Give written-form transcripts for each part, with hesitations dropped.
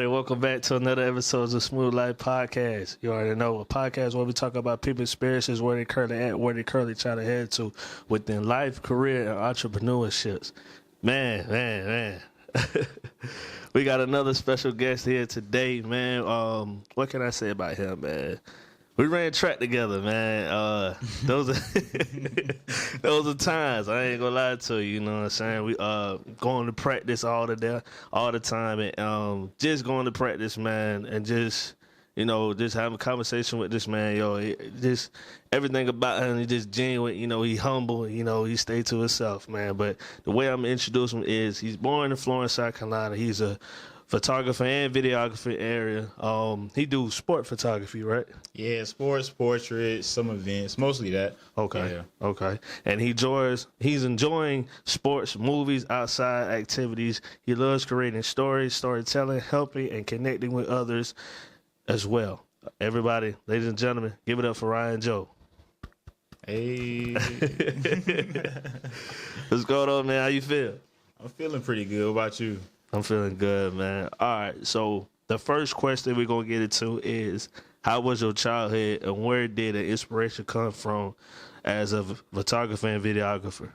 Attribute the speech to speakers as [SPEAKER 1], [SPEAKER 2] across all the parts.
[SPEAKER 1] Welcome back to another episode of the Smooth Life Podcast. You already know a podcast where we talk about people's experiences, where they currently at, where they currently try to head to within life, career, and entrepreneurships. Man. We got another special guest here today, man. What can I say about him, man? We ran track together, man. Those are times. I ain't gonna lie to you. You know what I'm saying? We going to practice all the time, and just going to practice, man, and just having a conversation with this man, just everything about him. He just genuine. He humble. He stay to himself, man. But the way I'm introducing him is he's born in Florence, South Carolina. He's a photographer and videography area. He do sport photography, right?
[SPEAKER 2] Yeah, sports, portraits, some events, mostly that.
[SPEAKER 1] Okay.
[SPEAKER 2] Yeah.
[SPEAKER 1] Okay. And he's enjoying sports, movies, outside activities. He loves creating stories, storytelling, helping and connecting with others as well. Everybody, ladies and gentlemen, give it up for Ryan Joe.
[SPEAKER 2] Hey.
[SPEAKER 1] What's going on, man? How you feel?
[SPEAKER 2] I'm feeling pretty good. What about you?
[SPEAKER 1] I'm feeling good, man. All right, so the first question we're going to get into is, how was your childhood and where did the inspiration come from as a photographer and videographer?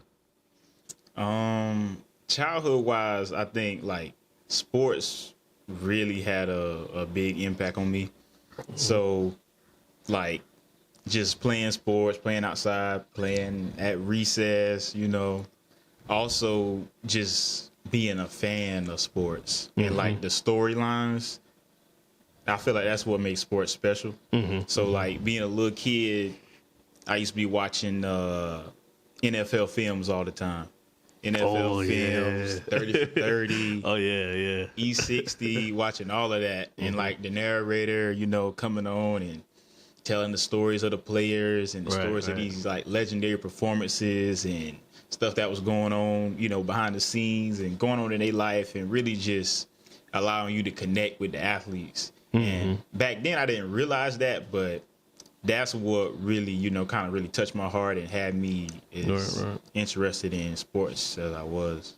[SPEAKER 2] Childhood-wise, I think, sports really had a big impact on me. So, just playing sports, playing outside, playing at recess, Also, just being a fan of sports and the storylines, I feel like that's what makes sports special. So being a little kid, I used to be watching NFL films all the time. NFL films, 30 for 30.
[SPEAKER 1] Oh yeah.
[SPEAKER 2] E60, watching all of that. And the narrator, coming on and telling the stories of the players and the stories of these legendary performances and stuff that was going on, behind the scenes and going on in their life, and really just allowing you to connect with the athletes. And back then I didn't realize that, but that's what really, kind of really touched my heart and had me interested in sports as I was.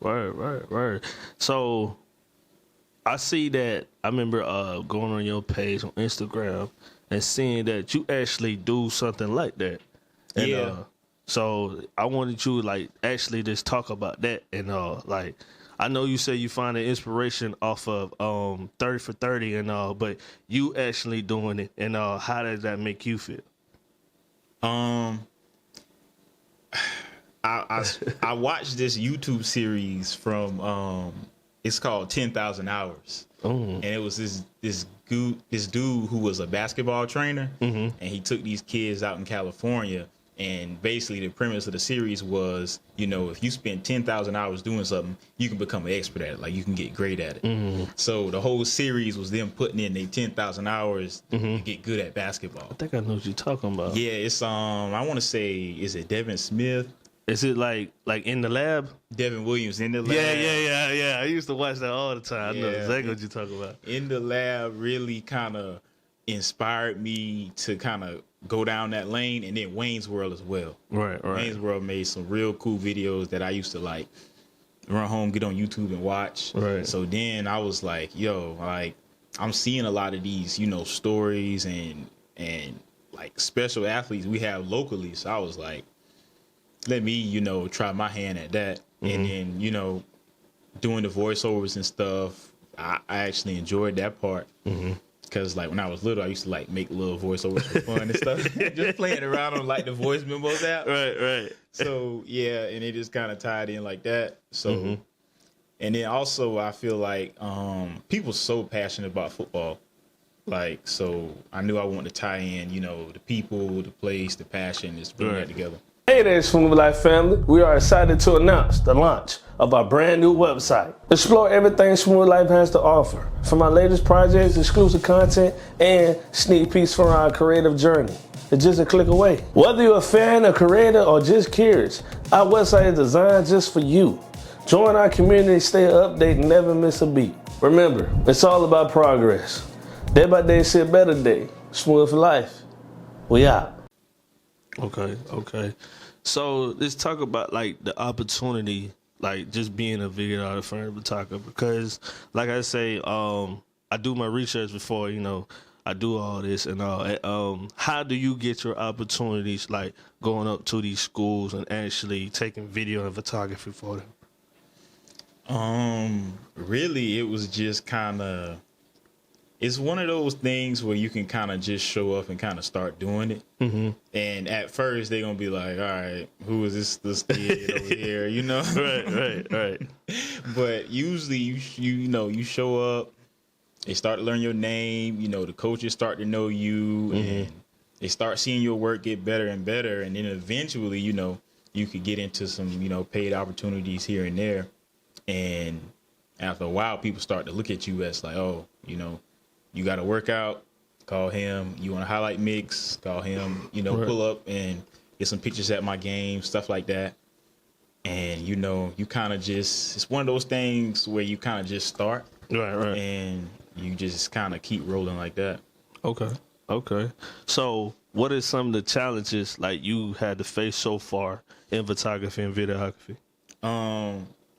[SPEAKER 2] Right.
[SPEAKER 1] So I see that, I remember going on your page on Instagram and seeing that you actually do something like that. And,
[SPEAKER 2] yeah.
[SPEAKER 1] So I wanted you actually just talk about that, and I know you say you find the inspiration off of 30 for 30 and all, but you actually doing it, and how does that make you feel?
[SPEAKER 2] I watched this YouTube series from it's called 10,000 Hours, and it was this dude who was a basketball trainer, and he took these kids out in California. And basically the premise of the series was, if you spend 10,000 hours doing something, you can become an expert at it. You can get great at it. So the whole series was them putting in their 10,000 hours to get good at basketball.
[SPEAKER 1] I think I know what you're talking about.
[SPEAKER 2] Yeah, it's I want to say, is it Devin Smith?
[SPEAKER 1] Is it like In the Lab?
[SPEAKER 2] Devin Williams, In the Lab.
[SPEAKER 1] Yeah. I used to watch that all the time. I know exactly what you're talking about.
[SPEAKER 2] In the Lab really kind of inspired me to kind of go down that lane, and then Wayne's World as well. Right. Wayne's World made some real cool videos that I used to run home, get on YouTube and watch. Right. So then I was like, I'm seeing a lot of these, stories and special athletes we have locally. So I was like, let me, try my hand at that. And then, doing the voiceovers and stuff, I actually enjoyed that part. Because when I was little, I used to make little voiceovers for fun and stuff, just playing around on the voice memos app. Right. So yeah, and it just kind of tied in like that. So, and then also I feel like people so passionate about football, so I knew I wanted to tie in, the people, the place, the passion, just bring that together.
[SPEAKER 1] Hey there, Smooth Life family. We are excited to announce the launch of our brand new website. Explore everything Smooth Life has to offer, from our latest projects, exclusive content, and sneak peeks from our creative journey. is just a click away. Whether you're a fan, a creator, or just curious, our website is designed just for you. Join our community, stay updated, and never miss a beat. Remember, it's all about progress. Day by day, see a better day. Smooth life. We out. Okay. So let's talk about like the opportunity, like just being a videographer and photographer. Because, like I say, I do my research before, I do all this and all. How do you get your opportunities, like going up to these schools and actually taking video and photography for them?
[SPEAKER 2] Really, it was just kind of, it's one of those things where you can kind of just show up and kind of start doing it. Mm-hmm. And at first they're going to be like, all right, who is this kid over here,
[SPEAKER 1] Right.
[SPEAKER 2] But usually you show up, they start to learn your name, the coaches start to know you, and they start seeing your work get better and better. And then eventually, you could get into some, paid opportunities here and there. And after a while, people start to look at you as like, oh, you got to work out, call him. You want to highlight mix, call him,
[SPEAKER 1] Right.
[SPEAKER 2] Pull up and get some pictures at my game, stuff like that. And, you kind of just, it's one of those things where you kind of just start.
[SPEAKER 1] Right.
[SPEAKER 2] And you just kind of keep rolling like that.
[SPEAKER 1] Okay. So what are some of the challenges like you had to face so far in photography and videography?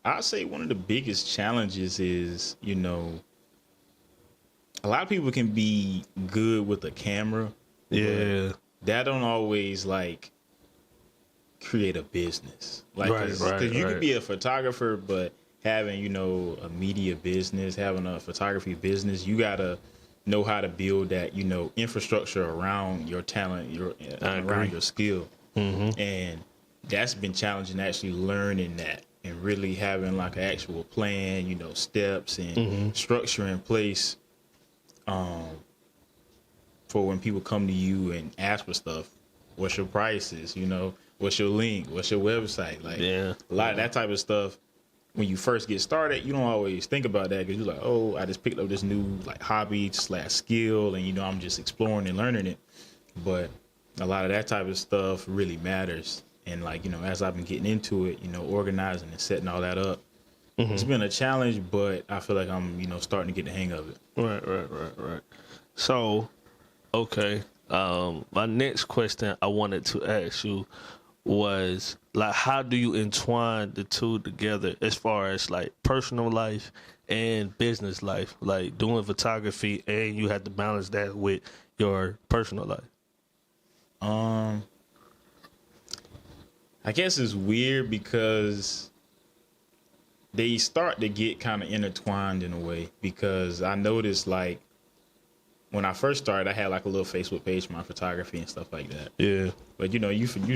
[SPEAKER 2] I'd say one of the biggest challenges is, a lot of people can be good with a camera.
[SPEAKER 1] Yeah.
[SPEAKER 2] That don't always like create a business. Like,
[SPEAKER 1] Right.
[SPEAKER 2] You could be a photographer, but having, a media business, having a photography business, you got to know how to build that, infrastructure around your talent, around your skill. Mm-hmm. And that's been challenging, actually learning that and really having like an actual plan, steps and structure in place for when people come to you and ask for stuff. What's your prices? What's your link? What's your website? Like, a lot of that type of stuff. When you first get started, you don't always think about that because you're like, oh, I just picked up this new like hobby / skill, and I'm just exploring and learning it. But a lot of that type of stuff really matters. And like, as I've been getting into it, organizing and setting all that up, it's been a challenge, but I feel like I'm, starting to get the hang of it.
[SPEAKER 1] Right. So, okay. My next question I wanted to ask you was like, how do you entwine the two together as far as like personal life and business life, like doing photography and you have to balance that with your personal life?
[SPEAKER 2] I guess it's weird because they start to get kind of intertwined in a way, because I noticed like when I first started, I had like a little Facebook page for my photography and stuff like that. Yeah. But you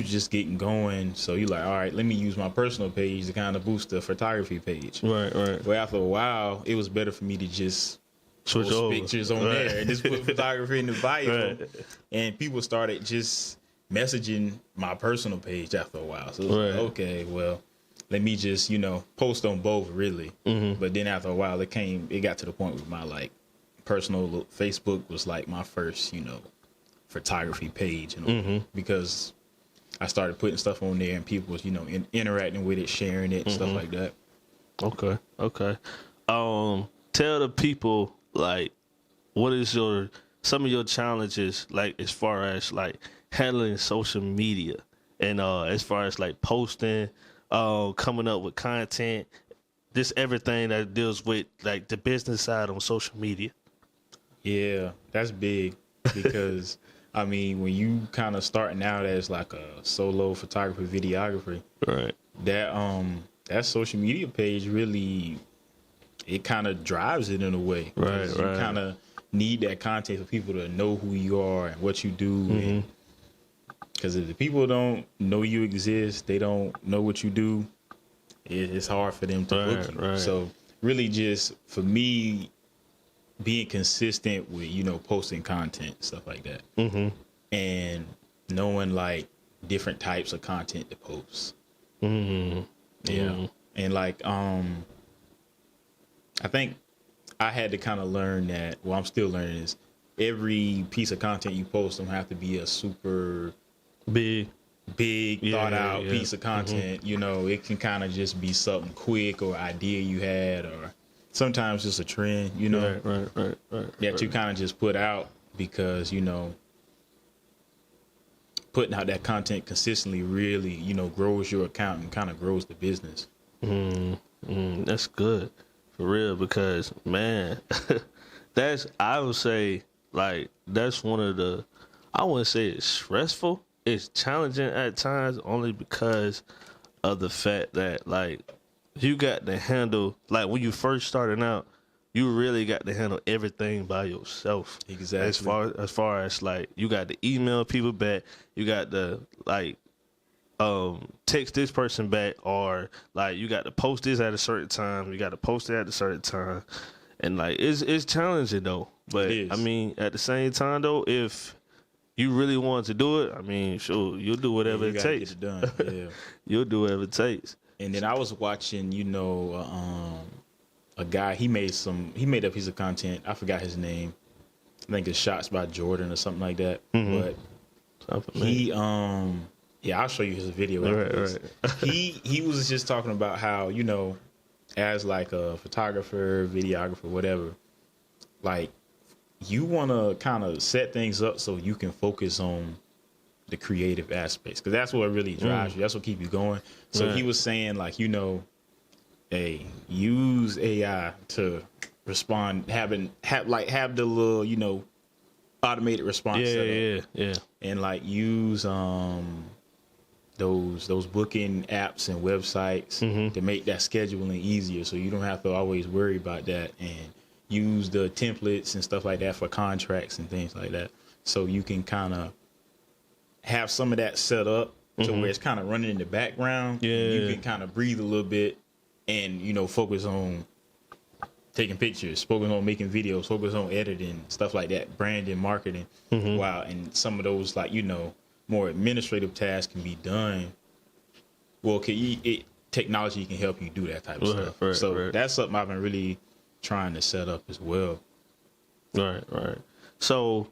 [SPEAKER 2] just getting going, so you're like, all right, let me use my personal page to kind of boost the photography page. Right. But after a while, it was better for me to just
[SPEAKER 1] switch
[SPEAKER 2] post
[SPEAKER 1] over
[SPEAKER 2] pictures on there and just put photography in the bio. Right. And people started just messaging my personal page after a while. So it was like, okay, well, let me just, post on both really. Mm-hmm. But then after a while, it got to the point where my like personal Facebook was like my first, photography page, because I started putting stuff on there and people was, interacting with it, sharing it, stuff like that.
[SPEAKER 1] Okay. Tell the people like, what is some of your challenges, like as far as like handling social media and as far as like posting, coming up with content, just everything that deals with like the business side on social media.
[SPEAKER 2] Yeah, that's big because I mean, when you kind of starting out as like a solo photographer, videographer, right? That social media page really, it kind of drives it in a way. Right. You kind of need that content for people to know who you are and what you do. Because if the people don't know you exist, they don't know what you do, it's hard for them to book you. Right. So really just, for me, being consistent with, posting content, stuff like that. And knowing like different types of content to post. Yeah. And like, I think I had to kind of learn that, well, I'm still learning this. every piece of content you post don't have to be a super
[SPEAKER 1] big
[SPEAKER 2] thought out piece of content. You know, it can kind of just be something quick or idea you had, or sometimes just a trend, you know, that you kind of just put out because, you know, putting out that content consistently really, you know, grows your account and kind of grows the business.
[SPEAKER 1] That's good for real, because man, I would say, like, that's one of the, I wouldn't say it's stressful. It's challenging at times only because of the fact that, like, you got to handle, like, when you first starting out, you really got to handle everything by yourself.
[SPEAKER 2] Exactly.
[SPEAKER 1] As far as like, you got to email people back, you got to like text this person back, or like you got to post this at a certain time, you got to post it at a certain time, and like it's challenging though. But I mean, at the same time though, if you really want to do it, I mean, sure, you'll do whatever it takes.
[SPEAKER 2] Get it done. Yeah.
[SPEAKER 1] You'll do whatever it takes.
[SPEAKER 2] And then I was watching, you know, a guy, he made a piece of content. I forgot his name. I think it's Shots by Jordan or something like that. But he, yeah, I'll show you his video. Right. He was just talking about how, you know, as like a photographer, videographer, whatever, like, you want to kind of set things up so you can focus on the creative aspects, because that's what really drives you. That's what keeps you going. So he was saying, like, you know, hey, use AI to respond, have the little, you know, automated response set up. And like use those booking apps and websites to make that scheduling easier, so you don't have to always worry about that, and use the templates and stuff like that for contracts and things like that, so you can kind of have some of that set up to where it's kind of running in the background. You can kind of breathe a little bit and, you know, focus on taking pictures, focus on making videos, focus on editing, stuff like that, branding, marketing. Wow. And some of those, like, you know, more administrative tasks can be done. Well, technology can help you do that type of stuff. So that's something I've been really trying to set up as well.
[SPEAKER 1] Right. So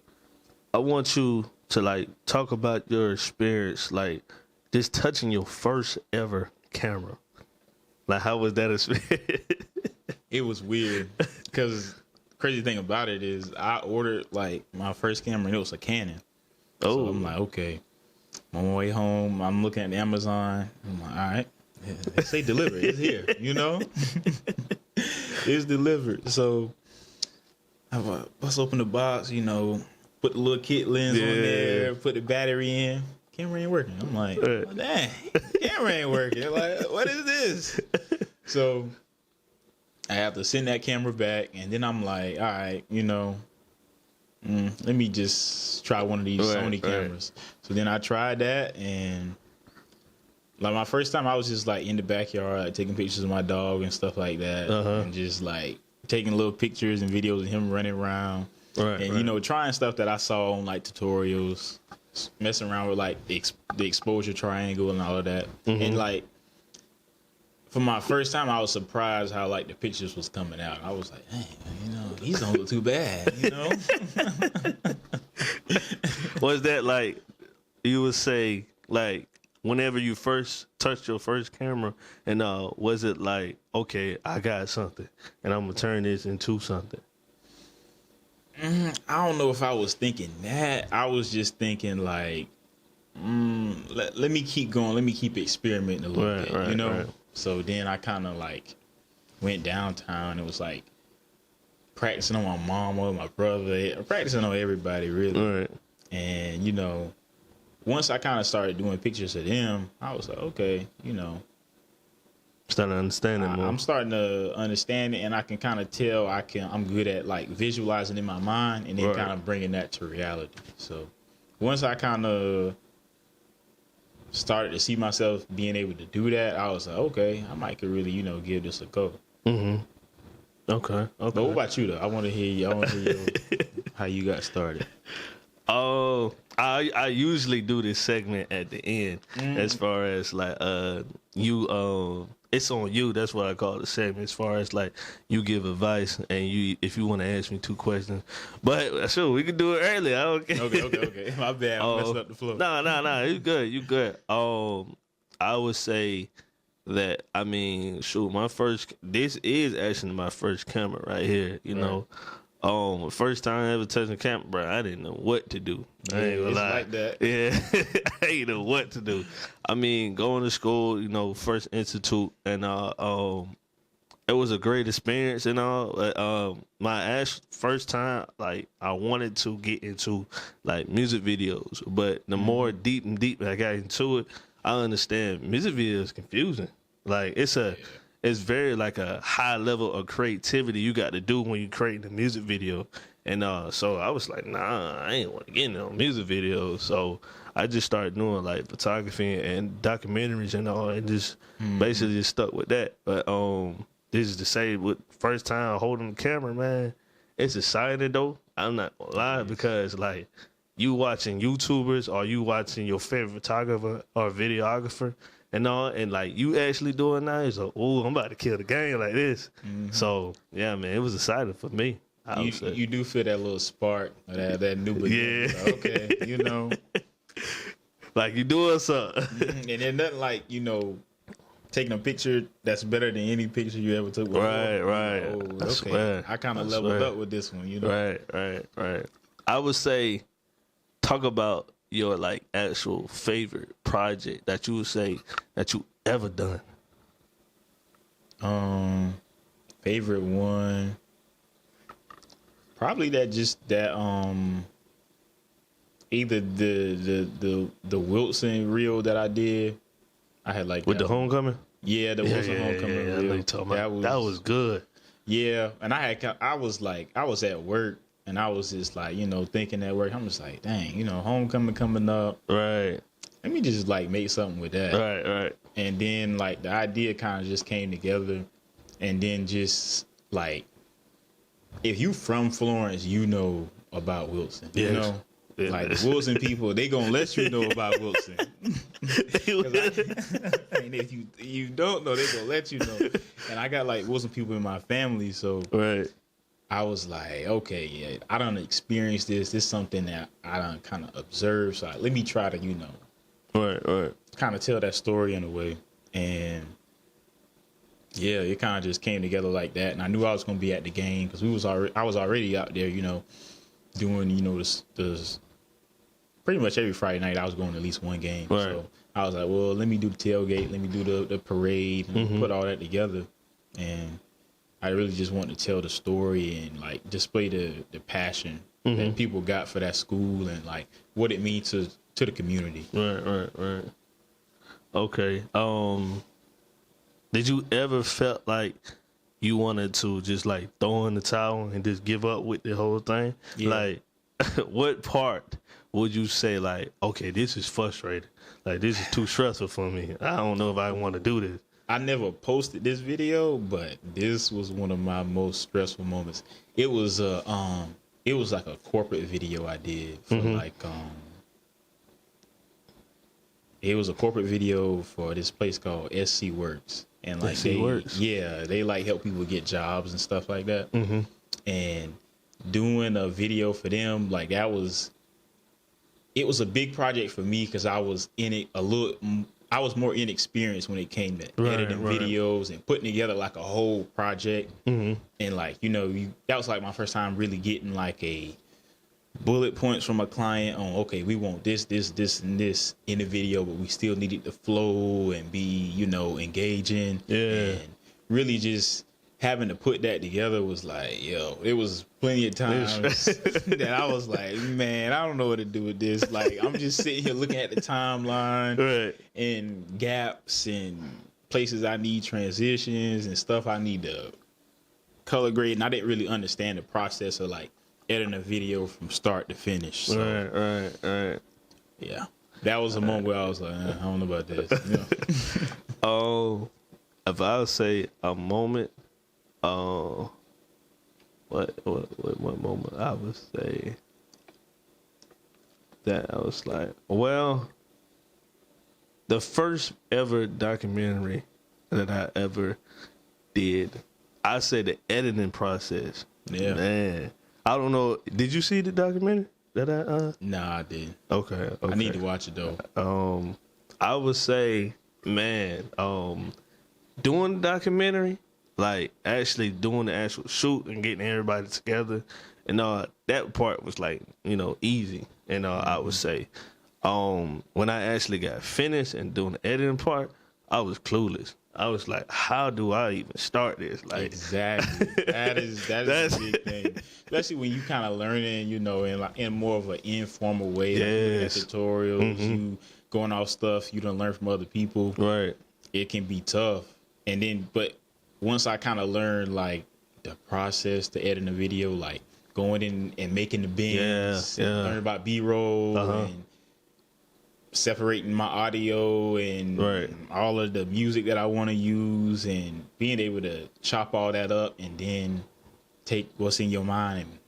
[SPEAKER 1] I want you to, like, talk about your experience, like, just touching your first ever camera. Like, how was that experience?
[SPEAKER 2] It was weird, because crazy thing about it is I ordered, like, my first camera, and it was a Canon. So I'm like, okay, I'm on my way home, I'm looking at Amazon, I'm like, all right, they say delivered, it's here, you know? It's delivered. So I bust open the box, you know, put the little kit lens on there, put the battery in. Camera ain't working. I'm like, oh, dang, camera ain't working. Like, what is this? So I have to send that camera back, and then I'm like, all right, you know, let me just try one of these Sony cameras. So then I tried that, and like my first time, I was just like in the backyard taking pictures of my dog and stuff like that, and just like taking little pictures and videos of him running around, you know, trying stuff that I saw on like tutorials, messing around with like the exposure triangle and all of that. And like for my first time, I was surprised how like the pictures was coming out. I was like, hey, you know, these don't look too bad, you know.
[SPEAKER 1] Was that like, you would say, like, whenever you first touched your first camera, and was it like, okay, I got something, and I'm gonna turn this into something?
[SPEAKER 2] I don't know if I was thinking that. I was just thinking like, let me keep going. Let me keep experimenting a little bit, you know? So then I kind of like went downtown. It was like practicing on my mama, my brother, practicing on everybody really. And, you know, once I kind of started doing pictures of them, I was like, okay, you know.
[SPEAKER 1] Starting to understand it more.
[SPEAKER 2] I'm starting to understand it, and I can kind of tell I'm good at like visualizing in my mind and then kind of bringing that to reality. So once I kind of started to see myself being able to do that, I was like, okay, I might could really, you know, give this a go.
[SPEAKER 1] Okay.
[SPEAKER 2] But what about you though? I want to hear you. How you got started.
[SPEAKER 1] Oh, I usually do this segment at the end, as far as like you it's on you. That's what I call the segment. As far as like you give advice, and if you want to ask me 2 questions, but sure we can do it early. I don't care.
[SPEAKER 2] Okay. My bad. I'm messing up the flow.
[SPEAKER 1] No. You good. I would say that, I mean, shoot, this is actually my first camera right here. You know. First time I ever touched a camera, bro, I didn't know what to do. I ain't gonna lie.
[SPEAKER 2] Like that.
[SPEAKER 1] Yeah, I didn't know what to do. I mean, going to school, you know, first institute, and it was a great experience and all. My first time, like, I wanted to get into like music videos, but the more deep I got into it, I understand music videos is confusing. Like, it's very like a high level of creativity you got to do when you create a music video. And so I was like, nah, I ain't want to get into music videos. So I just started doing like photography and documentaries and all, and just basically just stuck with that. But this is to say, with first time holding the camera, man, it's exciting though. I'm not gonna lie, because like you watching YouTubers or you watching your favorite photographer or videographer and all, and like you actually doing that, it's like, oh, I'm about to kill the game like this. So yeah, man, it was exciting for me.
[SPEAKER 2] You do feel that little spark, that new beginning.
[SPEAKER 1] Yeah.
[SPEAKER 2] Like, okay, you know,
[SPEAKER 1] like you doing something.
[SPEAKER 2] And then nothing like, you know, taking a picture that's better than any picture you ever took before.
[SPEAKER 1] Right.
[SPEAKER 2] You know, okay, I kind of leveled up with this one, you know.
[SPEAKER 1] Right. I would say, talk about your like actual favorite project that you would say that you ever done.
[SPEAKER 2] Favorite one, probably that either the Wilson reel that I did. I had like
[SPEAKER 1] with the homecoming.
[SPEAKER 2] Yeah, the Wilson homecoming reel.
[SPEAKER 1] That was good.
[SPEAKER 2] Yeah, and I was at work. And I was just like, you know, thinking at work, I'm just like, dang, you know, homecoming coming up.
[SPEAKER 1] Right.
[SPEAKER 2] Let me just like make something with that.
[SPEAKER 1] Right.
[SPEAKER 2] And then like the idea kind of just came together. And then just like, if you from Florence, you know about Wilson.
[SPEAKER 1] Yes.
[SPEAKER 2] You know? Yeah. Like the Wilson people, they gonna let you know about Wilson. And if you don't know, they gonna let you know. And I got like Wilson people in my family, so
[SPEAKER 1] right.
[SPEAKER 2] I was like, okay, yeah, I done experienced this. This is something that I done kind of observed. So let me try to, you know,
[SPEAKER 1] right,
[SPEAKER 2] kind of tell that story in a way. And yeah, it kind of just came together like that. And I knew I was gonna be at the game because I was already out there, you know, doing, you know, this pretty much every Friday night I was going to at least one game. Right. So I was like, well, let me do the tailgate, let me do the parade, and put all that together. And I really just want to tell the story and like display the passion that people got for that school and like what it means to the community.
[SPEAKER 1] Right. Okay. Did you ever felt like you wanted to just like throw in the towel and just give up with the whole thing? Yeah. Like, what part would you say like, okay, this is frustrating. Like, this is too stressful for me. I don't know if I want to do this.
[SPEAKER 2] I never posted this video, but this was one of my most stressful moments. It was like a corporate video I did for it was a corporate video for this place called SC Works. And like they like help people get jobs and stuff like that. And doing a video for them, like it was a big project for me because I was in it I was more inexperienced when it came to editing videos and putting together like a whole project. And like, you know, that was like my first time really getting like a bullet points from a client on, okay, we want this, and this in the video, but we still need it to flow and be, you know, engaging. Yeah. And really just having to put that together was like, yo, it was plenty of times that I was like, man, I don't know what to do with this. Like, I'm just sitting here looking at the timeline and gaps and places I need transitions and stuff I need to color grade. And I didn't really understand the process of like editing a video from start to finish. So,
[SPEAKER 1] right.
[SPEAKER 2] Yeah. That was a moment where I was like, I don't know about this. You know?
[SPEAKER 1] If I would say a moment, what moment I would say? that? I was like, well, the first ever documentary that I ever did, I say the editing process.
[SPEAKER 2] Yeah.
[SPEAKER 1] Man, I don't know. Did you see the documentary that I?
[SPEAKER 2] Nah, I didn't.
[SPEAKER 1] Okay.
[SPEAKER 2] I need to watch it though.
[SPEAKER 1] I would say, man, doing the documentary, like actually doing the actual shoot and getting everybody together, and that part was like, easy. And I would say, when I actually got finished and doing the editing part, I was clueless. I was like, how do I even start this? Like,
[SPEAKER 2] exactly. That is a big thing, especially when you kind of learning, in more of an informal way.
[SPEAKER 1] Yes.
[SPEAKER 2] Like tutorials, you going off stuff you don't learn from other people.
[SPEAKER 1] Right.
[SPEAKER 2] It can be tough. And then, but once I kind of learned like the process to edit a video, like going in and making the bins, learn about B-roll and separating my audio and all of the music that I want to use, and being able to chop all that up and then take what's in your mind and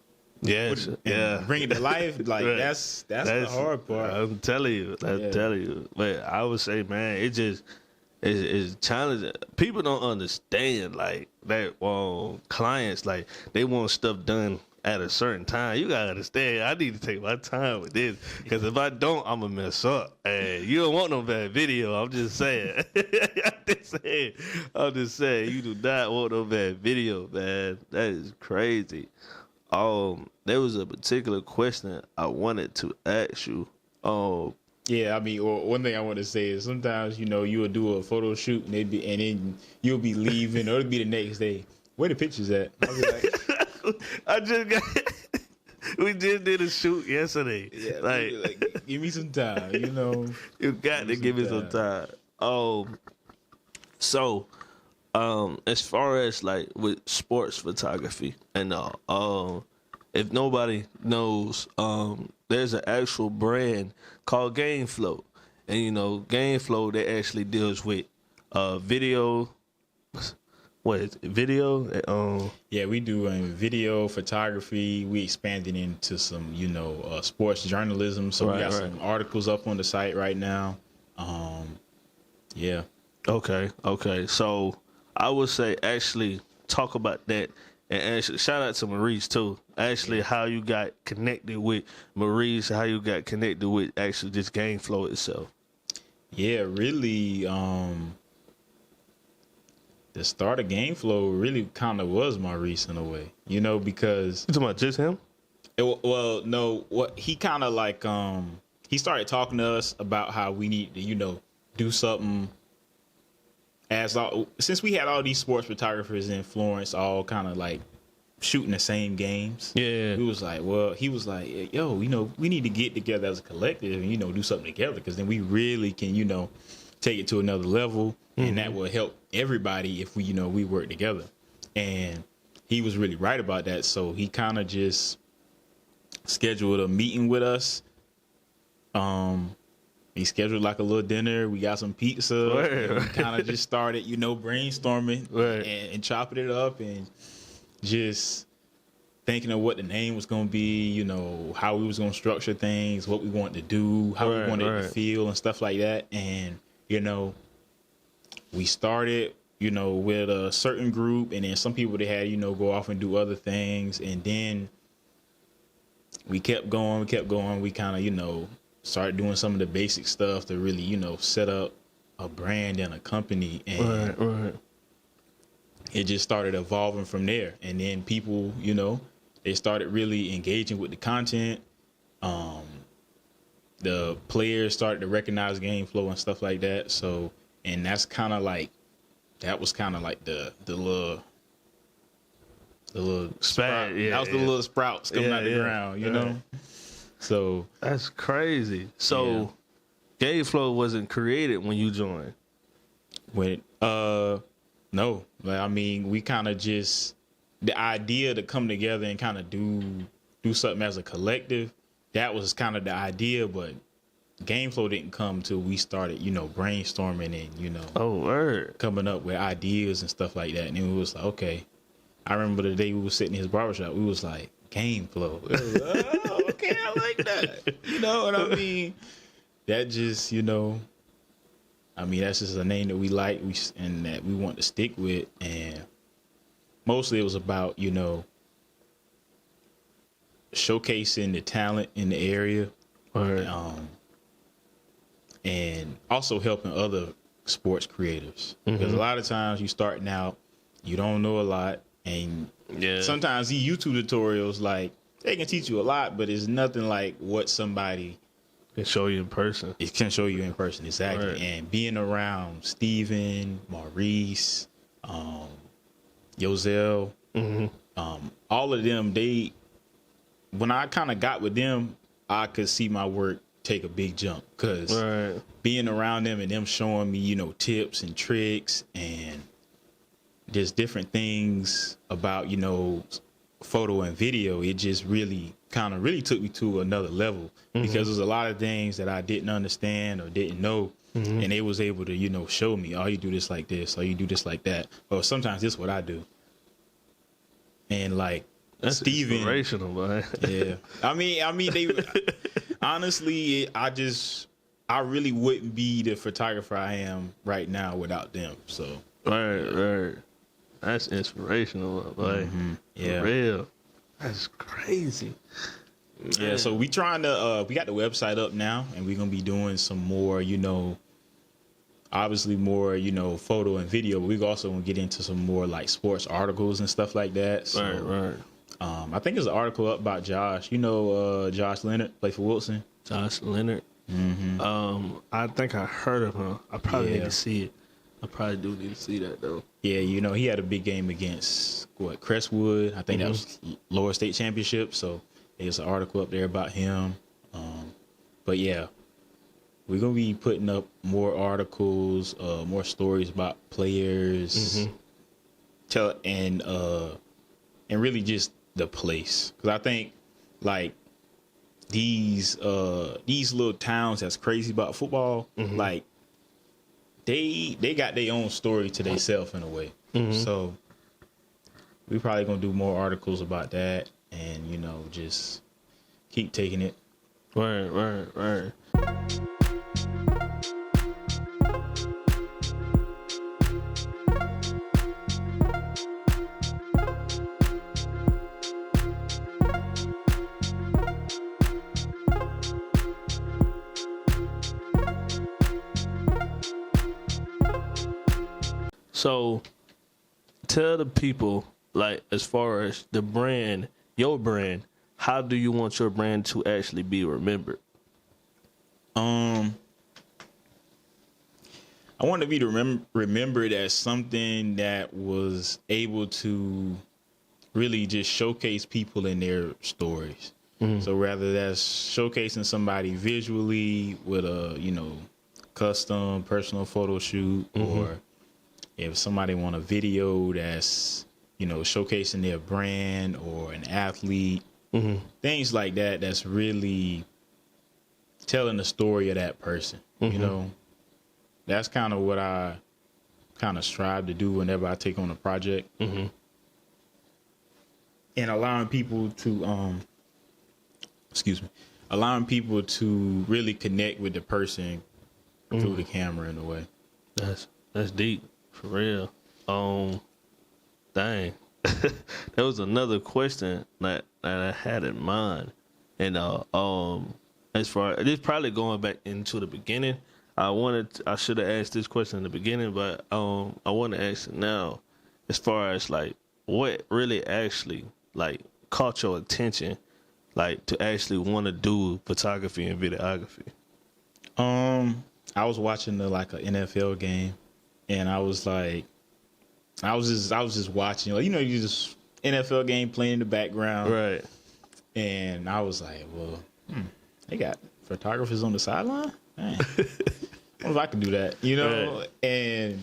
[SPEAKER 2] bring it to life. Like that's the hard part.
[SPEAKER 1] I'm telling you. But I would say, man, it just is challenging. People don't understand like that. Clients, like, they want stuff done at a certain time. You gotta understand, I need to take my time with this, because if I don't, I'm gonna mess up. And you don't want no bad video. I'm just saying. I'm just saying, you do not want no bad video, man. That is crazy. There was a particular question I wanted to ask you.
[SPEAKER 2] Yeah, I mean, one thing I want to say is sometimes, you'll do a photo shoot and then you'll be leaving, or it'll be the next day. Where the pictures at? I'll be like,
[SPEAKER 1] we just did a shoot yesterday.
[SPEAKER 2] Yeah, like give me some time,
[SPEAKER 1] You got to give me some time. So, as far as like with sports photography and if nobody knows, there's an actual brand called GameFlow, and GameFlow, they actually deals with video. What is it? Video?
[SPEAKER 2] Yeah, we do video photography. We expanded into some, sports journalism. So we got some articles up on the site right now. Yeah.
[SPEAKER 1] Okay. So I would say actually talk about that, and actually shout out to Maurice too. Actually, how you got connected with Maurice, how you got connected with actually this GameFlow itself.
[SPEAKER 2] Yeah, really. The start of GameFlow really kind of was Maurice in a way, because
[SPEAKER 1] you talking about just him?
[SPEAKER 2] He kind of like he started talking to us about how we need to do something. Since we had all these sports photographers in Florence, all kind of like shooting the same games.
[SPEAKER 1] Yeah,
[SPEAKER 2] he was like, yo, we need to get together as a collective and do something together, because then we really can take it to another level. And that will help everybody if we work together. And he was really right about that. So he kind of just scheduled a meeting with us. He scheduled like a little dinner. We got some pizza. We kind of just started, brainstorming and chopping it up and just thinking of what the name was going to be, how we was going to structure things, what we wanted to do, how we wanted it to feel and stuff like that. And, we started, with a certain group, and then some people they had, go off and do other things. And then we kept going. We kind of, started doing some of the basic stuff to really, set up a brand and a company. And it just started evolving from there. And then people, they started really engaging with the content. The players started to recognize GameFlow and stuff like that. So, and that's kind of like, that was kind of like the little sprout. That was the little sprouts coming out the ground, you know? So
[SPEAKER 1] that's crazy. So GameFlow wasn't created when you joined?
[SPEAKER 2] No. Like, I mean, we kind of just, the idea to come together and kind of do something as a collective, that was kind of the idea, but GameFlow didn't come till we started, brainstorming and, coming up with ideas and stuff like that. And it was like, okay. I remember the day we were sitting in his barbershop, we was like, game flow. Oh, okay, I like that. You know what I mean? That just, that's just a name that we like and that we want to stick with. And mostly it was about, showcasing the talent in the area. Right. And also helping other sports creators. Because a lot of times you starting out, you don't know a lot. And sometimes these YouTube tutorials, like, they can teach you a lot, but it's nothing like what somebody
[SPEAKER 1] can show you in person.
[SPEAKER 2] It can show you in person, exactly. Right. And being around Steven, Maurice, Yozel, all of them, when I kind of got with them, I could see my work take a big jump because being around them and them showing me, tips and tricks and just different things about, photo and video, it just really took me to another level because there's a lot of things that I didn't understand or didn't know. And they was able to, show me, oh, you do this like this, or you do this like that. Or sometimes this is what I do. And like,
[SPEAKER 1] that's
[SPEAKER 2] Steven,
[SPEAKER 1] inspirational, man.
[SPEAKER 2] Yeah. I mean, they honestly, I really wouldn't be the photographer I am right now without them. So
[SPEAKER 1] right. That's inspirational, like for real. That's crazy. Man.
[SPEAKER 2] Yeah. So we trying to we got the website up now, and we're gonna be doing some more, obviously more, photo and video, but we also gonna get into some more like sports articles and stuff like that. So,
[SPEAKER 1] right.
[SPEAKER 2] I think there's an article up about Josh. Josh Leonard, play for Wilson.
[SPEAKER 1] Josh Leonard. I think I heard of him. I probably need to see it. I probably do need to see that though.
[SPEAKER 2] Yeah, he had a big game against Crestwood. I think that was lower state championship. So there's an article up there about him. But yeah, we're gonna be putting up more articles, more stories about players, and really just the place, because I think like these little towns that's crazy about football, like they got their own story to themselves in a way. So we probably gonna do more articles about that, and just keep taking it.
[SPEAKER 1] Right. So tell the people, like, as far as the brand, your brand, how do you want your brand to actually be remembered?
[SPEAKER 2] I want to be remembered as something that was able to really just showcase people in their stories. So rather that's showcasing somebody visually with a, custom personal photo shoot, or if somebody want a video that's, showcasing their brand or an athlete, things like that, that's really telling the story of that person. That's kind of what I kind of strive to do whenever I take on a project. And allowing people to, allowing people to really connect with the person through the camera in a way.
[SPEAKER 1] That's deep, for real. Dang. There was another question that I had in mind. And as far this probably going back into the beginning, I should have asked this question in the beginning, but I want to ask it now. As far as like what really actually like caught your attention, like to actually want to do photography and videography.
[SPEAKER 2] I was watching an NFL game, and I was like, I was just watching, like, you just NFL game playing in the background,
[SPEAKER 1] right?
[SPEAKER 2] And I was like, well, they got photographers on the sideline. Man, what if I could do that, Right. And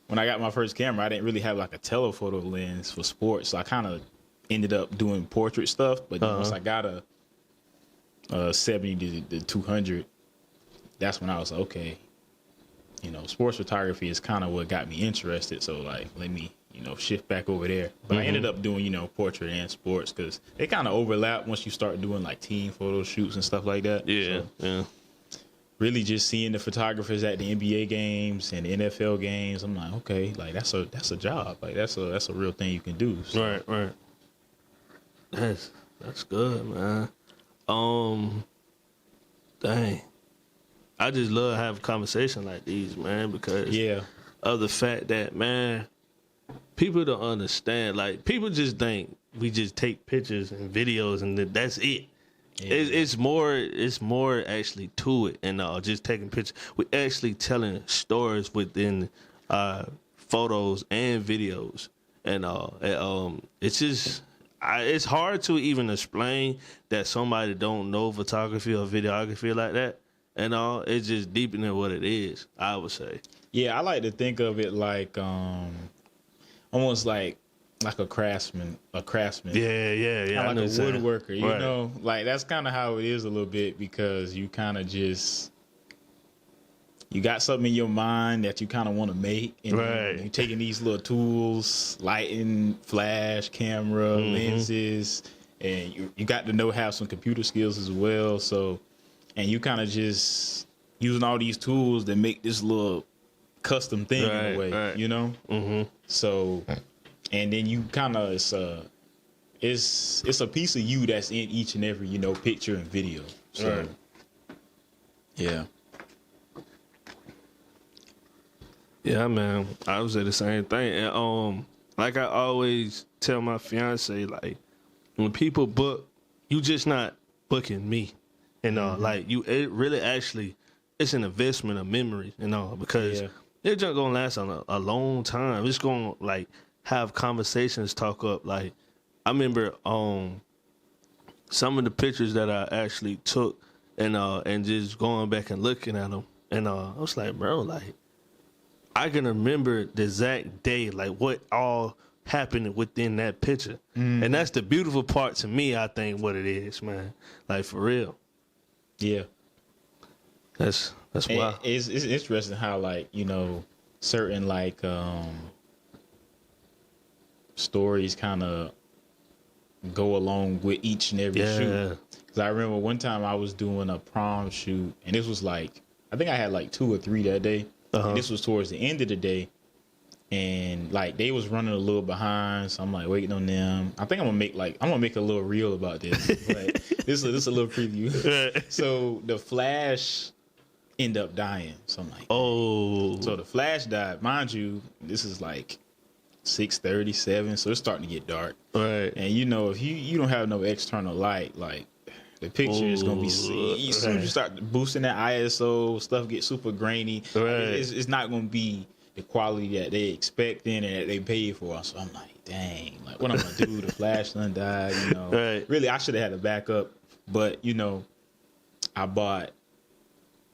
[SPEAKER 2] when I got my first camera, I didn't really have like a telephoto lens for sports, so I kind of ended up doing portrait stuff. But then once I got a 70 to 200, that's when I was like, okay, sports photography is kind of what got me interested. So like, let me shift back over there. But I ended up doing, portrait and sports because they kind of overlap once you start doing like team photo shoots and stuff like that.
[SPEAKER 1] Yeah,
[SPEAKER 2] so, really just seeing the photographers at the NBA games and the NFL games, I'm like, okay, like that's a job. Like that's a real thing you can do.
[SPEAKER 1] So. Right. That's good, man. Dang. I just love having conversations like these, man, because of the fact that, man, people don't understand. Like, people just think we just take pictures and videos and that's it. Yeah. It's more actually to it and just taking pictures. We're actually telling stories within photos and videos. And it's just... it's hard to even explain that somebody don't know photography or videography like that. And it's just deeper than what it is, I would say.
[SPEAKER 2] Yeah, I like to think of it like almost like a craftsman.
[SPEAKER 1] Yeah.
[SPEAKER 2] Like a woodworker, you know? Like that's kind of how it is a little bit because you kind of just... You got something in your mind that you kind of want to make, and you're taking these little tools, lighting, flash, camera, lenses, and you got to have some computer skills as well. So, and you kind of just using all these tools that make this little custom thing in a way, you know? Mm-hmm. So, and then you kind of it's a piece of you that's in each and every picture and video. So, yeah.
[SPEAKER 1] Yeah, man. I would say the same thing. And like I always tell my fiance, like when people book, you just not booking me. Like it really actually it's an investment of memories, because they're just gonna last on a long time. It's gonna like have conversations talk up. Like I remember some of the pictures that I actually took and just going back and looking at them. And I was like, bro, like I can remember the exact day, like what all happened within that picture. And that's the beautiful part to me, I think, what it is, man. Like, for real.
[SPEAKER 2] Yeah.
[SPEAKER 1] That's wild.
[SPEAKER 2] It's interesting how, like, certain, like, stories kind of go along with each and every shoot. Because I remember one time I was doing a prom shoot, and this was like, I think I had like 2 or 3 that day. And this was towards the end of the day, and like they was running a little behind, so I'm like waiting on them. I think I'm gonna make a little reel about this. But this is a little preview. So the flash ended up dying. So I'm like, so the flash died. Mind you, this is like 6:37, so it's starting to get dark.
[SPEAKER 1] Right.
[SPEAKER 2] And if you don't have no external light, like the picture is gonna be. As soon as you start boosting that ISO, stuff gets super grainy. It's not gonna be the quality that they expecting and that they paid for. So I'm like, dang, like what I'm gonna do? The flash done died. Really, I should have had a backup. But I bought.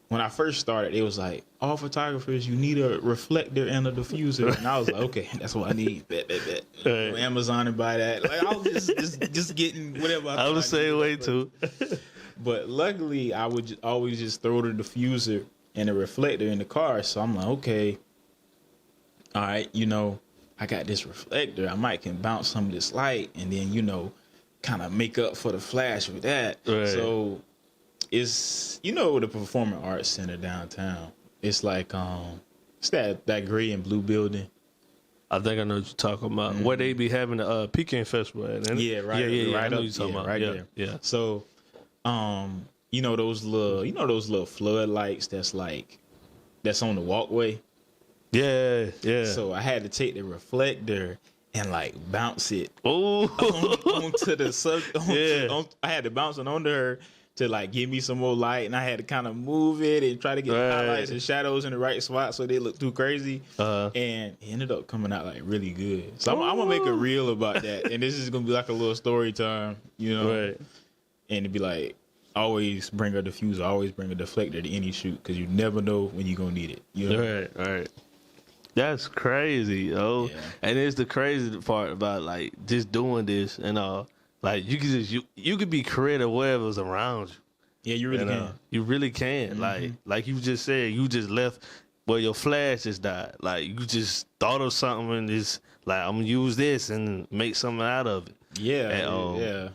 [SPEAKER 2] When I first started, it was like, all photographers, you need a reflector and a diffuser. And I was like, okay, that's what I need. Bet. Go to Amazon and buy that. Like, I was just getting whatever.
[SPEAKER 1] I was the same way, too.
[SPEAKER 2] But luckily, I would always just throw the diffuser and a reflector in the car. So I'm like, okay, all right, I got this reflector. I might can bounce some of this light and then, kind of make up for the flash with that.
[SPEAKER 1] Right.
[SPEAKER 2] So... It's the Performing Arts Center downtown. It's like it's that gray and blue building.
[SPEAKER 1] I think I know what you're talking about. Where they be having the Pecan Festival at.
[SPEAKER 2] Yeah, right.
[SPEAKER 1] Yeah,
[SPEAKER 2] right
[SPEAKER 1] I know
[SPEAKER 2] up,
[SPEAKER 1] you're talking about.
[SPEAKER 2] Right
[SPEAKER 1] yeah,
[SPEAKER 2] there.
[SPEAKER 1] Yeah.
[SPEAKER 2] So, those little floodlights that's on the walkway.
[SPEAKER 1] Yeah.
[SPEAKER 2] So I had to take the reflector and like bounce it
[SPEAKER 1] onto
[SPEAKER 2] the I had to bounce it onto her to like give me some more light, and I had to kind of move it and try to get the highlights and shadows in the right spot so they look too crazy. And it ended up coming out like really good. So I'm gonna make a reel about that, and this is gonna be like a little story time, And it'd be like, always bring a diffuser, always bring a deflector to any shoot because you never know when you're gonna need it.
[SPEAKER 1] Right. That's crazy, yo. Yeah. And it's the crazy part about like just doing this and like you can you could be creative whatever's around you.
[SPEAKER 2] Yeah, you really can.
[SPEAKER 1] You really can. Like you just said, you just left well, your flash just died. Like, you just thought of something and just, like, I'm going to use this and make something out of it.
[SPEAKER 2] Yeah,
[SPEAKER 1] And,
[SPEAKER 2] yeah.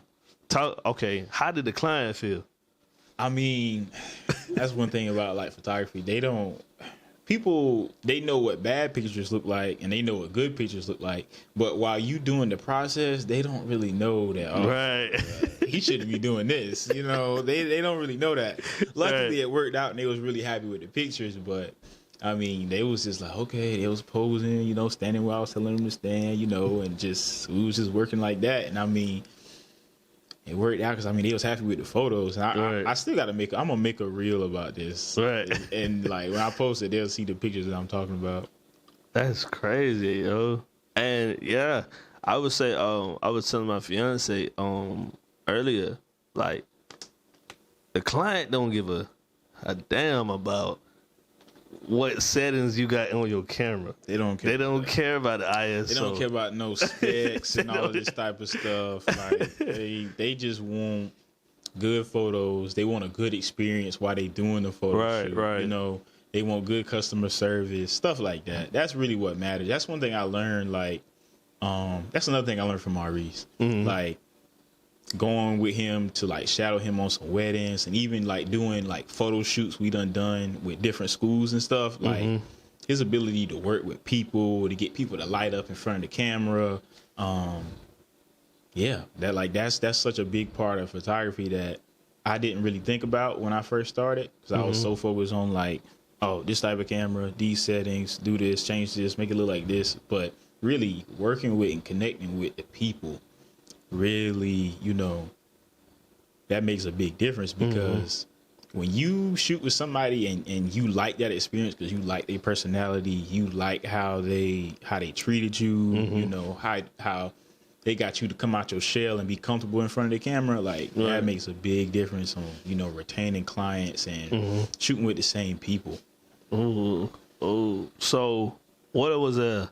[SPEAKER 1] Okay, how did the client feel?
[SPEAKER 2] I mean, that's one thing about, like, photography. They know what bad pictures look like and they know what good pictures look like. But while you doing the process, they don't really know that,
[SPEAKER 1] right.
[SPEAKER 2] He shouldn't be doing this. You know, they don't really know that. Luckily, It worked out and they was really happy with the pictures, but I mean, they was just like, okay, they was posing, you know, standing where I was telling them to stand, you know, and we was just working like that. And I mean, it worked out because I mean, they was happy with the photos. And I still got to I'm going to make a reel about this.
[SPEAKER 1] Right.
[SPEAKER 2] And like when I post it, they'll see the pictures that I'm talking about.
[SPEAKER 1] That's crazy, yo. And yeah, I would say, I was telling my fiance earlier, like, the client don't give a damn about what settings you got on your camera.
[SPEAKER 2] They don't care.
[SPEAKER 1] They don't care about the ISO.
[SPEAKER 2] They don't care about no specs and all this type of stuff. Like they just want good photos. They want a good experience while they doing the photo shoot. Right. You know, they want good customer service, stuff like that. That's really what matters. That's one thing I learned. Like, that's another thing I learned from Maurice. Mm-hmm. Like, going with him to like shadow him on some weddings and even like doing like photo shoots we done with different schools and stuff. Like his ability to work with people, to get people to light up in front of the camera. That's such a big part of photography that I didn't really think about when I first started, because I was so focused on like, oh, this type of camera, these settings, do this, change this, make it look like this. But really working with and connecting with the people, really, you know, that makes a big difference, because when you shoot with somebody and you like that experience because you like their personality, you like how they treated you, you know, how they got you to come out your shell and be comfortable in front of the camera, like that makes a big difference on, you know, retaining clients and shooting with the same people.
[SPEAKER 1] So what was a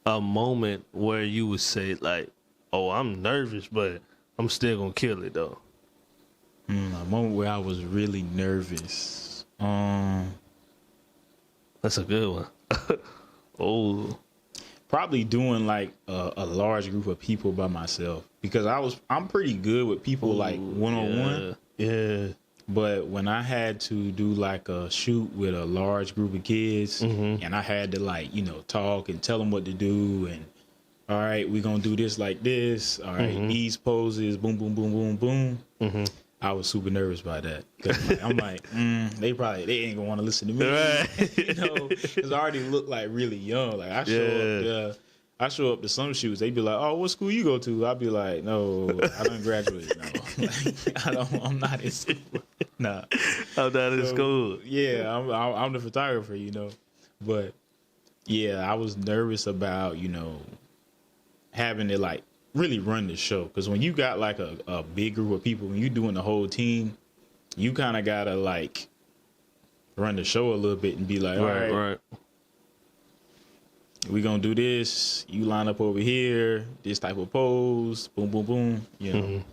[SPEAKER 1] moment where you would say like, oh, I'm nervous, but I'm still gonna kill it though?
[SPEAKER 2] A moment where I was really nervous.
[SPEAKER 1] That's a good one.
[SPEAKER 2] Probably doing like a large group of people by myself, because I'm pretty good with people like one-on-one.
[SPEAKER 1] Yeah.
[SPEAKER 2] But when I had to do like a shoot with a large group of kids and I had to like, you know, talk and tell them what to do, and all right, we're going to do this like this. All right, these poses, boom, boom, boom, boom, boom. I was super nervous by that. Like, I'm like, they ain't going to want to listen to me. Right. You know, because I already look like really young. Like I show up to some shoots, they be like, oh, what school you go to? I'll be like, no, I done graduated. No, like, I'm not in school. Nah.
[SPEAKER 1] I'm not in school.
[SPEAKER 2] Yeah, I'm the photographer, you know. But yeah, I was nervous about, you know, having to like really run the show, because when you got like a big group of people, when you doing the whole team, you kind of gotta like run the show a little bit and be like, all right, we gonna do this, you line up over here, this type of pose, boom, boom, boom, you know.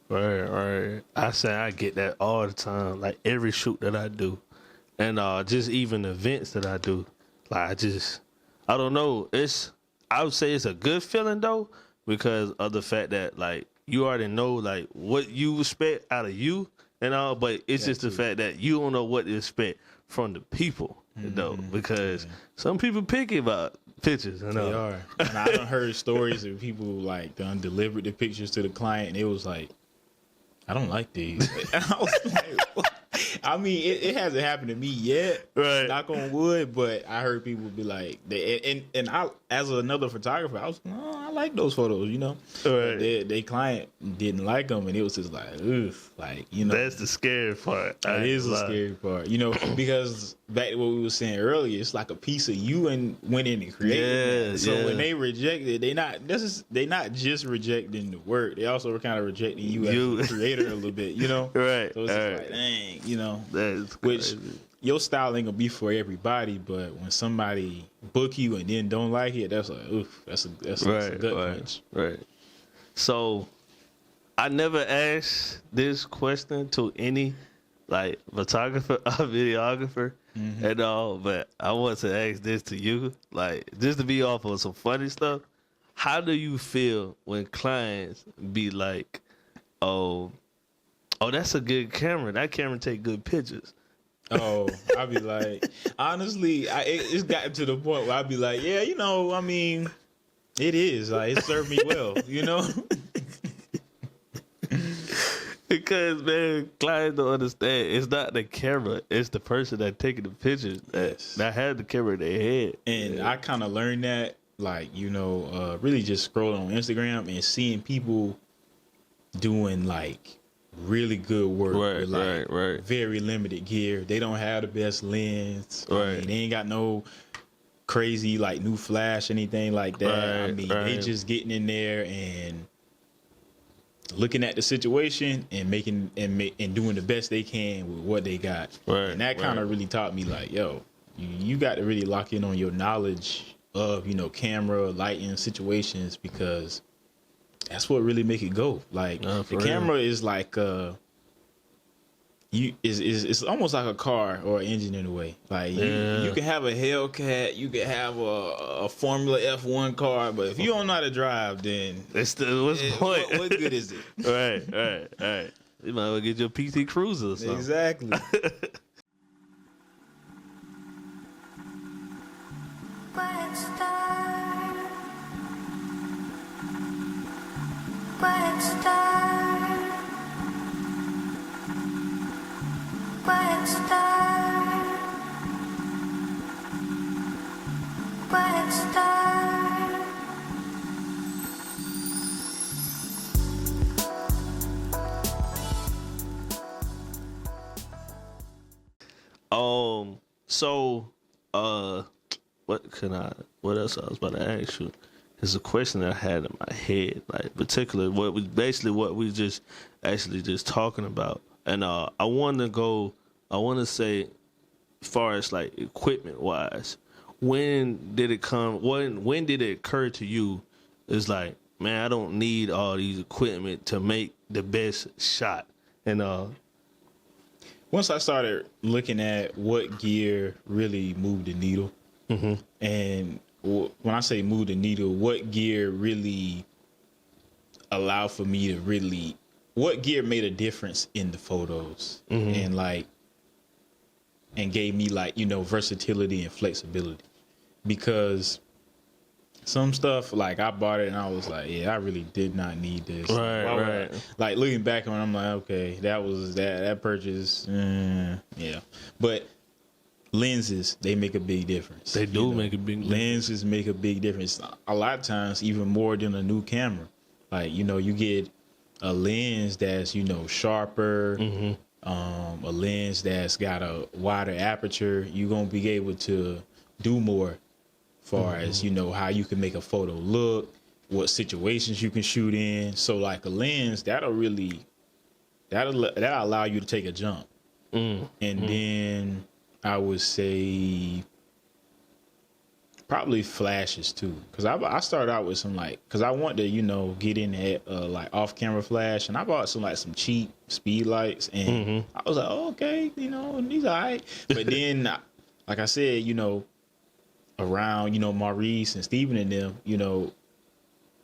[SPEAKER 1] Right. I say I get that all the time, like every shoot that I do, and just even events that I do. Like I don't know, I would say it's a good feeling though, because of the fact that like you already know like what you expect out of you and all, but it's just the fact that you don't know what to expect from the people, you know, because some people picky about pictures. You know?
[SPEAKER 2] They are. And I done heard stories of people like done delivered the pictures to the client and it was like, I don't like these. And I was like, what? I mean, it hasn't happened to me yet,
[SPEAKER 1] right?
[SPEAKER 2] Knock on wood. But I heard people be like, and I, as another photographer, I was, I like those photos, you know.
[SPEAKER 1] Right.
[SPEAKER 2] They client didn't like them, and it was just like, oof, like, you know.
[SPEAKER 1] That's the scary part.
[SPEAKER 2] That is the scary part, you know, because back to what we were saying earlier, it's like a piece of you and went in and created. Yeah. So when they reject it, they not just rejecting the work, they also were kind of rejecting you as a creator a little bit, you know.
[SPEAKER 1] Right.
[SPEAKER 2] So it's just like, dang, you know.
[SPEAKER 1] That's
[SPEAKER 2] which your style ain't gonna be for everybody, but when somebody book you and then don't like it, that's like, oof, that's a gut punch.
[SPEAKER 1] Right. So I never asked this question to any like photographer or videographer, and all. But I want to ask this to you, like, just to be off of some funny stuff. How do you feel when clients be like, "Oh, that's a good camera. That camera take good pictures."
[SPEAKER 2] Oh, I'd be like, honestly, it's gotten to the point where I'd be like, yeah, I mean, it is. Like, it served me well,
[SPEAKER 1] Because, man, clients don't understand. It's not the camera. It's the person that taking the pictures that had the camera in their head.
[SPEAKER 2] And I kind of learned that, like, really just scrolling on Instagram and seeing people doing, like, really good work with, like, very limited gear. They don't have the best lens. I mean, they ain't got no crazy, like, new flash, anything like that. I mean, they just getting in there and looking at the situation and making and doing the best they can with what they got. And that kind of really taught me, like, yo, you got to really lock in on your knowledge of, camera, lighting, situations, because that's what really make it go. Like, the camera is like it's almost like a car or an engine in a way. Like, you can have a Hellcat, you can have a Formula F1 car, but if you don't know how to drive, then
[SPEAKER 1] what's the point?
[SPEAKER 2] What good is it?
[SPEAKER 1] Right. You might as well get your PT Cruiser or something.
[SPEAKER 2] Exactly.
[SPEAKER 1] So, what else I was about to ask you? It's a question that I had in my head, like, particularly what we just talking about. And I want to say, as far as, like, equipment wise, when did it occur to you, it's like, man, I don't need all these equipment to make the best shot? And
[SPEAKER 2] once I started looking at what gear really moved the needle, and when I say move the needle, what gear really allowed for me to really, what gear made a difference in the photos, and gave me, like, versatility and flexibility. Because some stuff, like, I bought it and I was like, yeah, I really did not need this.
[SPEAKER 1] Right.
[SPEAKER 2] Like, looking back on it, I'm like, okay, that purchase, yeah. But lenses, they make a big difference.
[SPEAKER 1] They do make a big difference.
[SPEAKER 2] Lenses make a big difference. A lot of times, even more than a new camera. Like, you get a lens that's, sharper, a lens that's got a wider aperture. You're going to be able to do more far as, how you can make a photo look, what situations you can shoot in. So, like, a lens, that'll allow you to take a jump. And then I would say probably flashes too, because I started out with some, like, because I want to get in at like off-camera flash, and I bought some cheap speed lights, and I was like, oh, okay, these are all right. But then, like I said, around Maurice and Steven and them,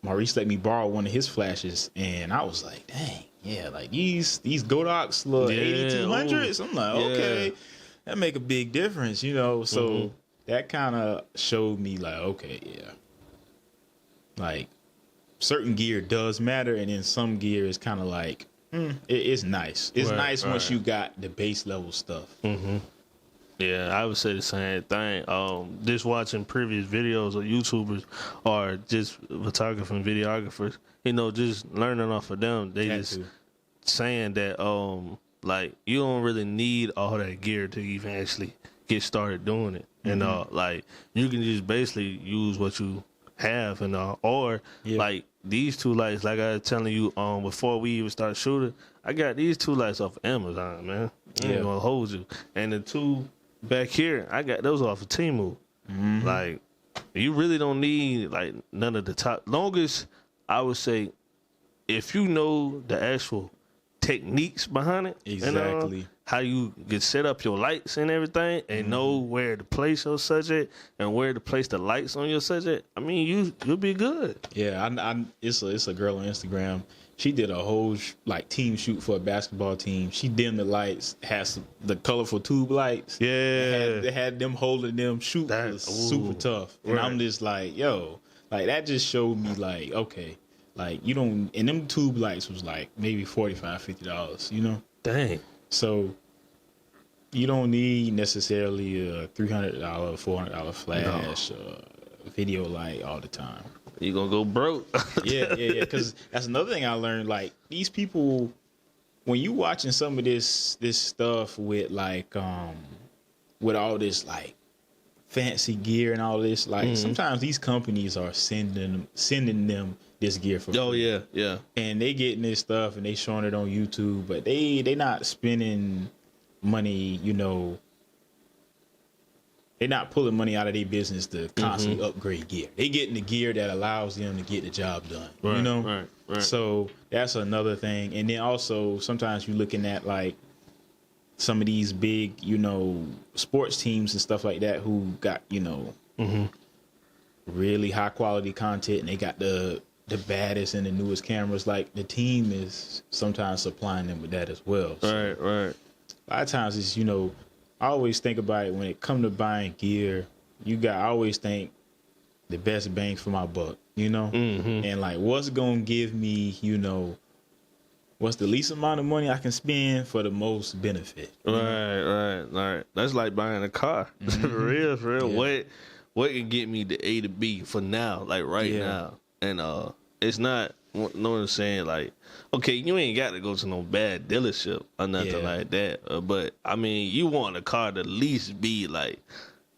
[SPEAKER 2] Maurice let me borrow one of his flashes, and I was like, dang, yeah, like these Godox little 8200s. I'm like, okay, that make a big difference, so that kind of showed me, like, okay, yeah, like, certain gear does matter, and then some gear is kind of like, it's nice. It's nice once you got the base level stuff.
[SPEAKER 1] Yeah, I would say the same thing. Just watching previous videos of YouTubers or just photographers and videographers, just learning off of them. They just saying that, like, you don't really need all that gear to even actually get started doing it. And like, you can just basically use what you have, and like these two lights, like I was telling you before we even start shooting, I got these two lights off of Amazon, man. I ain't gonna hold you. And the two back here, I got those off of Temu. Like, you really don't need, like, none of the top. Longest, I would say, if you know the actual techniques behind it.
[SPEAKER 2] Exactly.
[SPEAKER 1] You know? How you can set up your lights and everything, and know where to place your subject and where to place the lights on your subject. I mean, you'll be good.
[SPEAKER 2] Yeah, it's a girl on Instagram. She did a whole team shoot for a basketball team. She dimmed the lights, has the colorful tube lights.
[SPEAKER 1] Yeah,
[SPEAKER 2] they had them holding them. Shoot was super tough, and I'm just like, yo, like that just showed me like, okay, like you don't. And them tube lights was like maybe $45-$50, you know.
[SPEAKER 1] Dang.
[SPEAKER 2] So you don't need necessarily a $300, $400 flash video light all the time.
[SPEAKER 1] You gonna go broke.
[SPEAKER 2] yeah. Because that's another thing I learned. Like these people, when you watching some of this stuff with with all this like fancy gear and all this, like sometimes these companies are sending them this gear for free.
[SPEAKER 1] Oh yeah.
[SPEAKER 2] And they getting this stuff and they showing it on YouTube, but they not spending money, you know. They're not pulling money out of their business to constantly upgrade gear. They getting the gear that allows them to get the job done.
[SPEAKER 1] Right,
[SPEAKER 2] you know?
[SPEAKER 1] Right.
[SPEAKER 2] So that's another thing. And then also sometimes you're looking at like some of these big, you know, sports teams and stuff like that who got, you know, really high quality content, and they got the baddest and the newest cameras. Like the team is sometimes supplying them with that as well. So
[SPEAKER 1] Right.
[SPEAKER 2] A lot of times it's, you know, I always think about it when it comes to buying gear. I always think the best bang for my buck, you know? And like what's going to give me, you know, what's the least amount of money I can spend for the most benefit.
[SPEAKER 1] Right. That's like buying a car. For real. Yeah. What can get me to A to B for now, like now? And it's not, no one's saying like, okay, you ain't got to go to no bad dealership or nothing like that. But I mean, you want a car to at least be like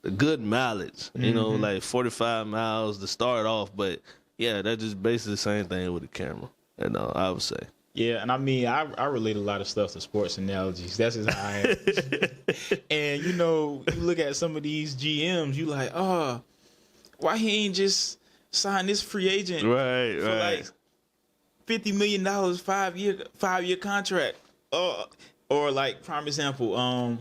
[SPEAKER 1] a good mileage, you know, like 45 miles to start off. But yeah, that's just basically the same thing with the camera. And I would say.
[SPEAKER 2] Yeah, and I mean, I relate a lot of stuff to sports analogies. That's just how I am. And, you know, you look at some of these GMs, you like, oh, why he ain't just sign this free agent for like $50 million, 5-year contract? Or like, prime example,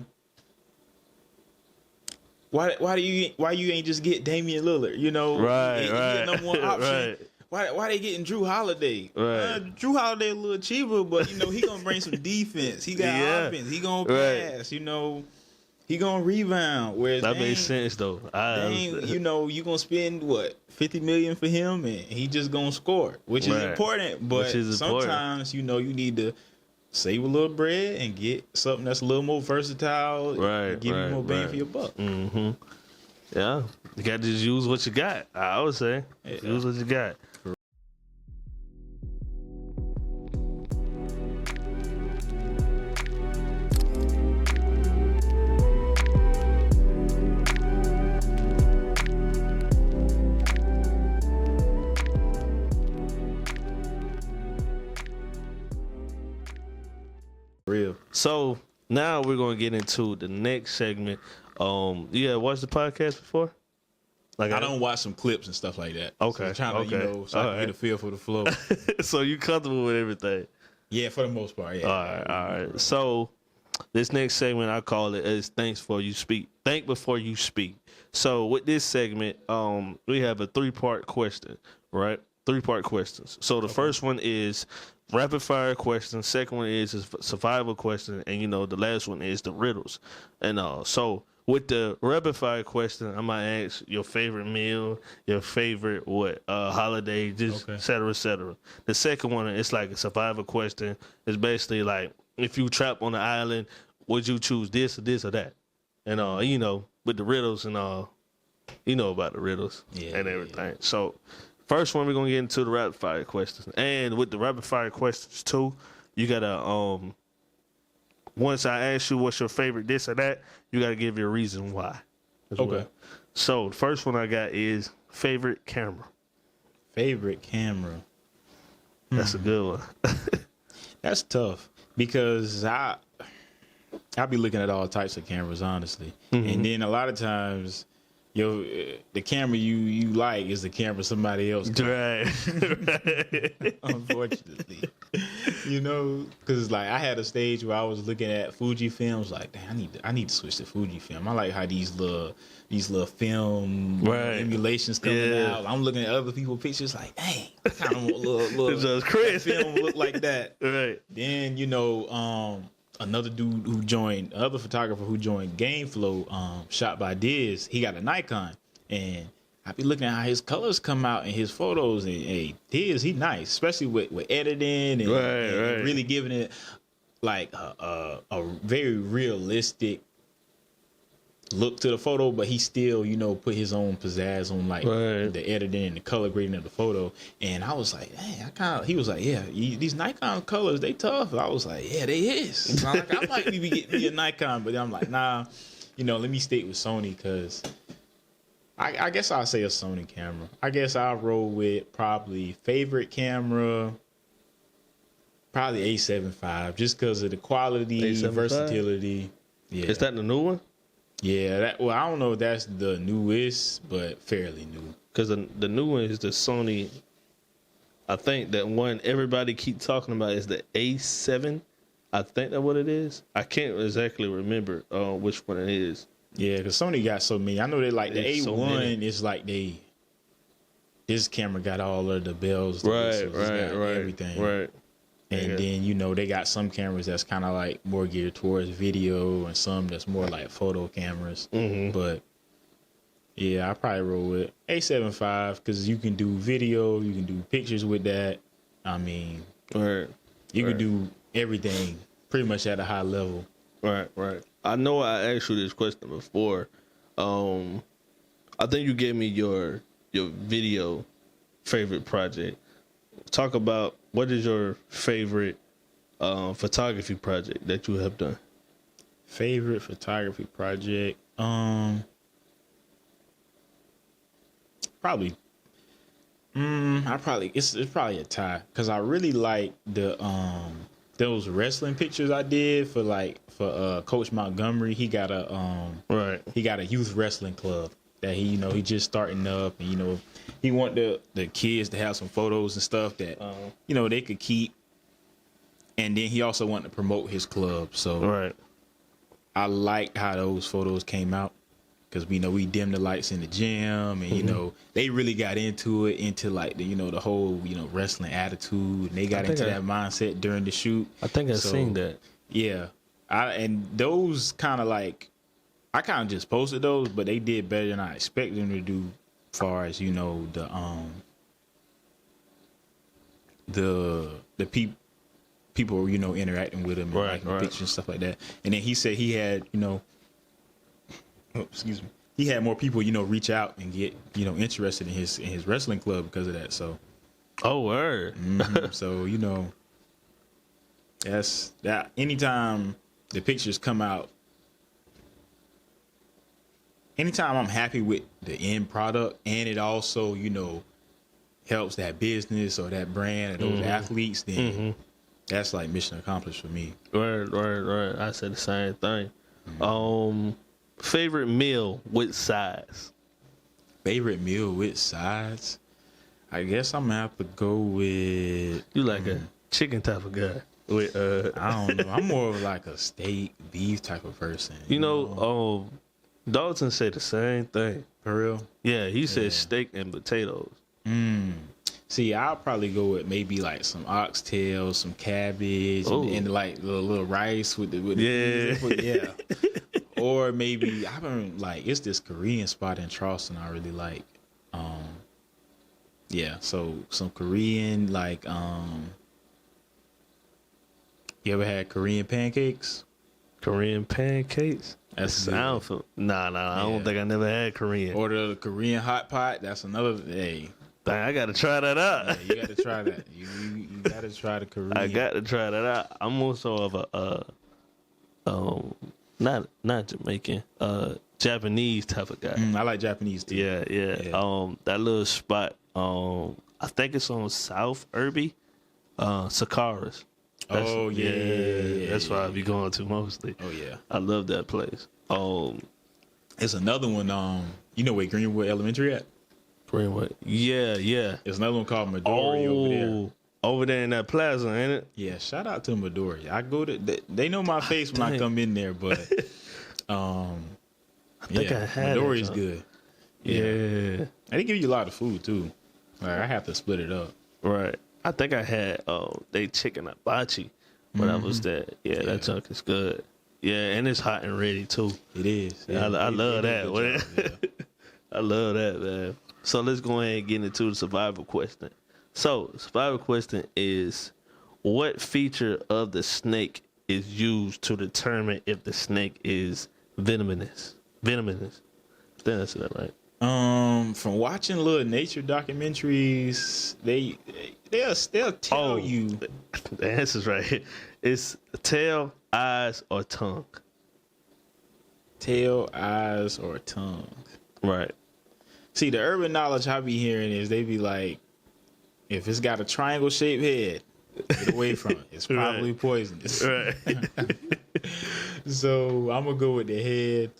[SPEAKER 2] why you ain't just get Damian Lillard? You know, he number one option. Why they getting Drew Holiday? Drew Holiday a little cheaper, but you know he gonna bring some defense. He got offense. He gonna pass. You know, he gonna rebound. Whereas
[SPEAKER 1] that makes sense though.
[SPEAKER 2] You know, you gonna spend what $50 million for him, and he just gonna score, which is important. But sometimes you know you need to save a little bread and get something that's a little more versatile. Give you more bang for your buck.
[SPEAKER 1] Yeah, you got to just use what you got. I would say use what you got.
[SPEAKER 2] Real.
[SPEAKER 1] So now we're gonna get into the next segment. You have watched the podcast before?
[SPEAKER 2] Like I don't watch some clips and stuff like that.
[SPEAKER 1] Okay.
[SPEAKER 2] So I'm trying to, you know, so I can get a feel for the flow.
[SPEAKER 1] So you comfortable with everything?
[SPEAKER 2] Yeah, for the most part. Yeah.
[SPEAKER 1] All right. So this next segment, I call it is Thanks Before You Speak. Think before you speak. So with this segment, we have a 3-part question, right? 3-part questions. So the first one is rapid fire question. Second one is a survival question, and you know the last one is the riddles. And so with the rapid fire question, I might ask your favorite meal, your favorite holiday, just et cetera, et cetera. The second one is like a survival question. It's basically like if you trapped on an island, would you choose this or that? And you know, with the riddles and you know about the riddles and everything. Yeah. So first one, we're gonna get into the rapid fire questions, and with the rapid fire questions too, you gotta once I ask you what's your favorite this or that, you gotta give your reason why. Okay. Well. So the first one I got is favorite camera.
[SPEAKER 2] Favorite camera.
[SPEAKER 1] That's a good one.
[SPEAKER 2] That's tough because I be looking at all types of cameras, honestly, and then a lot of times. The camera you like is the camera somebody else got. Right. Unfortunately. You know, because like I had a stage where I was looking at Fuji films, like, damn, I need to switch to Fuji film. I like how these little film emulations coming out. I'm looking at other people's pictures, like, dang, I kind of want little film look like that.
[SPEAKER 1] Right.
[SPEAKER 2] Then another dude another photographer who joined GameFlow, shot by Diz. He got a Nikon, and I be looking at how his colors come out in his photos, and hey, he nice, especially with editing and really giving it like a very realistic look to the photo, but he still, put his own pizzazz on like the editing and the color grading of the photo. And I was like, hey, he was like, yeah, these Nikon colors, they tough. I was like, yeah, they is. So I'm like, I might be getting me a Nikon, but I'm like, nah, let me stick with Sony because I guess I'll say a Sony camera. I guess I'll roll with probably favorite camera, probably A7 V, just because of the quality, A7 versatility. Yeah.
[SPEAKER 1] Is that the new one?
[SPEAKER 2] Yeah. I don't know if that's the newest, but fairly new.
[SPEAKER 1] Because the new one is the Sony. I think that one everybody keep talking about is the A7. I think that's what it is. I can't exactly remember which one it is.
[SPEAKER 2] Yeah, because Sony got so many. I know they like the A1 is like this camera got all of the bells.
[SPEAKER 1] Right.
[SPEAKER 2] Everything.
[SPEAKER 1] Right.
[SPEAKER 2] And then, they got some cameras that's kind of like more geared towards video and some that's more like photo cameras. Mm-hmm. But yeah, I probably roll with A7 V because you can do video, you can do pictures with that. I mean, you can do everything pretty much at a high level.
[SPEAKER 1] Right. I know I asked you this question before. I think you gave me your video favorite project. Talk about what is your favorite photography project that you have done?
[SPEAKER 2] Favorite photography project? Probably. It's probably a tie because I really like those wrestling pictures I did for Coach Montgomery. He got a youth wrestling club that he just starting up, and he want the kids to have some photos and stuff that they could keep, and then he also wanted to promote his club. So I liked how those photos came out because we dimmed the lights in the gym, and they really got into like the whole wrestling attitude, and they got into that mindset during the shoot.
[SPEAKER 1] I think I've seen that.
[SPEAKER 2] Yeah, and those kind of like I kind of just posted those, but they did better than I expected them to do. As far as the people interacting with him and liking pictures and stuff like that. And then he said he had he had more people reach out and get interested in his wrestling club because of that. So
[SPEAKER 1] word.
[SPEAKER 2] So that's that. Anytime the pictures come out, anytime I'm happy with the end product, and it also helps that business or that brand or those athletes, then that's like mission accomplished for me.
[SPEAKER 1] Right. I said the same thing. Favorite meal with sides?
[SPEAKER 2] Favorite meal with sides? I guess I'm gonna have to go with.
[SPEAKER 1] You like a chicken type of guy? With
[SPEAKER 2] I don't know. I'm more of like a steak, beef type of person.
[SPEAKER 1] Dalton said the same thing.
[SPEAKER 2] For real?
[SPEAKER 1] Yeah, he said steak and potatoes.
[SPEAKER 2] See, I'll probably go with maybe like some oxtail, some cabbage, and like the little rice with the yeah. Or maybe it's this Korean spot in Charleston I really like. So some Korean you ever had Korean pancakes?
[SPEAKER 1] Korean pancakes?
[SPEAKER 2] That's
[SPEAKER 1] sound for I don't think I never had Korean.
[SPEAKER 2] Or the Korean hot pot. That's another. Hey,
[SPEAKER 1] dang, I gotta try that out.
[SPEAKER 2] Yeah, you gotta try that. You gotta try the Korean.
[SPEAKER 1] I got to try that out. I'm also of a not Jamaican, Japanese type of guy.
[SPEAKER 2] I like Japanese too.
[SPEAKER 1] Yeah. That little spot. I think it's on South Irby, Sakura's. That's where I be going to mostly.
[SPEAKER 2] Oh yeah,
[SPEAKER 1] I love that place.
[SPEAKER 2] It's another one. Where Greenwood Elementary at?
[SPEAKER 1] Greenwood. Yeah.
[SPEAKER 2] There's another one called Midori over there.
[SPEAKER 1] Over there in that plaza, ain't it?
[SPEAKER 2] Yeah, shout out to Midori. I go to they know my face when I come in there, but
[SPEAKER 1] I think I had
[SPEAKER 2] Midori's good. Yeah. And they give you a lot of food too. Like I have to split it up.
[SPEAKER 1] Right. I think I had they chicken hibachi when I was there. Yeah, that junk is good. Yeah, and it's hot and ready too.
[SPEAKER 2] It is.
[SPEAKER 1] Yeah, I love that. I love that, man. So let's go ahead and get into the survival question. So, survival question is, what feature of the snake is used to determine if the snake is venomous? Venomous. Then I said that right.
[SPEAKER 2] From watching little nature documentaries, they'll tell you.
[SPEAKER 1] The answer's right here. It's tail, eyes, or tongue.
[SPEAKER 2] Tail, eyes, or tongue.
[SPEAKER 1] Right.
[SPEAKER 2] See, the urban knowledge I be hearing is they be like, if it's got a triangle shaped head, get away from it. It's probably poisonous.
[SPEAKER 1] Right.
[SPEAKER 2] So I'm gonna go with the head.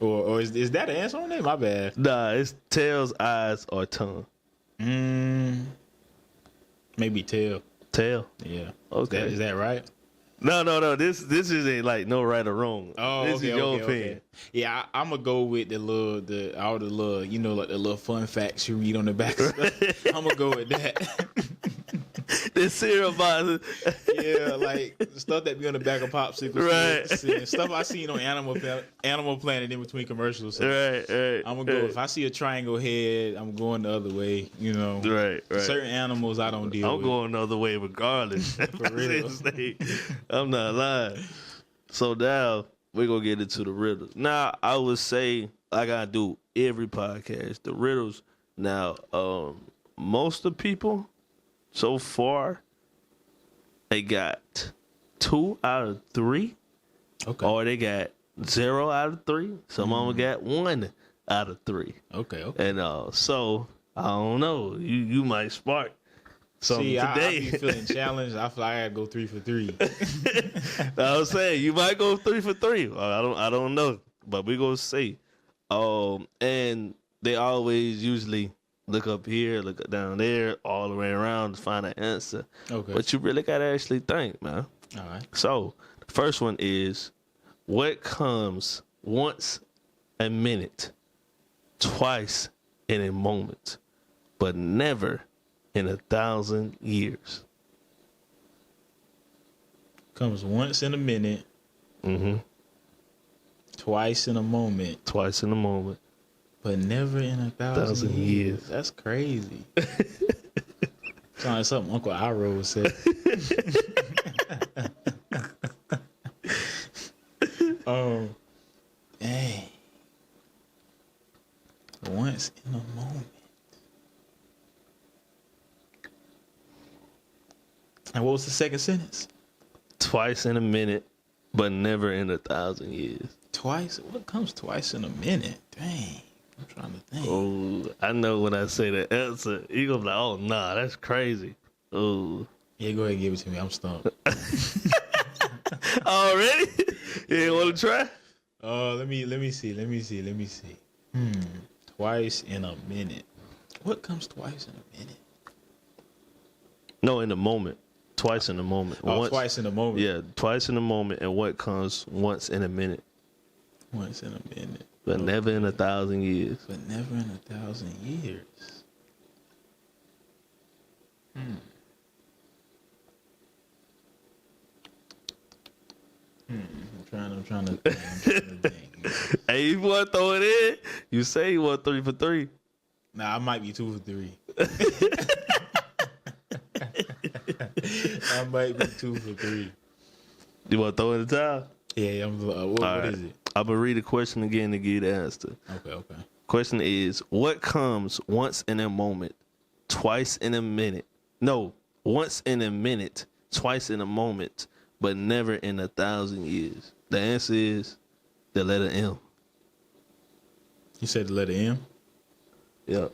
[SPEAKER 2] Or is that an answer on it? My bad.
[SPEAKER 1] Nah, it's tails, eyes, or tongue.
[SPEAKER 2] Maybe tail.
[SPEAKER 1] Tail.
[SPEAKER 2] Yeah.
[SPEAKER 1] Okay.
[SPEAKER 2] Is that right?
[SPEAKER 1] No. This isn't like no right or wrong.
[SPEAKER 2] Oh,
[SPEAKER 1] this
[SPEAKER 2] okay,
[SPEAKER 1] is your opinion.
[SPEAKER 2] Okay. Yeah, I'm gonna go with all the little, you know, like the little fun facts you read on the back. I'm gonna go with that.
[SPEAKER 1] The cereal boxes.
[SPEAKER 2] Yeah, like stuff that be on the back of popsicles.
[SPEAKER 1] Right.
[SPEAKER 2] Stuff I seen on Animal Planet in between commercials. So
[SPEAKER 1] Right.
[SPEAKER 2] I'm gonna go. If I see a triangle head, I'm going the other way. You know.
[SPEAKER 1] Right.
[SPEAKER 2] Certain animals I don't deal with.
[SPEAKER 1] I'm going the other way regardless.
[SPEAKER 2] For real.
[SPEAKER 1] I'm not lying. So now we're gonna get into the riddles. Now I would say I gotta do every podcast. The riddles. Now, most of the people so far, they got 2 out of 3.
[SPEAKER 2] Okay.
[SPEAKER 1] Or they got 0 out of 3. Some of them got 1 out of 3.
[SPEAKER 2] Okay.
[SPEAKER 1] And so I don't know. You might spark something today.
[SPEAKER 2] I be feeling challenged. I feel like I gotta go 3 for 3.
[SPEAKER 1] I was saying you might go 3 for 3. I don't know, but we gonna see. And they always usually look up here, look down there, all the way around to find an answer.
[SPEAKER 2] Okay.
[SPEAKER 1] But you really gotta actually think, man.
[SPEAKER 2] All right.
[SPEAKER 1] So the first one is, what comes once a minute, twice in a moment, but never in 1,000 years?
[SPEAKER 2] Comes once in a minute.
[SPEAKER 1] Mm-hmm.
[SPEAKER 2] Twice in a moment.
[SPEAKER 1] Twice in a moment.
[SPEAKER 2] But never in 1,000 years.
[SPEAKER 1] years.
[SPEAKER 2] That's crazy. Sounds like something Uncle Iro would say. Dang. Once in a moment. And what was the second sentence?
[SPEAKER 1] Twice in a minute, but never in 1,000 years.
[SPEAKER 2] Twice? What comes twice in a minute? Dang. I'm trying to think.
[SPEAKER 1] Oh, I know when I say the answer, you gonna be like, oh, nah, that's crazy. Oh.
[SPEAKER 2] Yeah, go ahead and give it to me. I'm stumped.
[SPEAKER 1] Already? You want to try?
[SPEAKER 2] Let me see. Twice in a minute. What comes twice in a minute?
[SPEAKER 1] No, in the moment. Twice in the moment.
[SPEAKER 2] Twice in a moment.
[SPEAKER 1] Yeah, twice in a moment, and what comes once in a minute.
[SPEAKER 2] Once in a minute.
[SPEAKER 1] But never in 1,000 years.
[SPEAKER 2] But never in 1,000 years. I'm trying to think.
[SPEAKER 1] Hey, you want to throw it in? You say you want 3 for 3.
[SPEAKER 2] Nah, I might be 2 for 3. I might be 2 for 3.
[SPEAKER 1] You want to throw in the towel?
[SPEAKER 2] Yeah, what is it?
[SPEAKER 1] I'm going to read the question again to give you the answer.
[SPEAKER 2] Okay.
[SPEAKER 1] Question is, what comes once in a moment, twice in a minute? No, once in a minute, twice in a moment, but never in 1,000 years. The answer is the letter M.
[SPEAKER 2] You said the letter M?
[SPEAKER 1] Yep.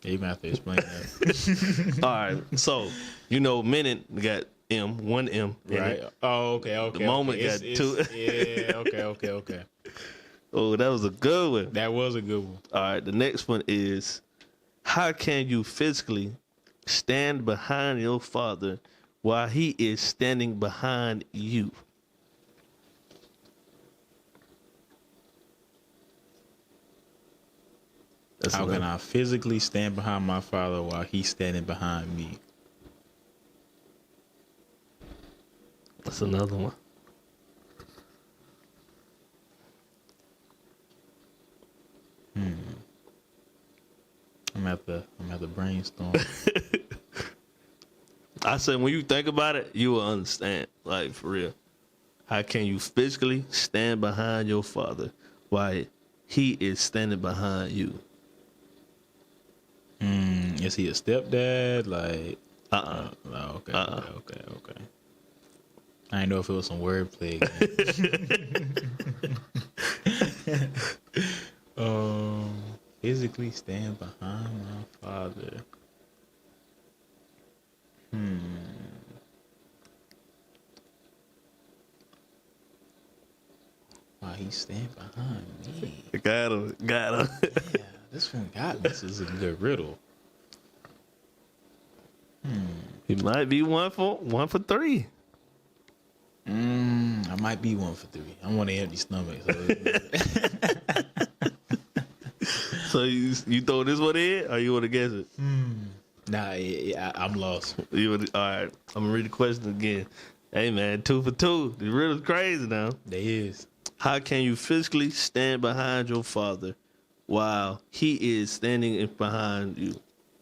[SPEAKER 2] Yeah, you might have to explain that.
[SPEAKER 1] All right. So, minute got M, 1 M.
[SPEAKER 2] Right. Oh, okay.
[SPEAKER 1] The moment got 2.
[SPEAKER 2] Yeah, okay.
[SPEAKER 1] Oh, that was a good one.
[SPEAKER 2] That was a good one.
[SPEAKER 1] All right. The next one is, how can you physically stand behind your father while he is standing behind you?
[SPEAKER 2] How can I physically stand behind my father while he's standing behind me?
[SPEAKER 1] That's another one.
[SPEAKER 2] I'm at the brainstorm.
[SPEAKER 1] I said, when you think about it, you will understand. Like, for real. How can you physically stand behind your father while he is standing behind you?
[SPEAKER 2] Is he a stepdad? Like,
[SPEAKER 1] No,
[SPEAKER 2] okay. I didn't know if it was some wordplay. Physically stand behind my father. Why he stand behind me?
[SPEAKER 1] Got him.
[SPEAKER 2] Yeah, this one got me. This is a good riddle.
[SPEAKER 1] He might be one for three.
[SPEAKER 2] I might be 1 for 3. I'm on an empty stomach.
[SPEAKER 1] So you throw this one in, or you want to guess it?
[SPEAKER 2] Nah, I'm lost.
[SPEAKER 1] All right, I'm gonna read the question again. Hey man, 2 for 2. The riddle's crazy now.
[SPEAKER 2] There is.
[SPEAKER 1] How can you physically stand behind your father while he is standing behind you?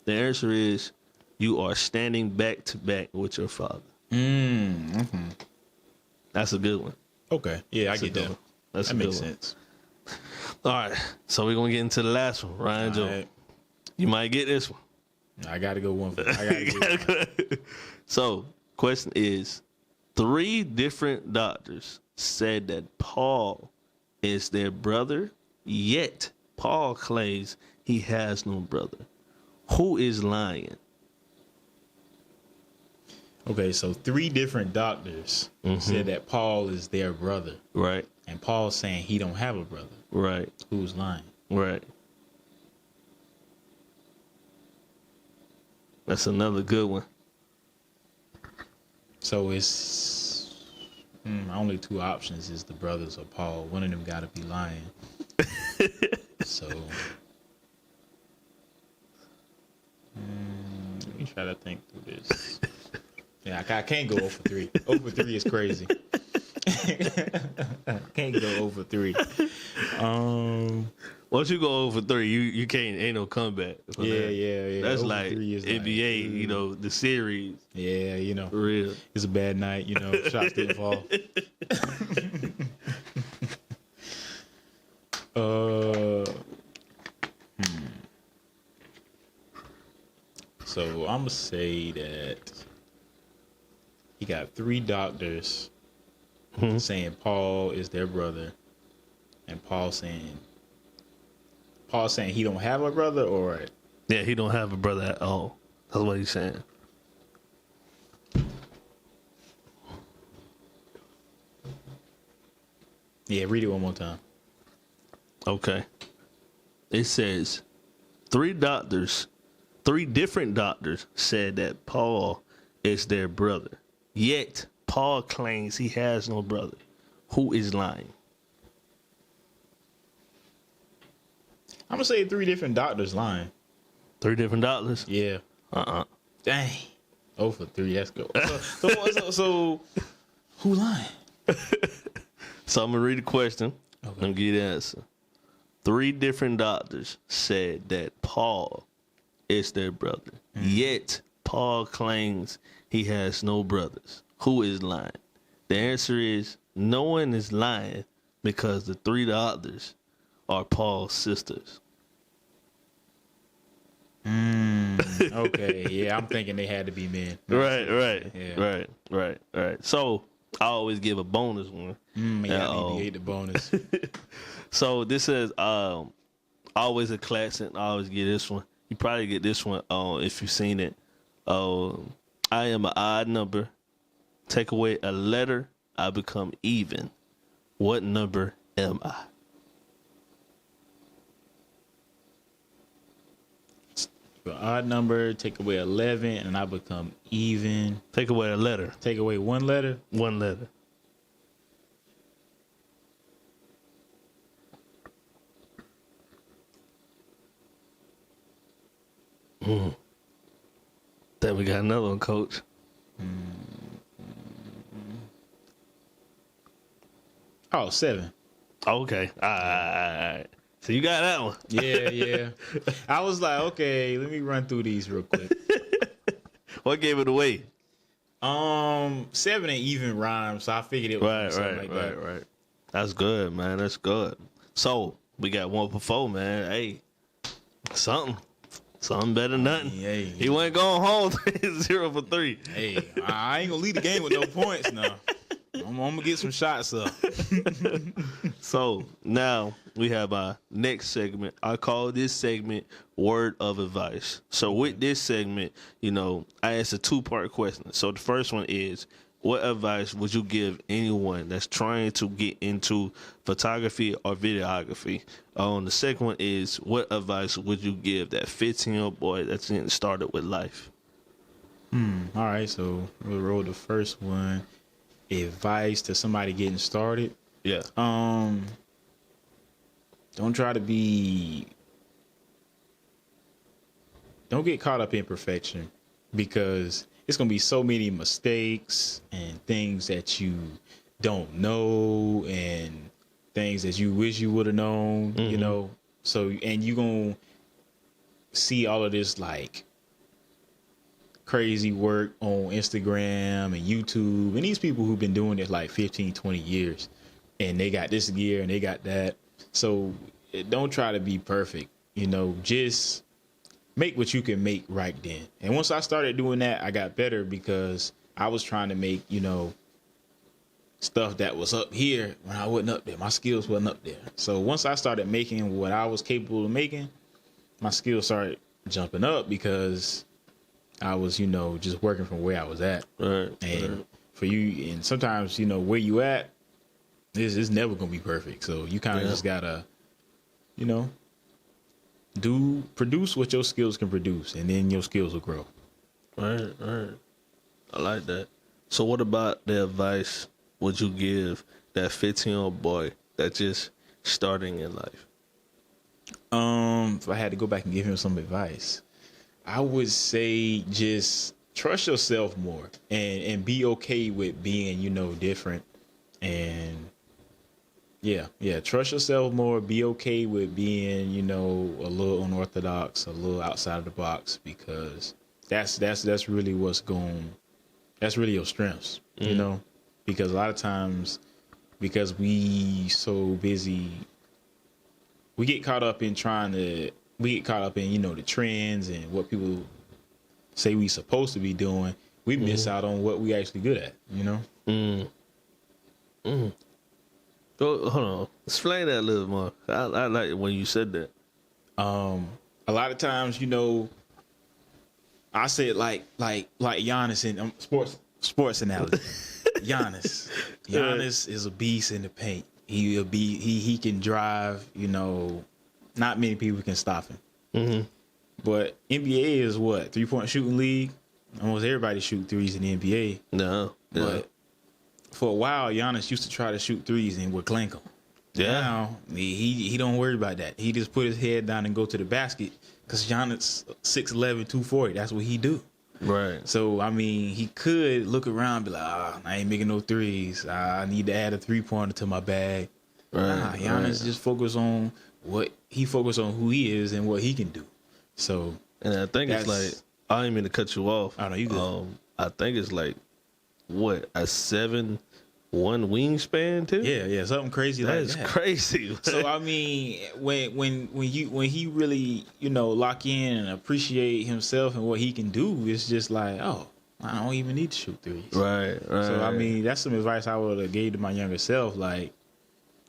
[SPEAKER 1] The answer is you are standing back to back with your father. That's a good one.
[SPEAKER 2] Okay. Yeah, I get that.
[SPEAKER 1] That
[SPEAKER 2] makes sense.
[SPEAKER 1] All right. So we're going to get into the last one. Ryan Joe. Right. You might get this one.
[SPEAKER 2] I got to go 1 for 3.
[SPEAKER 1] So, question is, 3 different doctors said that Paul is their brother, yet Paul claims he has no brother. Who is lying?
[SPEAKER 2] Okay, so 3 different doctors said that Paul is their brother.
[SPEAKER 1] Right.
[SPEAKER 2] And Paul's saying he don't have a brother.
[SPEAKER 1] Right.
[SPEAKER 2] Who's lying?
[SPEAKER 1] Right. That's another good one.
[SPEAKER 2] So it's only 2 options is the brothers or Paul. One of them got to be lying. So let me try to think through this. Yeah, I can't go over 3. Over 3 is crazy. Can't go over 3.
[SPEAKER 1] Once you go over 3, you can't. Ain't no comeback.
[SPEAKER 2] Yeah.
[SPEAKER 1] That's
[SPEAKER 2] over
[SPEAKER 1] like
[SPEAKER 2] 3 is
[SPEAKER 1] NBA.
[SPEAKER 2] like,
[SPEAKER 1] the series.
[SPEAKER 2] Yeah,
[SPEAKER 1] For real.
[SPEAKER 2] It's a bad night. Shots didn't fall. So I'm gonna say that he got 3 doctors saying Paul is their brother, and Paul saying he don't have a brother, or
[SPEAKER 1] Yeah, he don't have a brother at all. That's what he's saying.
[SPEAKER 2] Yeah, read it one more time.
[SPEAKER 1] Okay. It says 3 different doctors said that Paul is their brother. Yet Paul claims he has no brother. Who is lying?
[SPEAKER 2] I'm gonna say 3 different doctors lying.
[SPEAKER 1] 3 different doctors?
[SPEAKER 2] Yeah. Dang. 0 for 3. Let's go. So who lying?
[SPEAKER 1] So I'm gonna read the question.
[SPEAKER 2] Okay.
[SPEAKER 1] I'm gonna give you the answer. 3 different doctors said that Paul is their brother. Yet Paul claims he has no brothers. Who is lying? The answer is no one is lying because the 3 doctors are Paul's sisters.
[SPEAKER 2] Okay, yeah, I'm thinking they had to be men.
[SPEAKER 1] Right.
[SPEAKER 2] Yeah.
[SPEAKER 1] Right. So I always give a bonus one.
[SPEAKER 2] Yeah, I deviate the bonus.
[SPEAKER 1] So this is always a classic. I always get this one. You probably get this one if you've seen it. I am an odd number. Take away a letter, I become even. What number am I?
[SPEAKER 2] an odd number, take away 11, and I become even.
[SPEAKER 1] Take away a letter.
[SPEAKER 2] Take away one letter.
[SPEAKER 1] One letter. Then we got another one, Coach.
[SPEAKER 2] Oh, 7.
[SPEAKER 1] Okay. All right. So you got that one.
[SPEAKER 2] Yeah. I was like, okay, let me run through these real quick.
[SPEAKER 1] What gave it away?
[SPEAKER 2] 7 ain't even rhyme, so I figured it was something like that.
[SPEAKER 1] Right. That's good, man. That's good. So we got 1 for 4, man. Hey, something better than nothing.
[SPEAKER 2] Hey.
[SPEAKER 1] He wasn't going home 0 for 3.
[SPEAKER 2] Hey, I ain't gonna lead the game with no points now. I'm gonna get some shots up.
[SPEAKER 1] So now we have our next segment. I call this segment Word of Advice. So with this segment, I asked a 2-part question. So the first one is, what advice would you give anyone that's trying to get into photography or videography? The second one is, what advice would you give that 15-year-old boy that's getting started with life?
[SPEAKER 2] All right, so we'll roll the first one. Advice to somebody getting started.
[SPEAKER 1] Yeah.
[SPEAKER 2] Don't get caught up in perfection, because it's going to be so many mistakes and things that you don't know and things that you wish you would have known, So, and you're going to see all of this like crazy work on Instagram and YouTube, and these people who've been doing it like 15, 20 years, and they got this gear and they got that. So don't try to be perfect, just make what you can make right then. And once I started doing that, I got better, because I was trying to make, stuff that was up here when I wasn't up there. My skills wasn't up there. So once I started making what I was capable of making, my skills started jumping up, because I was, just working from where I was at.
[SPEAKER 1] Right.
[SPEAKER 2] And for you, and sometimes, where you at is never going to be perfect. So you kind of just got to, produce what your skills can produce, and then your skills will grow.
[SPEAKER 1] Right. I like that. So what about the advice would you give that 15-year-old boy that's just starting in life?
[SPEAKER 2] If I had to go back and give him some advice, I would say just trust yourself more, and be okay with being, different. And trust yourself more, be okay with being, a little unorthodox, a little outside of the box, because that's really that's really your strengths, because a lot of times, because we so busy, we get caught up in the trends and what people say we supposed to be doing. We miss out on what we actually good at,
[SPEAKER 1] Hold on. Explain that a little more. I like it when you said that.
[SPEAKER 2] A lot of times, I say it like Giannis in sports analogy. Giannis is a beast in the paint. He can drive, not many people can stop him. But NBA is what? 3-point shooting league? Almost everybody shoot threes in the NBA.
[SPEAKER 1] No.
[SPEAKER 2] But for a while, Giannis used to try to shoot threes and would clank them.
[SPEAKER 1] Yeah.
[SPEAKER 2] Now, he don't worry about that. He just put his head down and go to the basket, because Giannis 6'11", 240. That's what he do.
[SPEAKER 1] Right.
[SPEAKER 2] So, he could look around and be like, I ain't making no threes. I need to add a 3-pointer to my bag. Right. Giannis just focus on who he is and what he can do. So,
[SPEAKER 1] and I think it's like, I didn't mean to cut you off.
[SPEAKER 2] I know you good.
[SPEAKER 1] I think it's like, what, a 7'1" wingspan too?
[SPEAKER 2] Yeah, something crazy like that.
[SPEAKER 1] That's crazy.
[SPEAKER 2] So when he really, lock in and appreciate himself and what he can do, it's just like, I don't even need to shoot threes.
[SPEAKER 1] Right.
[SPEAKER 2] So that's some advice I would have gave to my younger self. Like,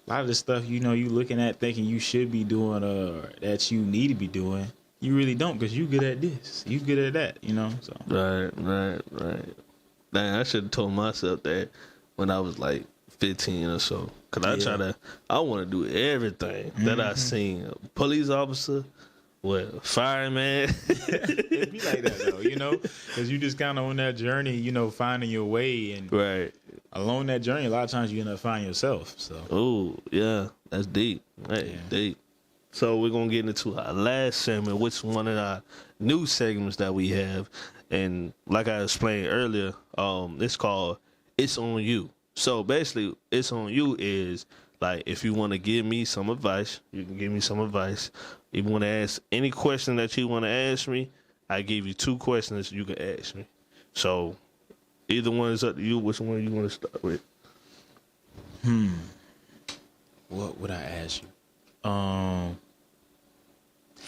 [SPEAKER 2] a lot of the stuff, you looking at thinking you should be doing or that you need to be doing, you really don't, because you good at this, you good at that, So
[SPEAKER 1] Right. Dang, I should have told myself that when I was like 15 or so. Because I want to do everything that I seen. A police officer, What, fireman?
[SPEAKER 2] It'd be like that though, you know, because you just kind of on that journey, you know, finding your way, and
[SPEAKER 1] Right.
[SPEAKER 2] along that journey, a lot of times you end up finding yourself. So,
[SPEAKER 1] Oh yeah, that's deep. Hey,
[SPEAKER 2] Yeah.
[SPEAKER 1] deep. So we're gonna get into our last segment, which is one of our new segments that we have, and like I explained earlier, it's called "It's on You." So basically, "It's on You" is like if you want to give me some advice, you can give me some advice. If you want to ask any question that you want to ask me, I give you 2 questions you can ask me. So either one is up to you. Which one you want to start with?
[SPEAKER 2] what would I ask you?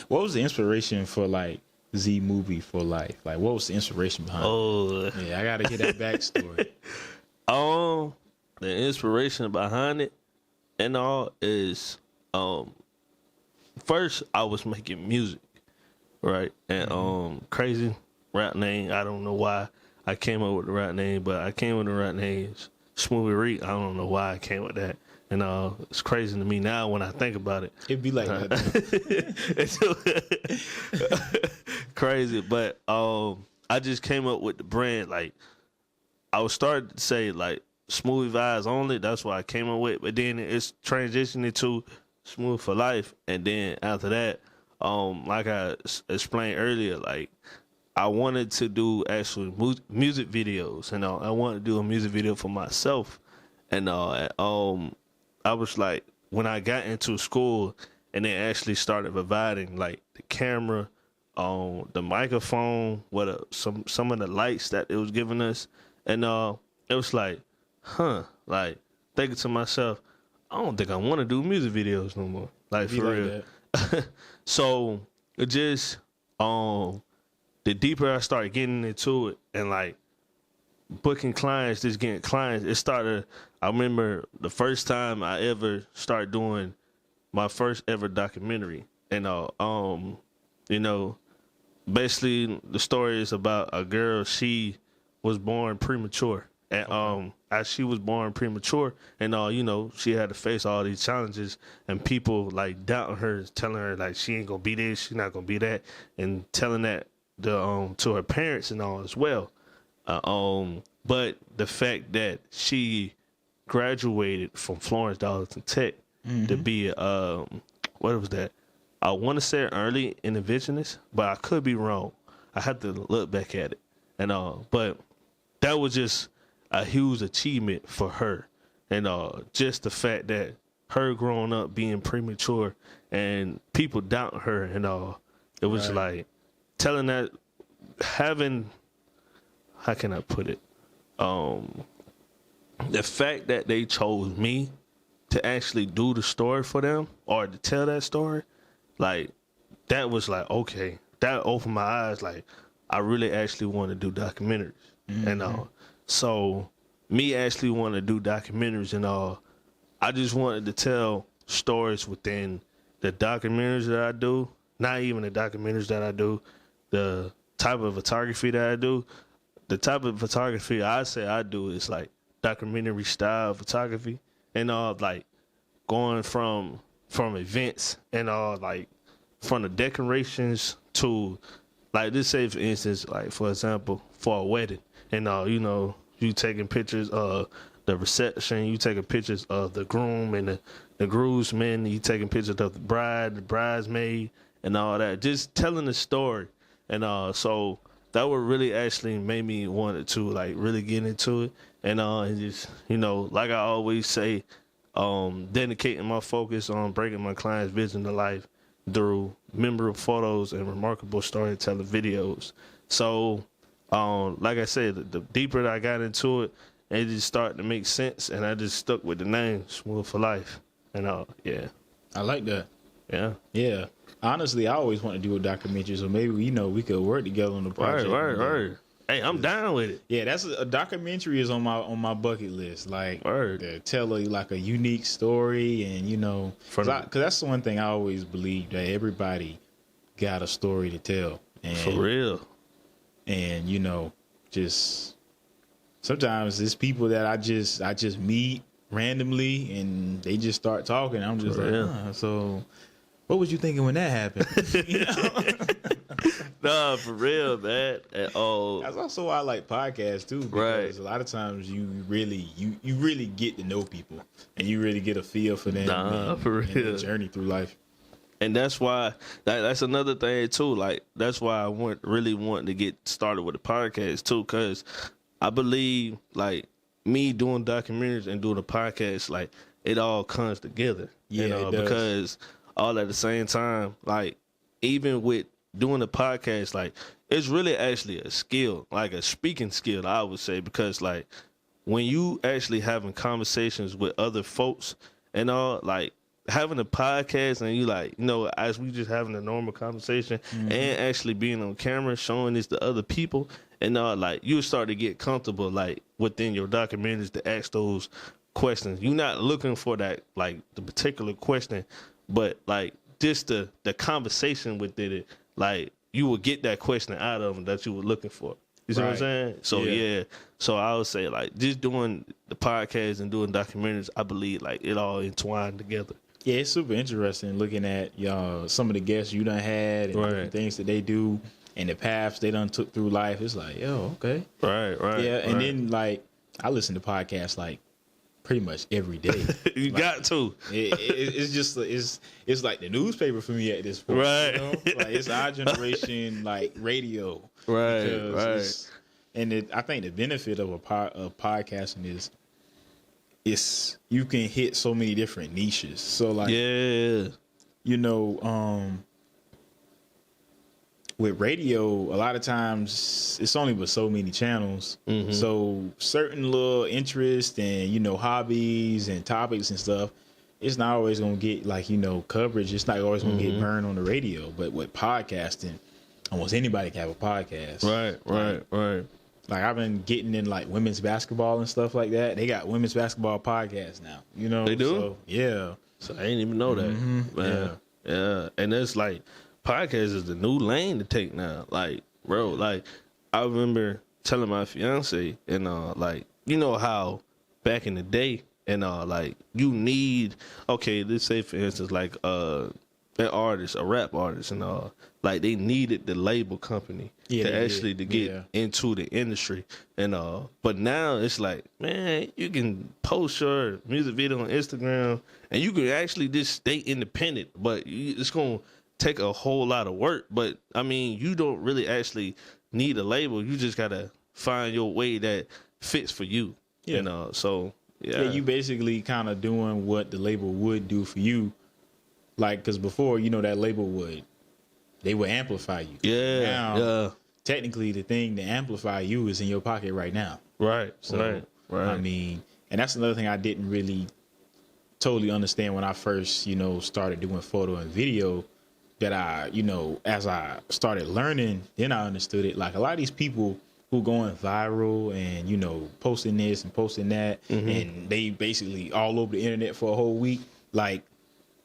[SPEAKER 2] What was the inspiration for like Zmoovy for Lyfe? Like, what was the inspiration behind it? Yeah, I gotta get that backstory.
[SPEAKER 1] The inspiration behind it and all is first I was making music, right? And crazy rap name. I don't know why I came up with the rap name, but I came with the rap name Zmoovy. I don't know why I came with that. And it's crazy to me now when I think about it.
[SPEAKER 2] It'd be like that.
[SPEAKER 1] Crazy, but I just came up with the brand. Like I was starting to say like Smooth Vibes only. That's what I came up with. But then it's transitioned into Smooth for Life. And then after that, like I explained earlier, like I wanted to do actually music videos, and I wanted to do a music video for myself. And I was like, when I got into school and they actually started providing like the camera, the microphone, some of the lights that it was giving us, and it was like, like thinking to myself, I don't think I want to do music videos no more, like for real. So it just the deeper I started getting into it and like booking clients, just getting clients, it started. I remember the first time I ever started doing my first ever documentary, and you know, basically the story is about a girl. She was born premature, and as she was born premature, and you know, she had to face all these challenges, and people like doubting her, telling her like she ain't gonna be this, she's not gonna be that, and telling that to her parents and all as well. But the fact that she graduated from Florence Tech to be what was that? I want to say early interventionist, but I could be wrong. I have to look back at it, and but that was just a huge achievement for her, and just the fact that her growing up being premature and people doubting her, and it was like telling that having, how can I put it? The fact that they chose me to actually do the story for them or to tell that story, like that was like, okay, that opened my eyes. Like I really actually want to do documentaries, and so me actually want to do documentaries and all. I just wanted to tell stories within the documentaries that I do, not even the documentaries that I do, the type of photography that I do. The type of photography I say I do is like documentary style photography, and like going from events and like from the decorations to like, just say for instance, like for example, for a wedding, and you know, you taking pictures of the reception, you taking pictures of the groom and the groomsmen, you taking pictures of the bride, the bridesmaid, and all that, just telling the story. And so that would really actually made me wanted to like really get into it, and just, you know, like I always say, dedicating my focus on bringing my clients' vision to life through memorable photos and remarkable storytelling videos. So, like I said, the deeper that I got into it, it just started to make sense, and I just stuck with the name Smooth for Life. And yeah,
[SPEAKER 2] I like that.
[SPEAKER 1] Yeah.
[SPEAKER 2] Honestly, I always want to do a documentary, so maybe, you know, we could work together on the project.
[SPEAKER 1] Right. Hey, I'm down with it.
[SPEAKER 2] Yeah, that's a documentary is on my bucket list. Like, to tell like a unique story, and you know, because that's the one thing I always believe, that everybody got a story to tell. And,
[SPEAKER 1] for real.
[SPEAKER 2] And you know, just sometimes it's people that I just meet randomly, and they just start talking. I'm just so. what was you thinking when that happened? You know?
[SPEAKER 1] Nah, for real, man. At all.
[SPEAKER 2] That's also why I like podcasts too, because a lot of times you really get to know people and you really get a feel for them
[SPEAKER 1] for real.
[SPEAKER 2] and their journey through life.
[SPEAKER 1] And that's why that's another thing too. Like that's why I really want to get started with the podcast too, because I believe like me doing documentaries and doing a podcast, like it all comes together.
[SPEAKER 2] Yeah,
[SPEAKER 1] you know,
[SPEAKER 2] it does.
[SPEAKER 1] because all at the same time, like even with doing a podcast, like it's really actually a skill, like a speaking skill, I would say, because like when you actually having conversations with other folks and all, like having a podcast and you like, you know, as we just having a normal conversation and actually being on camera, showing this to other people and like you start to get comfortable like within your documentaries to ask those questions. You're not looking for that, like the particular question, but like just the conversation within it, like you will get that question out of them that you were looking for. You see what I'm saying? So yeah. So I would say like just doing the podcast and doing documentaries, I believe like it all entwined together.
[SPEAKER 2] Yeah, it's super interesting looking at y'all, some of the guests you done had and different things that they do and the paths they done took through life. It's like, yo, okay.
[SPEAKER 1] Right.
[SPEAKER 2] Yeah, and then like I listen to podcasts like pretty much every day.
[SPEAKER 1] You
[SPEAKER 2] like,
[SPEAKER 1] got to.
[SPEAKER 2] It's just it's like the newspaper for me at this point.
[SPEAKER 1] Right.
[SPEAKER 2] You know? Like it's our generation like radio.
[SPEAKER 1] Right.
[SPEAKER 2] And I think the benefit of podcasting is you can hit so many different niches. So like you know, with radio, a lot of times it's only with so many channels. So certain little interests and, you know, hobbies and topics and stuff, it's not always going to get like, you know, coverage. It's not always going to get burned on the radio. But with podcasting, almost anybody can have a podcast.
[SPEAKER 1] Right.
[SPEAKER 2] Like I've been getting in like women's basketball and stuff like that. They got women's basketball podcasts now, you know?
[SPEAKER 1] They do?
[SPEAKER 2] So, yeah.
[SPEAKER 1] So I didn't even know that. Man. Yeah. And it's like, podcast is the new lane to take now. Like, bro, like I remember telling my fiance and like, you know how back in the day and like you need, okay, let's say for instance like an artist, a rap artist and like they needed the label company to get into the industry and but now it's like, man, you can post your music video on Instagram and you can actually just stay independent, but it's gonna take a whole lot of work. But I mean, you don't really actually need a label. You just gotta find your way that fits for you. You know, so you basically kind of doing what the label would do for you. Like, because before, you know, that label would amplify you. Now, technically, the thing to amplify you is in your pocket right now. Right. So, right. I mean, and that's another thing I didn't really totally understand when I first, you know, started doing photo and video. That I, you know, as I started learning, then I understood it. Like a lot of these people who going viral and, you know, posting this and posting that, and they basically all over the internet for a whole week. Like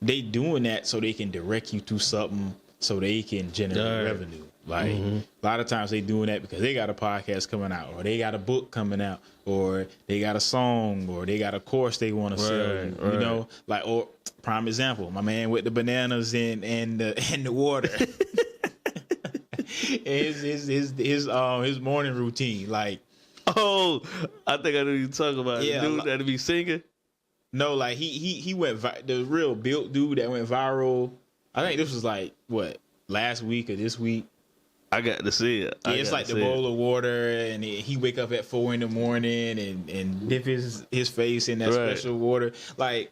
[SPEAKER 1] they doing that so they can direct you to something so they can generate revenue. Like a lot of times they doing that because they got a podcast coming out or they got a book coming out or they got a song or they got a course they want to sell. You know, like, or prime example, my man with the bananas and the water. his morning routine. Like, oh, I think I know you talking about.
[SPEAKER 2] Yeah,
[SPEAKER 1] the dude that'll be singing.
[SPEAKER 2] No, like he went the real built dude that went viral. I think this was like what, last week or this week.
[SPEAKER 1] I got to see it.
[SPEAKER 2] Yeah, it's like the bowl of water, and he wake up at 4 a.m. and dip his face in that special water. Like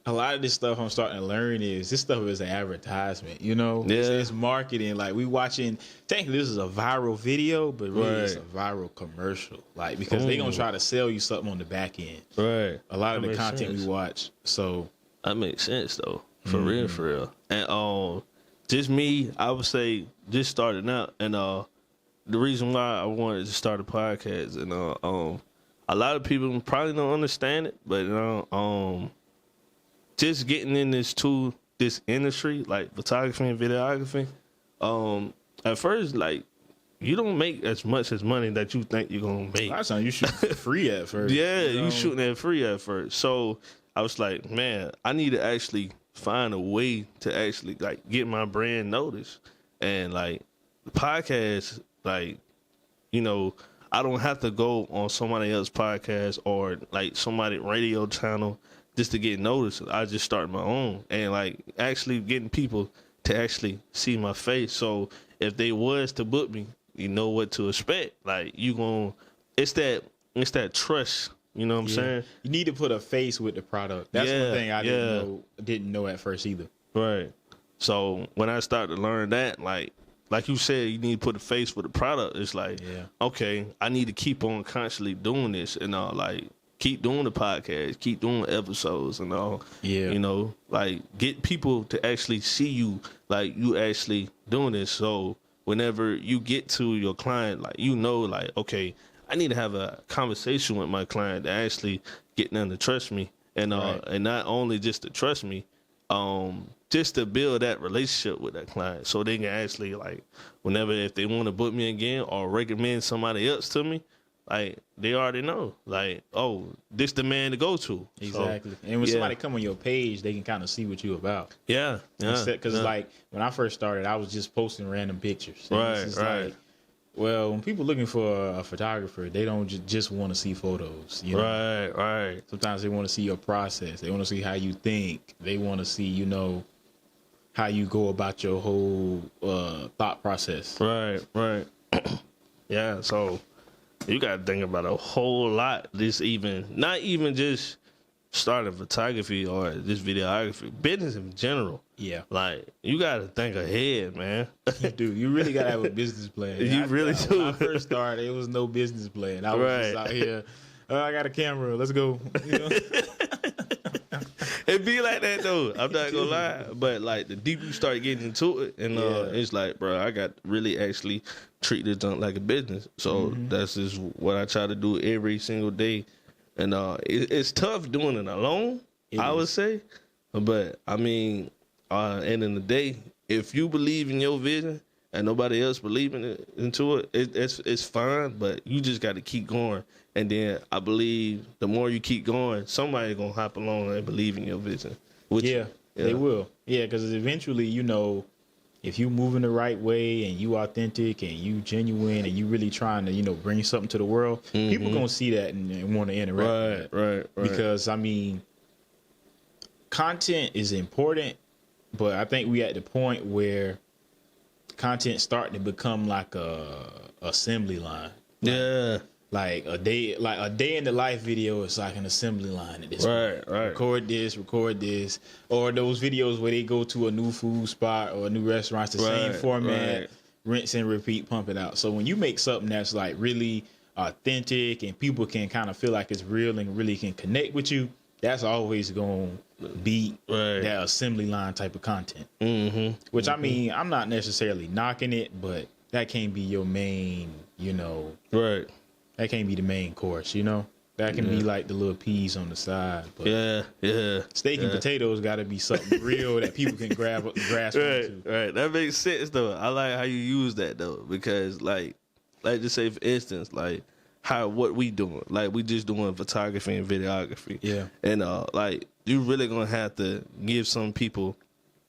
[SPEAKER 2] a lot of this stuff I'm starting to learn is this stuff is an advertisement, you know? Yeah. It's marketing. Like we watching, technically this is a viral video, but really it's a viral commercial. Like because they gonna try to sell you something on the back end. Right. A lot of the content we watch. So
[SPEAKER 1] that makes sense though. For real. And just me, I would say, just starting out, and the reason why I wanted to start a podcast, and a lot of people probably don't understand it, but just getting in this industry, like photography and videography, at first, like, you don't make as much as money that you think you're gonna make.
[SPEAKER 2] A lot of times you shoot free at first.
[SPEAKER 1] Yeah, you shooting at free at first. So I was like, man, I need to actually find a way to actually like get my brand noticed. And like the podcast, like, you know, I don't have to go on somebody else's podcast or like somebody radio channel just to get noticed. I just start my own and like actually getting people to actually see my face. So if they was to book me, you know what to expect. Like it's that trust. You know what I'm saying?
[SPEAKER 2] You need to put a face with the product. That's one thing I didn't know at first either.
[SPEAKER 1] Right. So when I started to learn that, like you said, you need to put a face with the product. It's like, okay, I need to keep on constantly doing this and like keep doing the podcast, keep doing episodes and all. Yeah. You know, like get people to actually see you, like you actually doing this. So whenever you get to your client, like, you know, like, okay, I need to have a conversation with my client to actually get them to trust me. And and not only just to trust me, just to build that relationship with that client so they can actually, like, whenever, if they want to book me again or recommend somebody else to me, like, they already know, like, oh, this the man to go to.
[SPEAKER 2] Exactly. So, and when somebody come on your page, they can kind of see what you about.
[SPEAKER 1] Yeah.
[SPEAKER 2] Because like when I first started, I was just posting random pictures.
[SPEAKER 1] And right.
[SPEAKER 2] Like, well, when people looking for a photographer, they don't just want to see photos. You know?
[SPEAKER 1] Right.
[SPEAKER 2] Sometimes they want to see your process. They want to see how you think. They want to see, you know, how you go about your whole thought process.
[SPEAKER 1] Right. Yeah, so you got to think about a whole lot. Not even just starting photography or just videography, business in general.
[SPEAKER 2] Yeah.
[SPEAKER 1] Like, you got to think ahead, man.
[SPEAKER 2] You do. You really got to have a business plan.
[SPEAKER 1] You really do.
[SPEAKER 2] When I first started, it was no business plan. I was just out here, I got a camera. Let's go. You know?
[SPEAKER 1] It be like that, though. I'm not going to lie. But, like, the deeper you start getting into it, and it's like, bro, I got to really actually treat this junk like a business. So that's just what I try to do every single day. And it's tough doing it alone, I would say. But, I mean, end of the day, if you believe in your vision and nobody else believing into it, it's fine. But you just got to keep going. And then I believe the more you keep going, somebody's going to hop along and believe in your vision.
[SPEAKER 2] They will. Yeah, because eventually, you know, if you moving the right way and you authentic and you genuine and you really trying to, you know, bring something to the world, people going to see that and want to interact.
[SPEAKER 1] Right.
[SPEAKER 2] Because, I mean, content is important, but I think we at the point where content starting to become like a assembly line. Like a day in the life video is like an assembly line at this point. Right. Record this, or those videos where they go to a new food spot or a new restaurant, it's the same format, rinse and repeat, pump it out. So when you make something that's like really authentic and people can kind of feel like it's real and really can connect with you, that's always going to beat that assembly line type of content. Which I mean, I'm not necessarily knocking it, but that can't be your main, you know. That can't be the main course, you know? That can be like the little peas on the side. But steak and potatoes got to be something real that people can grasp onto.
[SPEAKER 1] Right. That makes sense, though. I like how you use that, though, because, like just say, for instance, like, what we doing. Like, we just doing photography and videography. Yeah. And, like, you really going to have to give some people,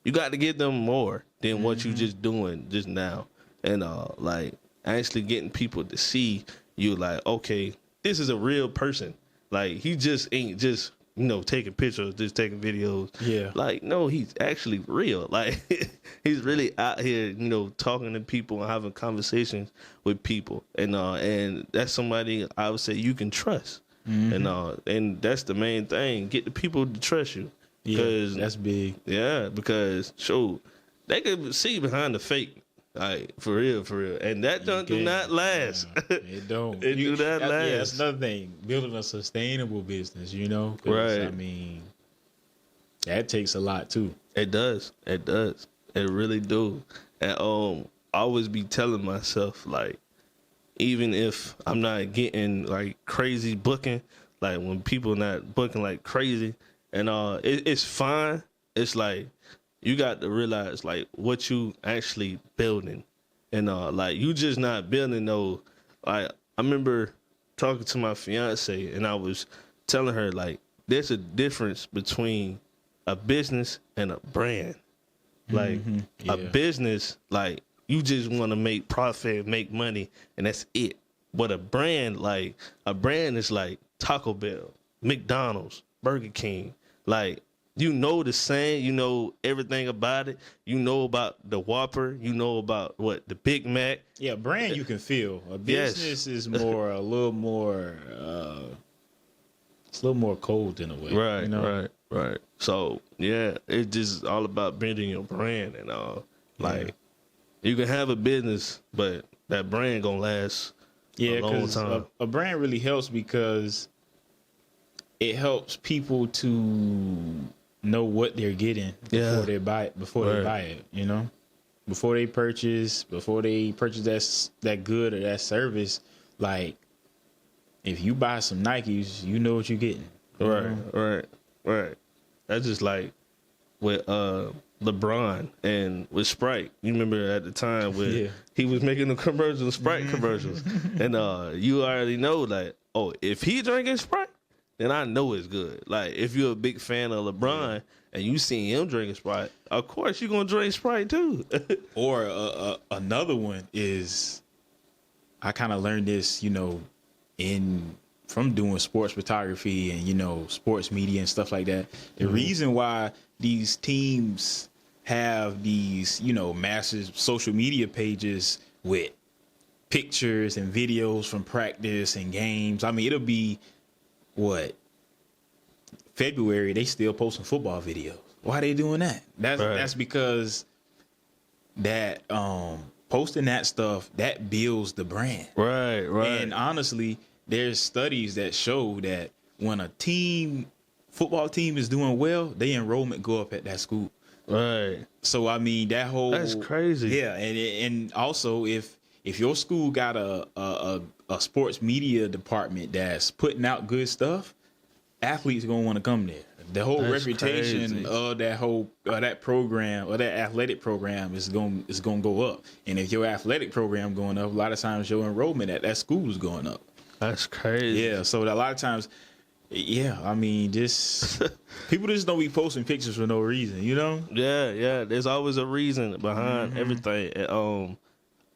[SPEAKER 1] you got to give them more than what you just doing just now. And, like, actually getting people to see you, like, okay, this is a real person. Like, he just ain't just, you know, taking pictures, just taking videos. Yeah. Like, no, he's actually real. Like, he's really out here, you know, talking to people and having conversations with people. And that's somebody I would say you can trust. And that's the main thing. Get the people to trust you.
[SPEAKER 2] Yeah, that's big.
[SPEAKER 1] Yeah, because, they can see behind the fake. Like, for real. And that do not last.
[SPEAKER 2] It don't.
[SPEAKER 1] It do not last.
[SPEAKER 2] Yeah, that's another thing. Building a sustainable business, you know? I mean, that takes a lot, too.
[SPEAKER 1] It does. It really do. And I always be telling myself, like, even if I'm not getting, like, crazy booking, like, when people not booking like crazy, and it's fine. It's like, you got to realize, like, what you actually building. And, like, you just not building no, like, I remember talking to my fiance, and I was telling her, like, there's a difference between a business and a brand. Like a business, like you just want to make profit, make money, and that's it. But a brand is like Taco Bell, McDonald's, Burger King. Like, you know the saying, you know everything about it. You know about the Whopper. You know about the Big Mac.
[SPEAKER 2] Yeah, brand you can feel. A business is more a little more. It's a little more cold in a way.
[SPEAKER 1] Right,
[SPEAKER 2] you know?
[SPEAKER 1] right. So yeah, it's just all about building your brand and all. Like, you can have a business, but that brand gonna last.
[SPEAKER 2] Yeah, because a brand really helps because it helps people to know what they're getting before they buy it. Before they buy it, you know, before they purchase that good or that service. Like, if you buy some Nikes, you know what you're getting.
[SPEAKER 1] Right. That's just like with LeBron and with Sprite. You remember at the time when he was making the commercials, Sprite commercials, and you already know, like, oh, if he drinking Sprite, then I know it's good. Like, if you're a big fan of LeBron and you see him drinking Sprite, of course you're gonna drink Sprite too.
[SPEAKER 2] Or another one is, I kind of learned this, you know, from doing sports photography and, you know, sports media and stuff like that. The reason why these teams have these, you know, massive social media pages with pictures and videos from practice and games. I mean, it'll be February, they still posting football videos. Why are they doing that? That's because that posting that stuff, that builds the brand.
[SPEAKER 1] Right.
[SPEAKER 2] And honestly, there's studies that show that when a football team is doing well, their enrollment go up at that school.
[SPEAKER 1] Right.
[SPEAKER 2] So I mean, that's
[SPEAKER 1] crazy.
[SPEAKER 2] Yeah, and also if your school got a sports media department that's putting out good stuff, athletes are gonna want to come there. The whole reputation of that program or that athletic program is gonna go up. And if your athletic program going up, a lot of times your enrollment at that school is going up.
[SPEAKER 1] That's crazy.
[SPEAKER 2] Yeah, so a lot of times, I mean, just people just don't be posting pictures for no reason, you know?
[SPEAKER 1] Yeah. There's always a reason behind everything. And,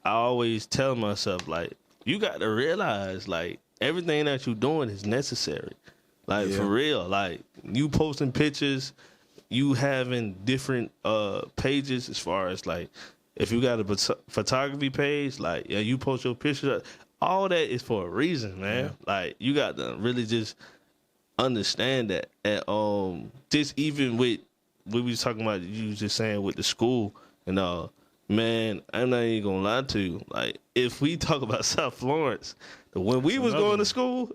[SPEAKER 1] I always tell myself, like, you got to realize, like, everything that you're doing is necessary. Like, for real. Like, you posting pictures, you having different pages as far as, like, if you got a photography page, like, you post your pictures. All that is for a reason, man. Yeah. Like, you got to really just understand that. And just even with what we was talking about, you was just saying with the school and man, I'm not even gonna lie to you. Like, if we talk about South Florence, when we was going to school,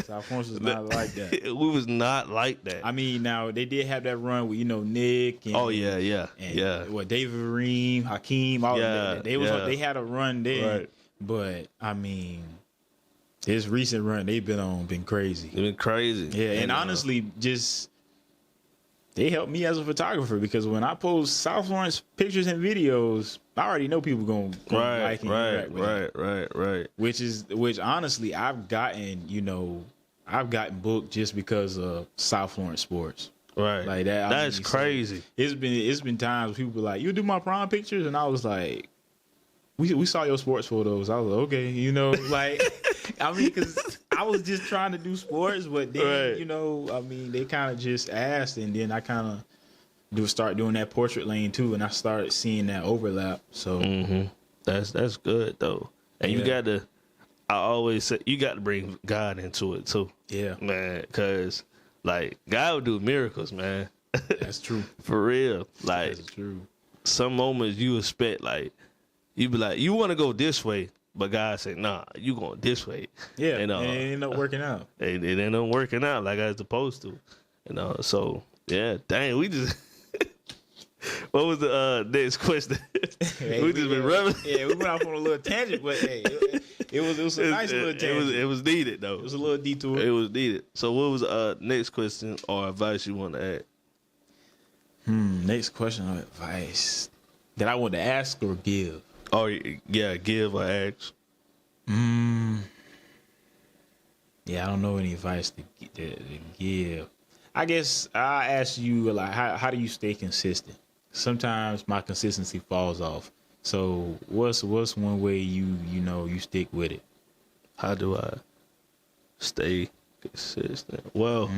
[SPEAKER 2] South Florence was not like that.
[SPEAKER 1] We was not like that.
[SPEAKER 2] I mean, now they did have that run with, you know, Nick and David Reem, Hakeem, all of that. They had a run there. Right. But I mean, this recent run they've been crazy.
[SPEAKER 1] They've been crazy.
[SPEAKER 2] Yeah, and honestly, just they helped me as a photographer because when I post South Florence pictures and videos, I already know people gonna like and interact with it.
[SPEAKER 1] Right.
[SPEAKER 2] Which honestly, I've gotten booked just because of South Florence sports.
[SPEAKER 1] Right.
[SPEAKER 2] Like that.
[SPEAKER 1] That's crazy.
[SPEAKER 2] It's been times people be like, "You do my prom pictures," and I was like, We saw your sports photos. I was like, okay, you know, like, I mean, because I was just trying to do sports, but then, you know, I mean, they kind of just asked, and then I kind of start doing that portrait lane too, and I started seeing that overlap. So
[SPEAKER 1] that's good though, and you got to. I always say you got to bring God into it too. Yeah, man, because like God will do miracles, man.
[SPEAKER 2] That's true.
[SPEAKER 1] For real, like
[SPEAKER 2] that's true.
[SPEAKER 1] Some moments you expect like. You be like, you want to go this way, but God said, nah, you going this way.
[SPEAKER 2] Yeah, and it ain't up working out.
[SPEAKER 1] It ain't up working out like I was supposed to. So, yeah, dang, we just... What was the next question?
[SPEAKER 2] Hey, we just been rubbing. Yeah, we went off on a little tangent, but hey, it was a nice little tangent.
[SPEAKER 1] It was needed, though.
[SPEAKER 2] It was a little detour.
[SPEAKER 1] It was needed. So what was the next question or advice you want to add?
[SPEAKER 2] Next question or advice that I want to ask or give?
[SPEAKER 1] Oh, yeah, give or ask.
[SPEAKER 2] Yeah, I don't know any advice to give. I guess I ask you, like, how do you stay consistent? Sometimes my consistency falls off. So what's one way you stick with it?
[SPEAKER 1] How do I stay consistent? Well,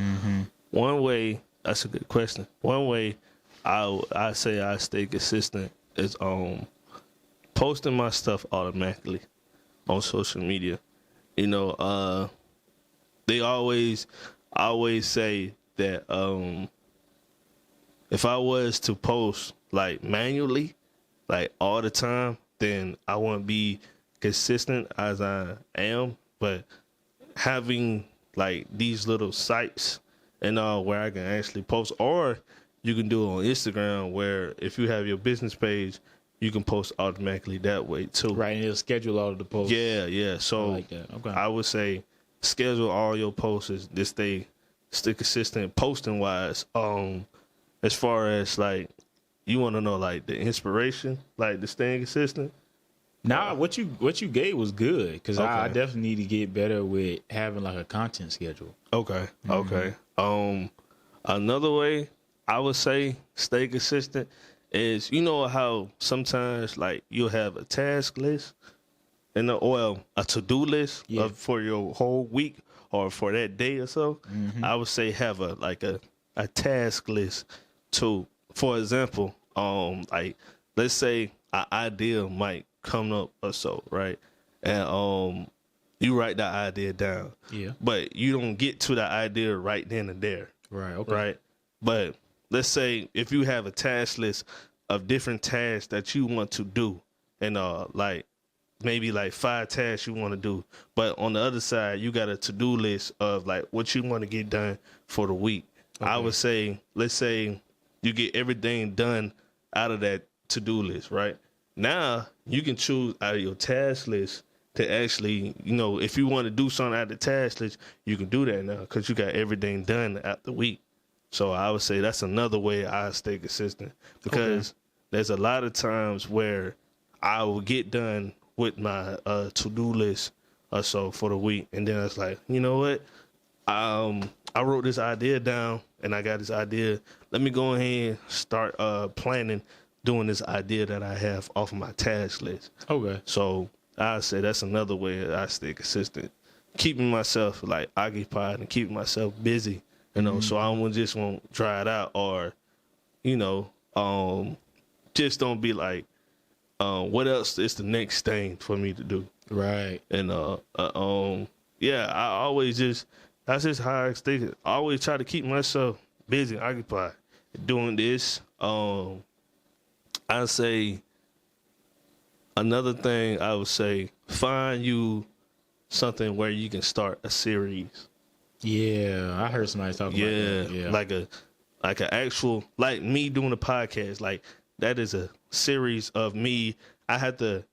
[SPEAKER 1] one way, that's a good question. One way I say I stay consistent is posting my stuff automatically on social media. You know, they always say that if I was to post like manually, like all the time, then I wouldn't be consistent as I am. But having like these little sites and where I can actually post, or you can do it on Instagram, where if you have your business page, you can post automatically that way too.
[SPEAKER 2] Right, and it'll schedule all of the posts.
[SPEAKER 1] Yeah. So
[SPEAKER 2] I like that. Okay.
[SPEAKER 1] I would say schedule all your posts to stay consistent posting wise. As far as like you want to know like the inspiration, like the staying consistent.
[SPEAKER 2] Nah, what you gave was good, because I definitely need to get better with having like a content schedule.
[SPEAKER 1] Okay. Another way I would say stay consistent is, you know how sometimes like you'll have a task list and a to-do list for your whole week or for that day or so. I would say have a task list too. For example, like let's say an idea might come up or so, right? And you write that idea down.
[SPEAKER 2] Yeah.
[SPEAKER 1] But you don't get to the idea right then and there.
[SPEAKER 2] Right. Okay.
[SPEAKER 1] Right. But let's say if you have a task list of different tasks that you want to do, and like maybe like 5 tasks you want to do, but on the other side you got a to-do list of like what you want to get done for the week. Okay. I would say, let's say you get everything done out of that to-do list, right? Now you can choose out of your task list to actually, you know, if you want to do something out of the task list, you can do that now because you got everything done out the week. So I would say that's another way I stay consistent, because there's a lot of times where I will get done with my to-do list or so for the week, and then it's like, you know what? I wrote this idea down and I got this idea. Let me go ahead and start planning doing this idea that I have off of my task list. Okay. So I say that's another way I stay consistent, keeping myself like occupied and keeping myself busy. You know, so I won't try it out, or, you know, just don't be like, what else is the next thing for me to do? Right. And yeah, that's just how I stay. I always try to keep myself busy, occupied, doing this. I say another thing I would say, find you something where you can start a series.
[SPEAKER 2] Yeah, I heard somebody talking about that. Yeah,
[SPEAKER 1] like an actual, like me doing a podcast, like that is a series of me. I had to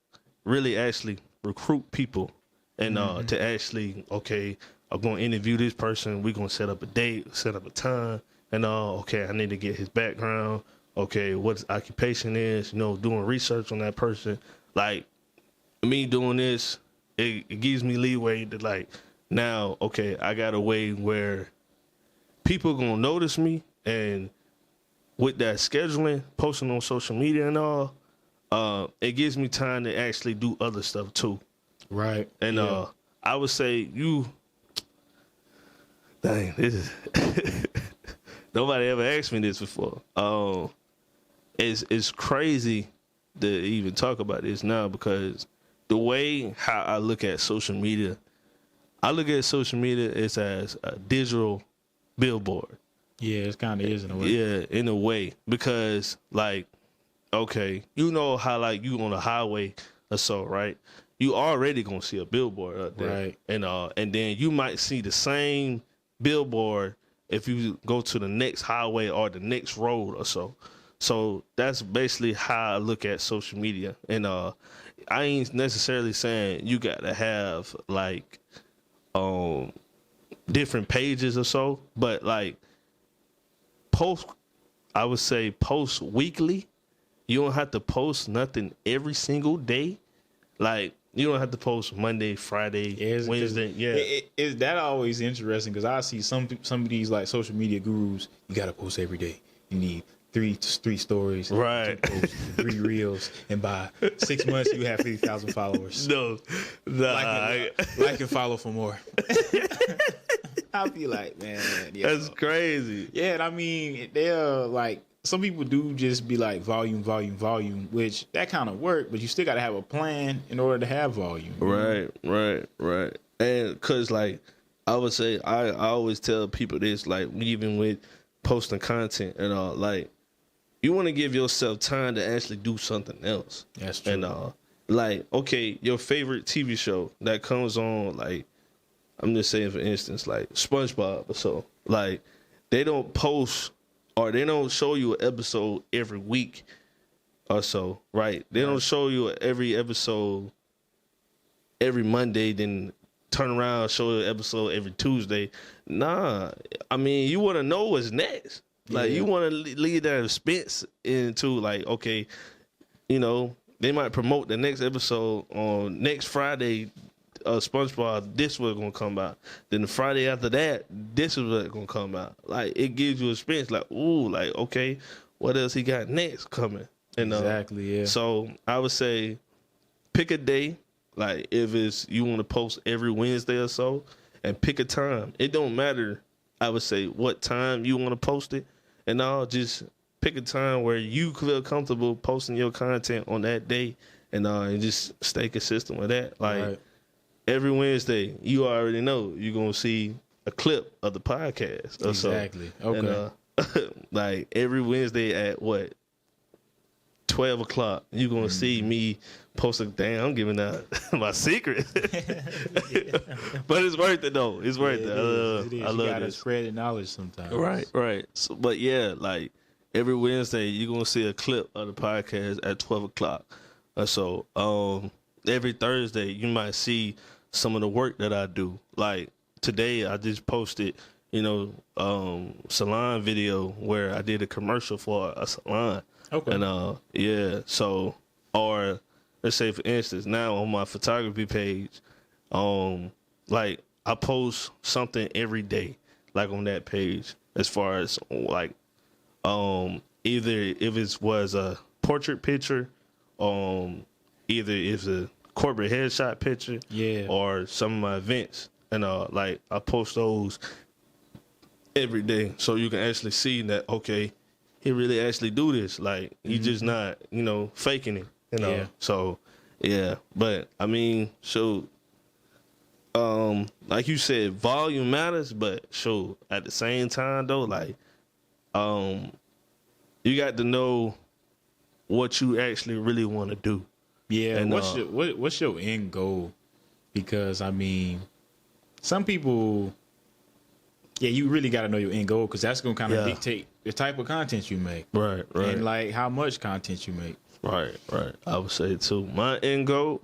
[SPEAKER 1] really actually recruit people and to actually, okay, I'm going to interview this person. We're going to set up a date, set up a time, and okay, I need to get his background. Okay, what his occupation is, you know, doing research on that person. Like me doing this, it gives me leeway to like, now, okay, I got a way where people gonna notice me, and with that scheduling, posting on social media and all, it gives me time to actually do other stuff too. Right. And I would say dang, this is nobody ever asked me this before. It's crazy to even talk about this now, because the way how I look at social media, I look at social media as a digital billboard.
[SPEAKER 2] Yeah, it kind of is in a way.
[SPEAKER 1] Yeah, in a way, because like, okay, you know how like you on a highway or so, right? You already gonna see a billboard up there, right? And then you might see the same billboard if you go to the next highway or the next road or so. So that's basically how I look at social media. And I ain't necessarily saying you got to have like different pages or so, but like I would say post weekly. You don't have to post nothing every single day. Like You don't have to post Monday, Friday, Wednesday. Yeah,
[SPEAKER 2] it's that always interesting because I see some of these like social media gurus. You got to post every day. You need three stories,
[SPEAKER 1] right?
[SPEAKER 2] 2 posts, 3 reels, and by 6 months you have 50,000 followers.
[SPEAKER 1] No,
[SPEAKER 2] like and follow for more. I'll be like, man,
[SPEAKER 1] that's crazy.
[SPEAKER 2] Yeah, and I mean, they're like, some people do just be like volume, which that kind of work, but you still got to have a plan in order to have volume.
[SPEAKER 1] Right. And because, like, I would say, I always tell people this, like, even with posting content and all, like, you want to give yourself time to actually do something else.
[SPEAKER 2] That's true.
[SPEAKER 1] And, like, okay, your favorite TV show that comes on, like, I'm just saying, for instance, like SpongeBob or so, like, they don't post or they don't show you an episode every week or so, right? They don't show you every episode every Monday, then turn around and show you an episode every Tuesday. Nah, I mean, you want to know what's next. Like, you want to leave that suspense into, like, okay, you know, they might promote the next episode on next Friday. SpongeBob, this was gonna come out. Then the Friday after that, this is what's gonna come out. Like, it gives you a experience. Like, ooh, like, okay, what else he got next coming? And
[SPEAKER 2] exactly, yeah.
[SPEAKER 1] So I would say, pick a day. Like, if it's you want to post every Wednesday or so, and pick a time. It don't matter. I would say what time you want to post it, and just pick a time where you feel comfortable posting your content on that day, and just stay consistent with that. Like. Right. Every Wednesday, you already know you're going to see a clip of the podcast. Or
[SPEAKER 2] exactly.
[SPEAKER 1] So.
[SPEAKER 2] Okay.
[SPEAKER 1] And, like, every Wednesday at, 12 o'clock, you're going to see me post a damn, I'm giving out my secret. But it's worth it, though. It's worth it.
[SPEAKER 2] It is.
[SPEAKER 1] I love it.
[SPEAKER 2] You got to spread the knowledge sometimes.
[SPEAKER 1] Right. So, but, yeah, like, every Wednesday, you're going to see a clip of the podcast at 12 o'clock. Or so, every Thursday, you might see some of the work that I do. Like, today, I just posted, salon video where I did a commercial for a salon.
[SPEAKER 2] Okay.
[SPEAKER 1] And, so, or let's say, for instance, now on my photography page, like, I post something every day, like, on that page, as far as, like, either if it was a portrait picture, either it's a corporate headshot picture, or some of my events, and like, I post those every day, so you can actually see that, okay, he really actually do this. Like, he just not, faking it, So, yeah, but I mean, so, like you said, volume matters, but at the same time though, like, you got to know what you actually really want to do.
[SPEAKER 2] Yeah, and what's your end goal? Because, I mean, some people, you really got to know your end goal, because that's going to kind of dictate the type of content you make. Right. And, like, how much content you make.
[SPEAKER 1] Right. I would say, too. My end goal,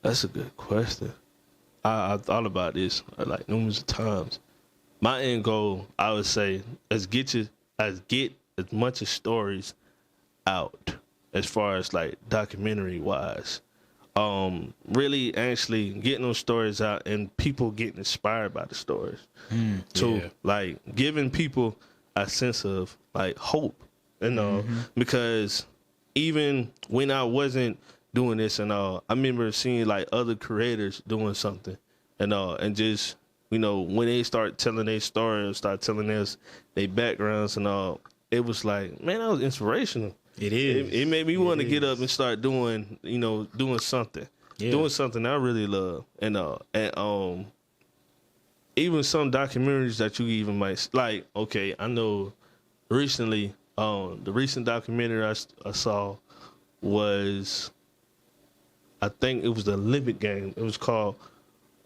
[SPEAKER 1] that's a good question. I thought about this, like, numerous times. My end goal, I would say, is get as much as stories out, as far as, like, documentary wise, really actually getting those stories out and people getting inspired by the stories, like, giving people a sense of, like, hope, because even when I wasn't doing this and all, I remember seeing, like, other creators doing something and just, when they start telling their story and start telling us their backgrounds and all, it was like, man, that was inspirational.
[SPEAKER 2] It is.
[SPEAKER 1] It made me want to get up and start doing, doing something. Yeah. Doing something I really love. And even some documentaries that you even might, like, okay, I know recently, the recent documentary I saw was, I think it was the Olympic game. It was called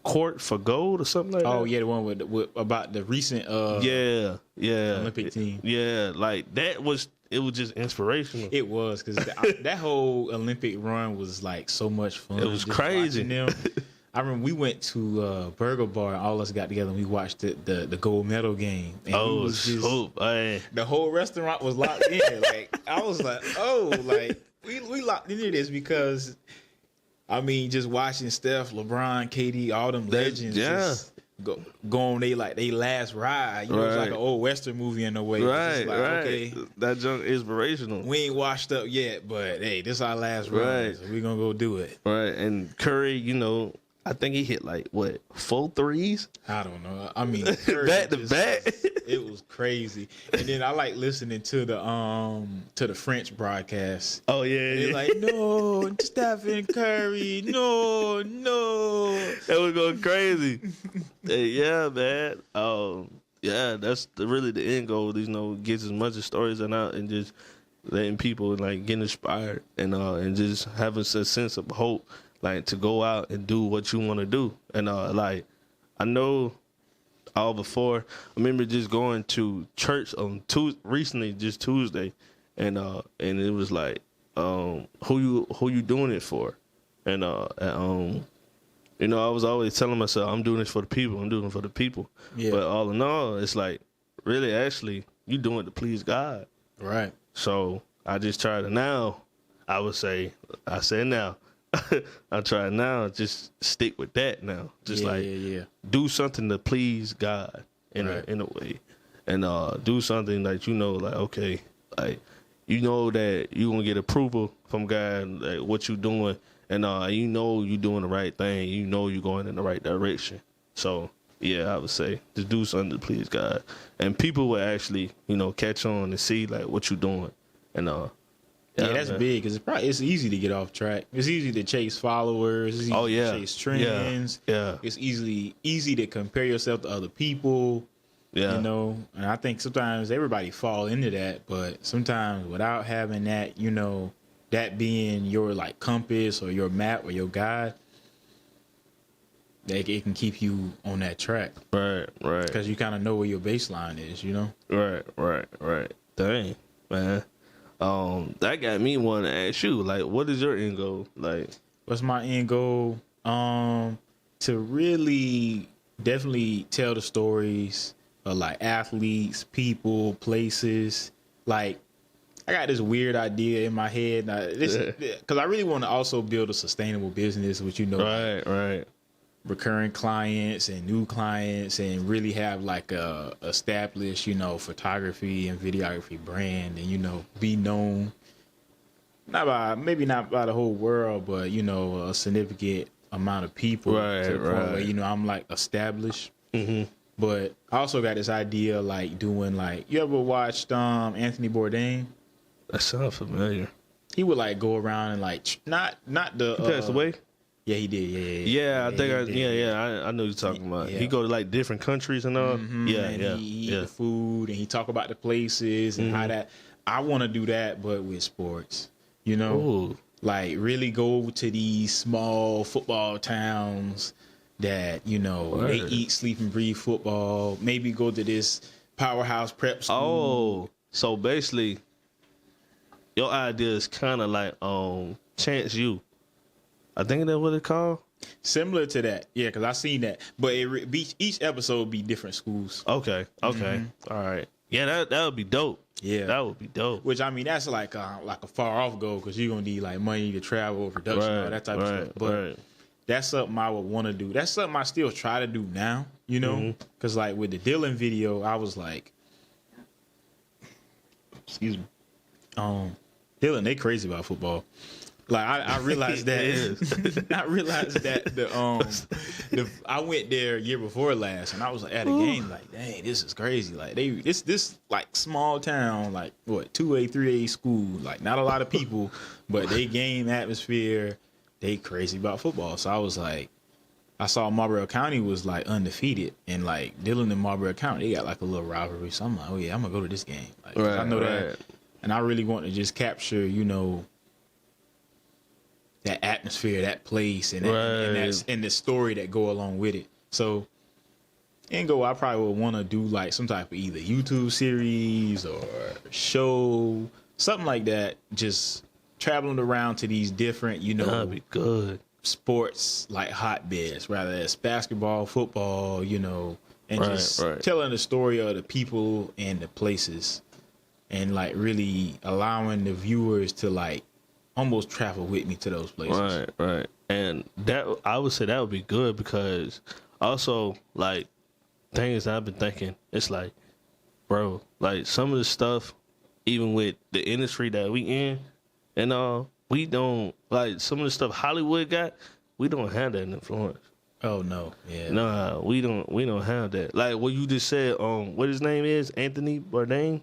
[SPEAKER 1] Court for Gold or something like that.
[SPEAKER 2] Oh, yeah, the one with about the recent Olympic team.
[SPEAKER 1] Yeah, like, it was just inspirational.
[SPEAKER 2] It was, because that whole Olympic run was, like, so much fun.
[SPEAKER 1] It was crazy.
[SPEAKER 2] I remember we went to Burger Bar, and all of us got together and we watched the gold medal game. And the whole restaurant was locked in. Like, I was like, like, we locked into this because, I mean, just watching Steph, LeBron, KD, all them legends just go on they last ride. You know, it's like an old Western movie in a way.
[SPEAKER 1] Right,
[SPEAKER 2] like, okay,
[SPEAKER 1] that junk inspirational.
[SPEAKER 2] We ain't washed up yet, but hey, this our last ride. So we gonna go do it.
[SPEAKER 1] Right, and Curry, you know, I think he hit like what 4 threes.
[SPEAKER 2] I don't know. I mean, Curry
[SPEAKER 1] back to back.
[SPEAKER 2] It was crazy. And then I like listening to the French broadcast.
[SPEAKER 1] Oh yeah,
[SPEAKER 2] they're like, no, Stephen Curry, no.
[SPEAKER 1] That was going crazy. Hey, yeah, man. Yeah, that's really the end goal. You know, get as much of stories out and just letting people like get inspired and just having a sense of hope, like to go out and do what you want to do. And like I know. All before, I remember just going to church on recently, just Tuesday, and it was like, who you doing it for? And you know, I was always telling myself, I'm doing this for the people. I'm doing it for the people. Yeah. But all in all, it's like, really, actually, you doing it to please God.
[SPEAKER 2] Right.
[SPEAKER 1] So I just try to now. I say now. I try now, just stick with that now. Just do something to please God in a way, and do something that you know, like okay, like you know that you gonna get approval from God, like what you doing, and you know you doing the right thing. You know you going in the right direction. So yeah, I would say just do something to please God, and people will actually catch on and see like what you doing, and
[SPEAKER 2] yeah, that's big because it's easy to get off track. It's easy to chase followers. It's easy to chase trends.
[SPEAKER 1] Yeah.
[SPEAKER 2] It's easy to compare yourself to other people. Yeah. You know, and I think sometimes everybody fall into that, but sometimes without having that, that being your like compass or your map or your guide, it can keep you on that track.
[SPEAKER 1] Right.
[SPEAKER 2] Because you kind of know where your baseline is,
[SPEAKER 1] Right. Dang, man. That got me wanting to ask you, like, what is your end goal? Like,
[SPEAKER 2] what's my end goal? To really definitely tell the stories of like athletes, people, places. Like, I got this weird idea in my head because I really want to also build a sustainable business, which
[SPEAKER 1] right.
[SPEAKER 2] Recurring clients and new clients, and really have like a established, photography and videography brand, and be known maybe not by the whole world, but a significant amount of people to the point where I'm like established. Mm-hmm. But I also got this idea like doing like, you ever watched Anthony Bourdain?
[SPEAKER 1] That sounds familiar.
[SPEAKER 2] He would like go around and like not the
[SPEAKER 1] he passed away.
[SPEAKER 2] Yeah, he did.
[SPEAKER 1] Yeah, I think I know you're talking about. Yeah. He go to like different countries and all.
[SPEAKER 2] Mm-hmm. And he eat the food and he talk about the places and how that. I want to do that, but with sports.
[SPEAKER 1] Ooh.
[SPEAKER 2] Like really go to these small football towns that they eat, sleep, and breathe football. Maybe go to this powerhouse prep school.
[SPEAKER 1] Oh, so basically, your idea is kind of like Chance U. I think that's what it's called.
[SPEAKER 2] Similar to that, yeah, because I seen that. But each episode be different schools.
[SPEAKER 1] Okay, all right. Yeah, that would be dope.
[SPEAKER 2] Yeah,
[SPEAKER 1] that would be dope.
[SPEAKER 2] Which I mean, that's like a far off goal because you're gonna need like money to travel, production, all that type of stuff. But that's something I would want to do. That's something I still try to do now. Because like with the Dylan video, I was like, excuse me, Dylan, they crazy about football. Like I realized that I realized that I went there year before last and I was like at a game like, dang, this is crazy. Like this like small town, like what 2A, 3A school, like not a lot of people, but they game atmosphere, they crazy about football. So I was like, I saw Marlboro County was like undefeated, and like Dillon and Marlboro County, they got like a little rivalry. So I'm like, oh yeah, I'm gonna go to this game. Like I know that, and I really want to just capture, that atmosphere, that place, and the story that go along with it. So, I probably would want to do like some type of either YouTube series or show, something like that. Just traveling around to these different,
[SPEAKER 1] that'd be good,
[SPEAKER 2] sports like hotbeds, rather as basketball, football, and just telling the story of the people and the places, and like really allowing the viewers to like almost travel with me to those places.
[SPEAKER 1] Right. And that, I would say that would be good, because also, like, things I've been thinking, it's like, bro, like, some of the stuff, even with the industry that we in and all, we don't, like, some of the stuff Hollywood got, we don't have that in Florence.
[SPEAKER 2] Oh no, yeah.
[SPEAKER 1] Nah, we don't have that. Like what you just said, what his name is, Anthony Bourdain.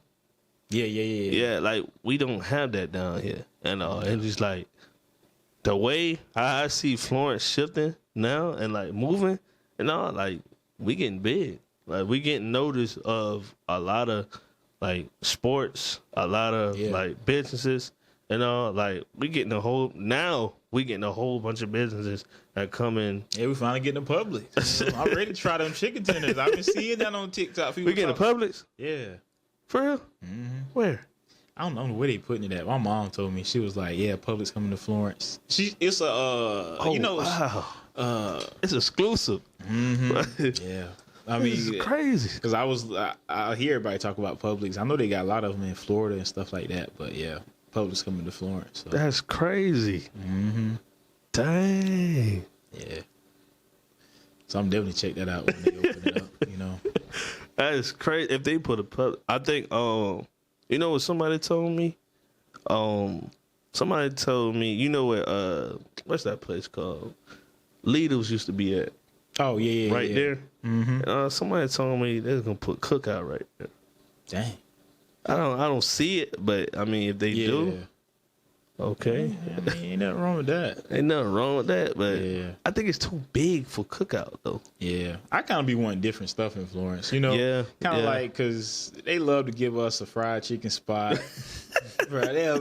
[SPEAKER 2] Yeah.
[SPEAKER 1] Yeah, like we don't have that down here, and just like the way I see Florence shifting now and like moving and all, like we getting big, like we getting noticed of a lot of like sports, a lot of like businesses and all. Like we getting a whole bunch of businesses that come in.
[SPEAKER 2] Yeah, we finally getting to Publix. You know, I'm ready to try them chicken tenders. I've been seeing that on TikTok.
[SPEAKER 1] We getting to Publix?
[SPEAKER 2] Yeah.
[SPEAKER 1] For real?
[SPEAKER 2] Mm-hmm.
[SPEAKER 1] Where?
[SPEAKER 2] I don't know where they putting it at. My mom told me, she was like, "Yeah, Publix coming to Florence." It's a
[SPEAKER 1] wow. It's exclusive.
[SPEAKER 2] Mm-hmm. Yeah. I mean,
[SPEAKER 1] it's crazy.
[SPEAKER 2] Because I hear everybody talk about Publix. I know they got a lot of them in Florida and stuff like that. But yeah, Publix coming to Florence. So.
[SPEAKER 1] That's crazy.
[SPEAKER 2] Mm-hmm.
[SPEAKER 1] Dang.
[SPEAKER 2] Yeah. So I'm definitely check that out when they open it up. You know.
[SPEAKER 1] That is crazy. If they put a Publix, I think. You know what somebody told me? Somebody told me. You know what? What's that place called? Lidl's used to be at.
[SPEAKER 2] Oh yeah.
[SPEAKER 1] Right there.
[SPEAKER 2] Mm-hmm.
[SPEAKER 1] Somebody told me they're gonna put Cookout right there.
[SPEAKER 2] Dang.
[SPEAKER 1] I don't see it, but I mean, if they do, okay.
[SPEAKER 2] I mean, ain't nothing wrong with that.
[SPEAKER 1] Ain't nothing wrong with that, but I think it's too big for Cookout though.
[SPEAKER 2] Yeah, I kind of be wanting different stuff in Florence, you know.
[SPEAKER 1] Yeah,
[SPEAKER 2] kind of like because they love to give us a fried chicken spot. Right,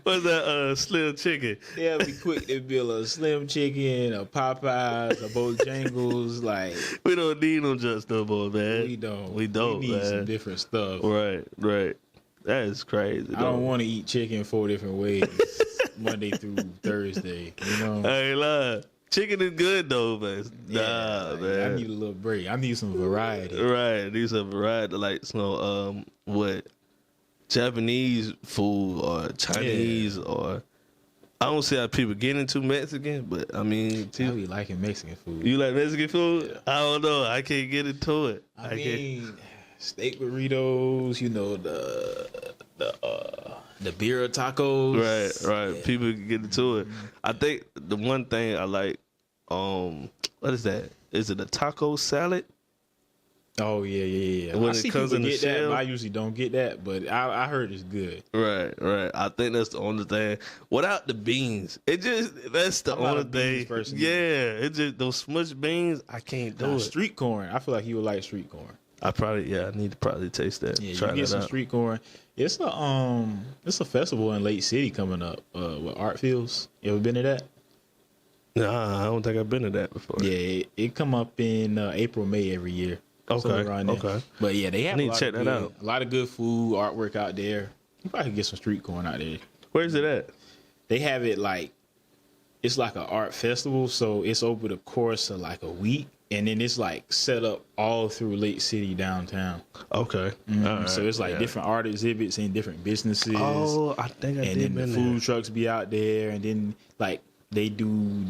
[SPEAKER 1] what's that? Slim Chicken.
[SPEAKER 2] They'll be quick to build a Slim Chicken, a Popeyes, a Bojangles. Like
[SPEAKER 1] we don't need them just no more, man.
[SPEAKER 2] We don't.
[SPEAKER 1] We need
[SPEAKER 2] man. Some different stuff.
[SPEAKER 1] Right. That is crazy.
[SPEAKER 2] I don't want to eat chicken 4 different ways, Monday through Thursday. You know.
[SPEAKER 1] I ain't lying. Chicken is good though, man. Nah, man.
[SPEAKER 2] I need a little break. I need some variety.
[SPEAKER 1] Right. I need some variety, like what Japanese food or Chinese or. I don't see how people get into Mexican, but I mean,
[SPEAKER 2] I be liking Mexican food.
[SPEAKER 1] You like Mexican food? Yeah. I don't know. I can't get into it.
[SPEAKER 2] I mean, steak burritos. You know the beer tacos.
[SPEAKER 1] Right. Yeah. People can get into it. I think the one thing I like, what is that? Is it a taco salad?
[SPEAKER 2] Oh yeah.
[SPEAKER 1] When
[SPEAKER 2] I see
[SPEAKER 1] comes
[SPEAKER 2] people
[SPEAKER 1] in the
[SPEAKER 2] get
[SPEAKER 1] shell,
[SPEAKER 2] that, but I usually don't get that. But I heard it's good.
[SPEAKER 1] Right. I think that's the only thing. Without the beans, that's the only thing. Yeah, it's just those smushed beans. I can't do it.
[SPEAKER 2] Street corn. I feel like you would like street corn.
[SPEAKER 1] I need to probably taste that.
[SPEAKER 2] Yeah, you get some street corn. It's a festival in Lake City coming up with Art Fields. You ever been to that?
[SPEAKER 1] Nah, I don't think I've been to that before.
[SPEAKER 2] Yeah, it come up in April, May every year.
[SPEAKER 1] Okay.
[SPEAKER 2] But yeah, they have
[SPEAKER 1] I need to check that out.
[SPEAKER 2] A lot of good food, artwork out there. You probably can get some street corn out there.
[SPEAKER 1] Where's it at?
[SPEAKER 2] They have it it's like an art festival, so it's over the course of like a week, and then it's like set up all through Lake City downtown.
[SPEAKER 1] Okay.
[SPEAKER 2] Mm-hmm. All right. So it's like different art exhibits and different businesses.
[SPEAKER 1] Oh, I think I did.
[SPEAKER 2] And then the food trucks be out there, and then like they do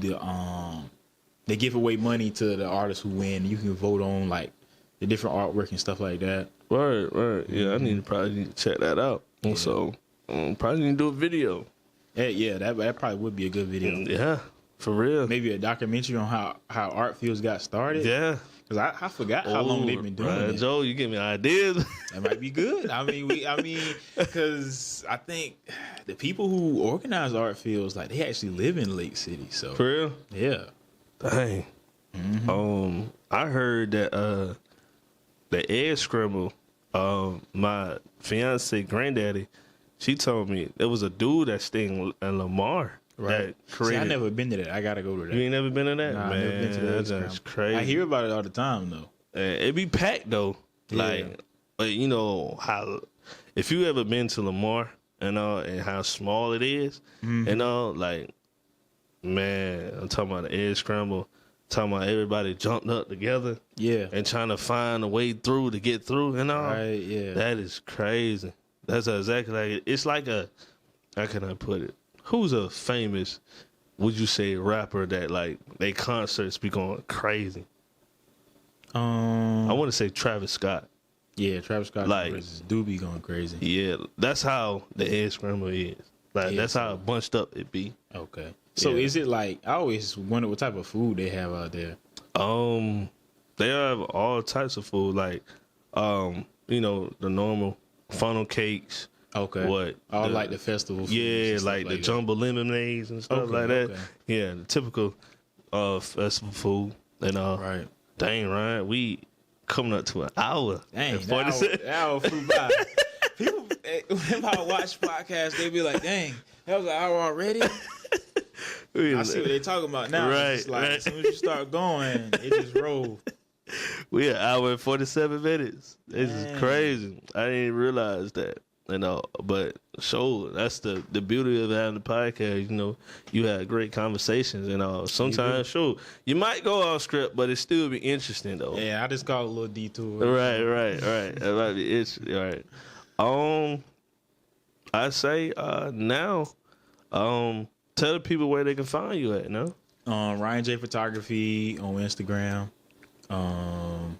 [SPEAKER 2] they give away money to the artists who win. You can vote on like the different artwork and stuff like that.
[SPEAKER 1] Right. Yeah, I need to check that out. Yeah. So, probably need to do a video.
[SPEAKER 2] Yeah, that probably would be a good video.
[SPEAKER 1] Yeah, for real.
[SPEAKER 2] Maybe a documentary on how Art Fields got started.
[SPEAKER 1] Yeah.
[SPEAKER 2] Because I forgot how long they've been doing it.
[SPEAKER 1] Joe, you give me ideas.
[SPEAKER 2] That might be good. I mean, because I think the people who organize Art Fields, like, they actually live in Lake City. So
[SPEAKER 1] for real?
[SPEAKER 2] Yeah.
[SPEAKER 1] Dang. Mm-hmm. I heard that the egg scramble, my fiance granddaddy, she told me there was a dude that stayed in Lamar. Right.
[SPEAKER 2] See, I never been to that. I gotta go to that.
[SPEAKER 1] You ain't never been to that?
[SPEAKER 2] Nah,
[SPEAKER 1] man,
[SPEAKER 2] I never been to that.
[SPEAKER 1] That's crazy.
[SPEAKER 2] I hear about it all the time though.
[SPEAKER 1] It be packed though.
[SPEAKER 2] Yeah.
[SPEAKER 1] Like you know how if you ever been to Lamar and how small it is, like man, I'm talking about the egg scramble. Talking about everybody jumped up together, and trying to find a way through to get through, and all.
[SPEAKER 2] Right, yeah.
[SPEAKER 1] That is crazy. That's exactly like it. It's like how can I put it? who's a famous, would you say, rapper that like they concerts be going crazy? I want to say Travis Scott.
[SPEAKER 2] Yeah, Travis Scott
[SPEAKER 1] like
[SPEAKER 2] do be going crazy.
[SPEAKER 1] Yeah, that's how the Ed Scramble is. Like that's how bunched up it be.
[SPEAKER 2] Okay. So is it like, I always wonder what type of food they have out there.
[SPEAKER 1] They have all types of food, like you know, the normal funnel cakes.
[SPEAKER 2] Okay. Like the festival foods.
[SPEAKER 1] Yeah, like the jumbo lemonades and stuff like that. Okay. Yeah, the typical festival food. And
[SPEAKER 2] right.
[SPEAKER 1] Dang, Ryan, we coming up to an hour.
[SPEAKER 2] Dang, that hour flew by. People, if I watch podcasts, they be like, dang, that was an hour already? I see what they talking about now.
[SPEAKER 1] Right,
[SPEAKER 2] it's like,
[SPEAKER 1] right.
[SPEAKER 2] As soon as you start going, it just rolls.
[SPEAKER 1] We an hour and 47 minutes. This is crazy. I didn't even realize that. You know, but that's the beauty of having the podcast. You know, you had great conversations, and sometimes you might go off script, but it still be interesting though.
[SPEAKER 2] Yeah, I just call it a little detour.
[SPEAKER 1] Right. That might be interesting. Right. I say now, tell the people where they can find you at now.
[SPEAKER 2] Ryan J Photography on Instagram. Ryan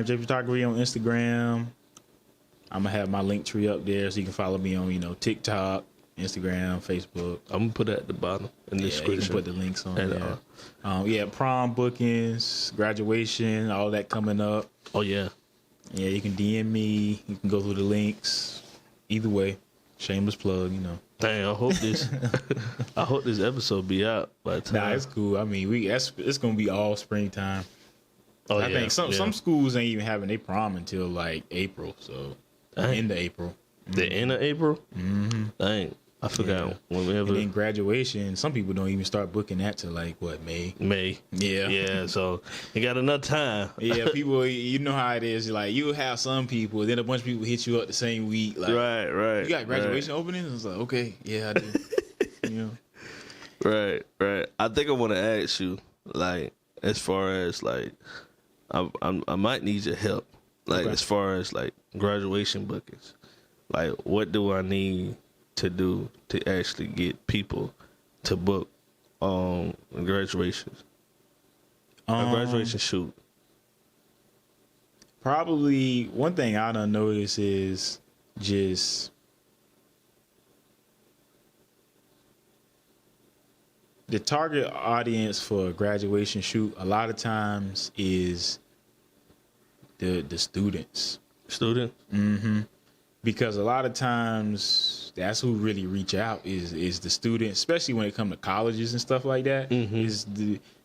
[SPEAKER 2] J Photography on Instagram. I'm gonna have my link tree up there so you can follow me on, TikTok, Instagram, Facebook.
[SPEAKER 1] I'm gonna put it at the bottom in the description.
[SPEAKER 2] You can put the links on there. Prom bookings, graduation, all that coming up.
[SPEAKER 1] Oh yeah.
[SPEAKER 2] Yeah, you can DM me. You can go through the links. Either way, shameless plug.
[SPEAKER 1] Dang, I hope this episode be out by the time.
[SPEAKER 2] Nah, it's cool. I mean, it's gonna be all springtime.
[SPEAKER 1] Oh,
[SPEAKER 2] I think some schools ain't even having their prom until like April. So. End of April.
[SPEAKER 1] The end of April?
[SPEAKER 2] Mm-hmm.
[SPEAKER 1] Dang. I forgot. Whenever.
[SPEAKER 2] And then graduation, some people don't even start booking that till like, May?
[SPEAKER 1] May.
[SPEAKER 2] Yeah.
[SPEAKER 1] Yeah, so you got enough time.
[SPEAKER 2] Yeah, people, you know how it is. Like, you'll have some people, then a bunch of people hit you up the same week. Like,
[SPEAKER 1] right.
[SPEAKER 2] You got graduation openings? It's like, okay, yeah, I do.
[SPEAKER 1] Right. I think I want to ask you, like, as far as, like, I might need your help. Like, as far as, like, graduation bookings. Like, what do I need to do to actually get people to book graduations? A graduation shoot.
[SPEAKER 2] Probably one thing I done noticed is just the target audience for a graduation shoot a lot of times is the students.
[SPEAKER 1] Student?
[SPEAKER 2] Mm-hmm. Because a lot of times that's who really reach out is the students, especially when it comes to colleges and stuff like that.
[SPEAKER 1] Mm-hmm.
[SPEAKER 2] Is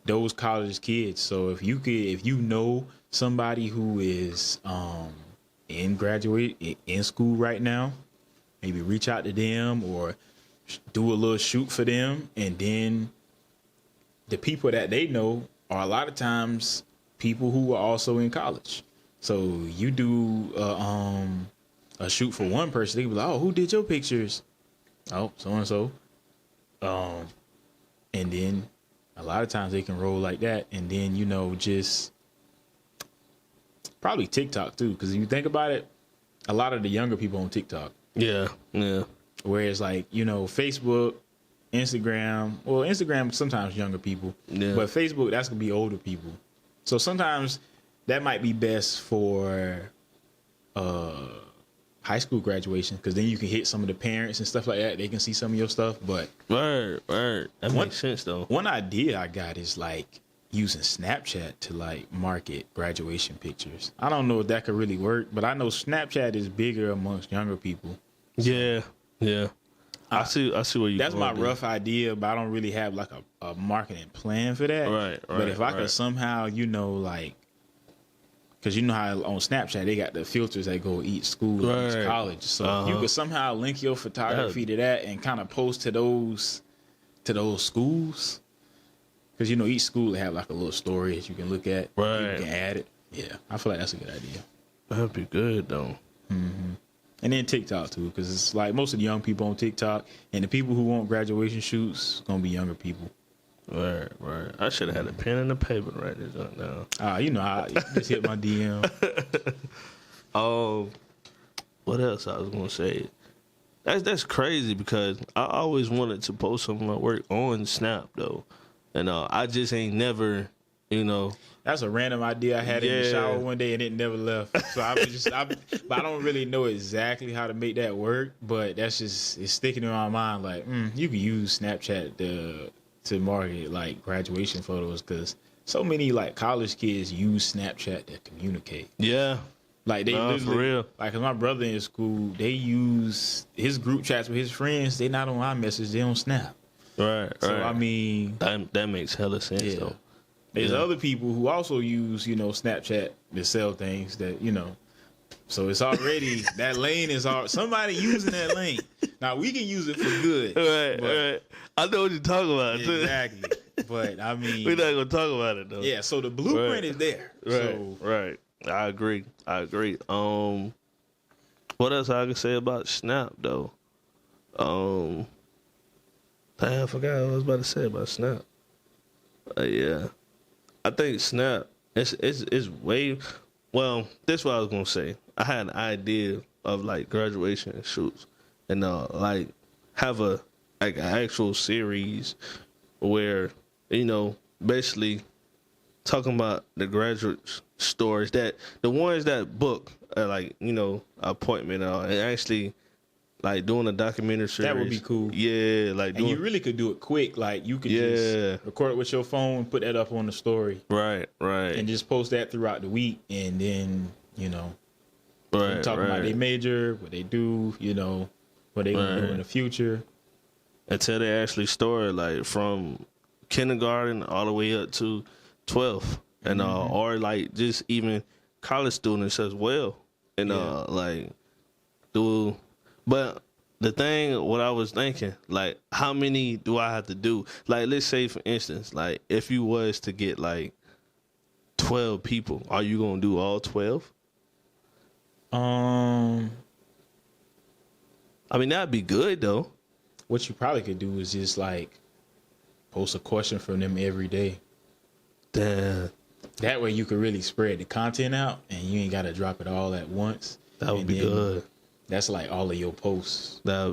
[SPEAKER 2] those college kids. So if you know somebody who is in school right now, maybe reach out to them or do a little shoot for them, and then the people that they know are a lot of times people who are also in college. So you do a shoot for one person, they be like, "Oh, who did your pictures?" "Oh, so and so." And then a lot of times they can roll like that, and then just probably TikTok too, because if you think about it, a lot of the younger people on TikTok.
[SPEAKER 1] Yeah.
[SPEAKER 2] Whereas like Facebook, Instagram. Well, Instagram sometimes younger people, but Facebook that's gonna be older people. So sometimes that might be best for high school graduation, because then you can hit some of the parents and stuff like that. They can see some of your stuff. But
[SPEAKER 1] Word. That makes sense though.
[SPEAKER 2] One idea I got is like using Snapchat to like market graduation pictures. I don't know if that could really work, but I know Snapchat is bigger amongst younger people.
[SPEAKER 1] Yeah. I see where you.
[SPEAKER 2] That's my rough idea, but I don't really have like a marketing plan for that.
[SPEAKER 1] Right.
[SPEAKER 2] But if I could somehow, like, because you know how on Snapchat they got the filters that go each school, each college. So if you could somehow link your photography to that and kind of post to those schools, because each school have like a little story that you can look at.
[SPEAKER 1] Right.
[SPEAKER 2] You can add it. Yeah, I feel like that's a good idea.
[SPEAKER 1] That'd be good though.
[SPEAKER 2] Mm-hmm. And then TikTok too, because it's like most of the young people on TikTok, and the people who want graduation shoots gonna be younger people.
[SPEAKER 1] Right. I should have had a pen and a paper right there now.
[SPEAKER 2] I just hit my DM.
[SPEAKER 1] What else I was gonna say? That's crazy because I always wanted to post some of my work on Snap though, and I just ain't never, you know.
[SPEAKER 2] That's a random idea I had in the shower one day and it never left. So but I don't really know exactly how to make that work. But that's just it's sticking in my mind. Like you can use Snapchat to market like graduation photos because so many like college kids use Snapchat to communicate.
[SPEAKER 1] Yeah.
[SPEAKER 2] Like they literally,
[SPEAKER 1] for real.
[SPEAKER 2] like, cause my brother in school, they use his group chats with his friends. They not on iMessage, they on Snap.
[SPEAKER 1] Right.
[SPEAKER 2] So
[SPEAKER 1] right.
[SPEAKER 2] I mean,
[SPEAKER 1] that makes hella sense though.
[SPEAKER 2] There's other people who also use, Snapchat to sell things that, So it's already that lane is somebody using that lane. Now we can use it for good.
[SPEAKER 1] Right. I know what you're talking about.
[SPEAKER 2] Exactly. But I mean,
[SPEAKER 1] we're not gonna talk about it though.
[SPEAKER 2] Yeah. So the blueprint is there.
[SPEAKER 1] Right. I agree. What else I can say about Snap though? Damn, I forgot what I was about to say about Snap. Yeah. I think Snap it's way well, that's what I was gonna say. I had an idea of like graduation shoots and like have an actual series where, basically talking about the graduate stories that the ones that book appointment and actually like doing a documentary series.
[SPEAKER 2] That would be cool.
[SPEAKER 1] Yeah, like
[SPEAKER 2] and you really could do it quick. Like you could just record it with your phone, put that up on the story.
[SPEAKER 1] Right.
[SPEAKER 2] And just post that throughout the week, and then talk about their major, what they do, what they gonna do in the future.
[SPEAKER 1] Until they actually story like from kindergarten all the way up to 12th, and or like just even college students as well, and like do. But the thing, what I was thinking, like, how many do I have to do? Like, let's say, for instance, like, if you was to get, like, 12 people, are you going to do all 12? I mean, that'd be good, though.
[SPEAKER 2] What you probably could do is just, like, post a question from them every day.
[SPEAKER 1] Damn.
[SPEAKER 2] That way you could really spread the content out, and you ain't got to drop it all at once.
[SPEAKER 1] That would be good.
[SPEAKER 2] That's like all of your posts.
[SPEAKER 1] Yeah,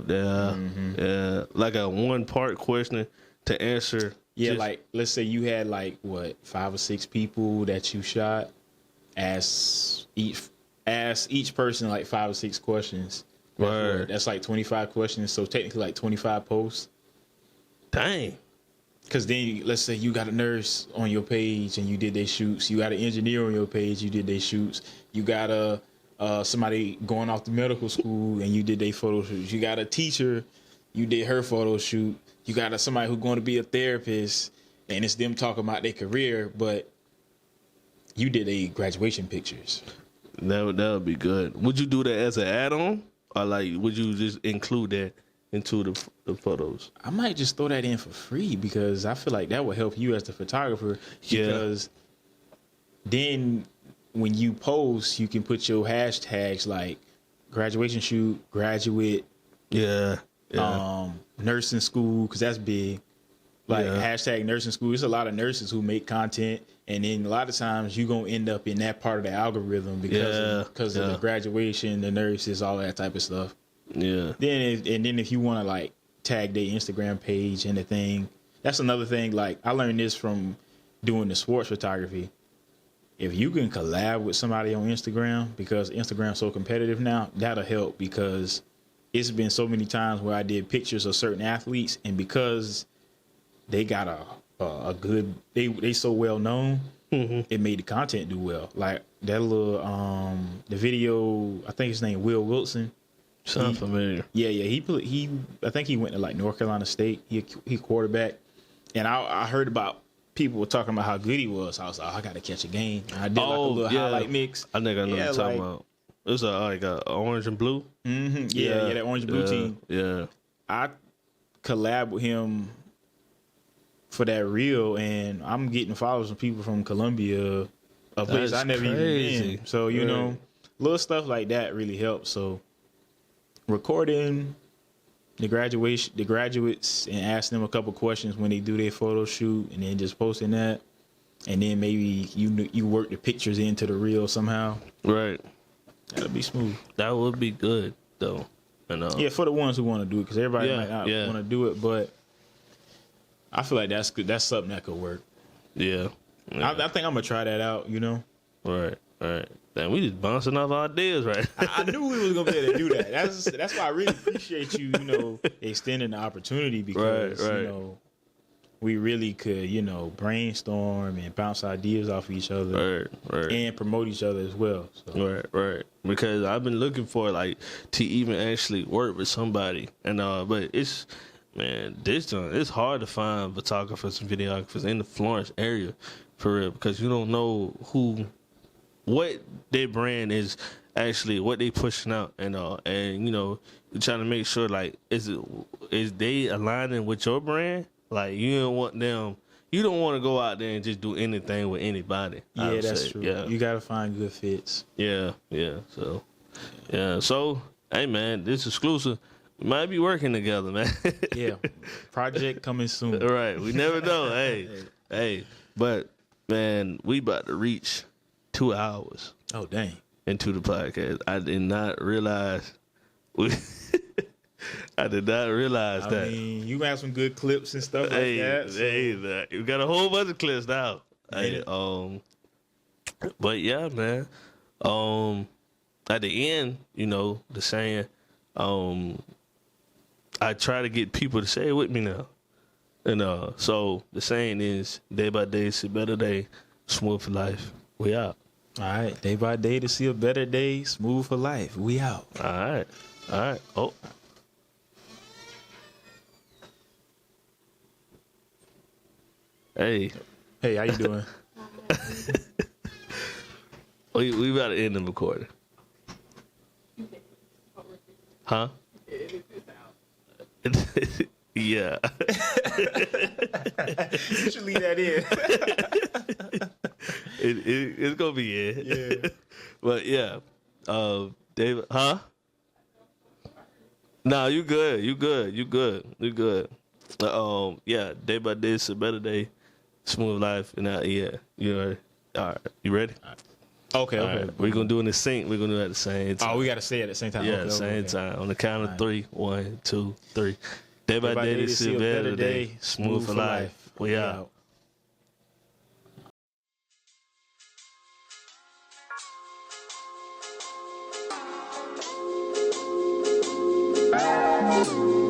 [SPEAKER 1] like a 1-part question to answer.
[SPEAKER 2] Yeah, like let's say you had like 5 or 6 people that you shot. Ask each person like 5 or 6 questions.
[SPEAKER 1] Right.
[SPEAKER 2] That's like 25 questions. So technically like 25 posts.
[SPEAKER 1] Dang.
[SPEAKER 2] Because then let's say you got a nurse on your page and you did their shoots. You got an engineer on your page, you did their shoots. You got somebody going off to medical school and you did their photo shoots. You got a teacher, you did her photo shoot. You got somebody who's going to be a therapist and it's them talking about their career, but you did a graduation pictures.
[SPEAKER 1] That would be good. Would you do that as an add-on, or like would you just include that into the photos?
[SPEAKER 2] I might just throw that in for free because I feel like that would help you as the photographer. Because then when you post, you can put your hashtags like graduation shoot, graduate, nursing school, because that's big. Like hashtag nursing school. There's a lot of nurses who make content, and then a lot of times you're gonna end up in that part of the algorithm because of the graduation, the nurses, all that type of stuff.
[SPEAKER 1] Yeah.
[SPEAKER 2] Then if you want to like tag their Instagram page and the thing, that's another thing. Like I learned this from doing the sports photography. If you can collab with somebody on Instagram, because Instagram's so competitive now, that'll help, because it's been so many times where I did pictures of certain athletes, and because they got a good, they so well known, it made the content do well. Like that little the video, I think his name Will Wilson.
[SPEAKER 1] Sound familiar?
[SPEAKER 2] Yeah. He I think he went to like North Carolina State. He quarterback, and I heard about people were talking about how good he was. I was like, I got to catch a game. And I did like a little highlight mix.
[SPEAKER 1] I think I know what you're talking about. It was like orange and blue.
[SPEAKER 2] Mm-hmm. Yeah, that orange and blue team.
[SPEAKER 1] Yeah,
[SPEAKER 2] I collab with him for that reel, and I'm getting followers from people from Colombia, a place I never even been. So little stuff like that really helps. So recording the graduates and asking them a couple questions when they do their photo shoot, and then just posting that, and then maybe you work the pictures into the reel somehow.
[SPEAKER 1] Right.
[SPEAKER 2] That'll be smooth.
[SPEAKER 1] That would be good though.
[SPEAKER 2] Yeah, for the ones who want to do it, because everybody might not want to do it, but I feel like that's good. That's something that could work.
[SPEAKER 1] Yeah.
[SPEAKER 2] I think I'm gonna try that out.
[SPEAKER 1] Right. Damn, we just bouncing off ideas, right?
[SPEAKER 2] I knew we was gonna be able to do that. That's why I really appreciate you, extending the opportunity, because we really could, brainstorm and bounce ideas off each other, and promote each other as well. So.
[SPEAKER 1] Right. Because I've been looking for to even actually work with somebody, and but it's hard to find photographers and videographers in the Florence area, for real, because you don't know what their brand is actually, what they pushing out, and you're trying to make sure is they aligning with your brand. You don't want to go out there and just do anything with anybody.
[SPEAKER 2] Yeah, that's true. Yeah. You gotta find good fits.
[SPEAKER 1] Yeah. So hey man, this exclusive. We might be working together, man.
[SPEAKER 2] Yeah. Project coming soon.
[SPEAKER 1] Right. We never know. Hey. But man, we about to reach 2 hours.
[SPEAKER 2] Oh dang.
[SPEAKER 1] Into the podcast. I did not realize that.
[SPEAKER 2] I mean, you have some good clips and stuff like that. So.
[SPEAKER 1] You got a whole bunch of clips now. Hey, but yeah, man. At the end, the saying, I try to get people to say it with me now. And so the saying is, day by day, see a better day, smooth for life. We out.
[SPEAKER 2] All right. Day by day to see a better day, smooth for life. We out.
[SPEAKER 1] All right. Oh. Hey,
[SPEAKER 2] how you doing?
[SPEAKER 1] we about to end the recording. Huh? Yeah.
[SPEAKER 2] You should leave that in.
[SPEAKER 1] It's gonna be in.
[SPEAKER 2] Yeah.
[SPEAKER 1] But yeah, David, huh? No, you good. Yeah, day by day it's a better day, smooth life, and you know. All right, you ready?
[SPEAKER 2] Okay.
[SPEAKER 1] Right. We're gonna do it in the sync. We're gonna do it at the same time.
[SPEAKER 2] Oh, we gotta say it at the same time.
[SPEAKER 1] Yeah, same time. On the count of 3. 1, 2, 3. Day by day, this is a better day. Smooth for life. We out.
[SPEAKER 3] Bye.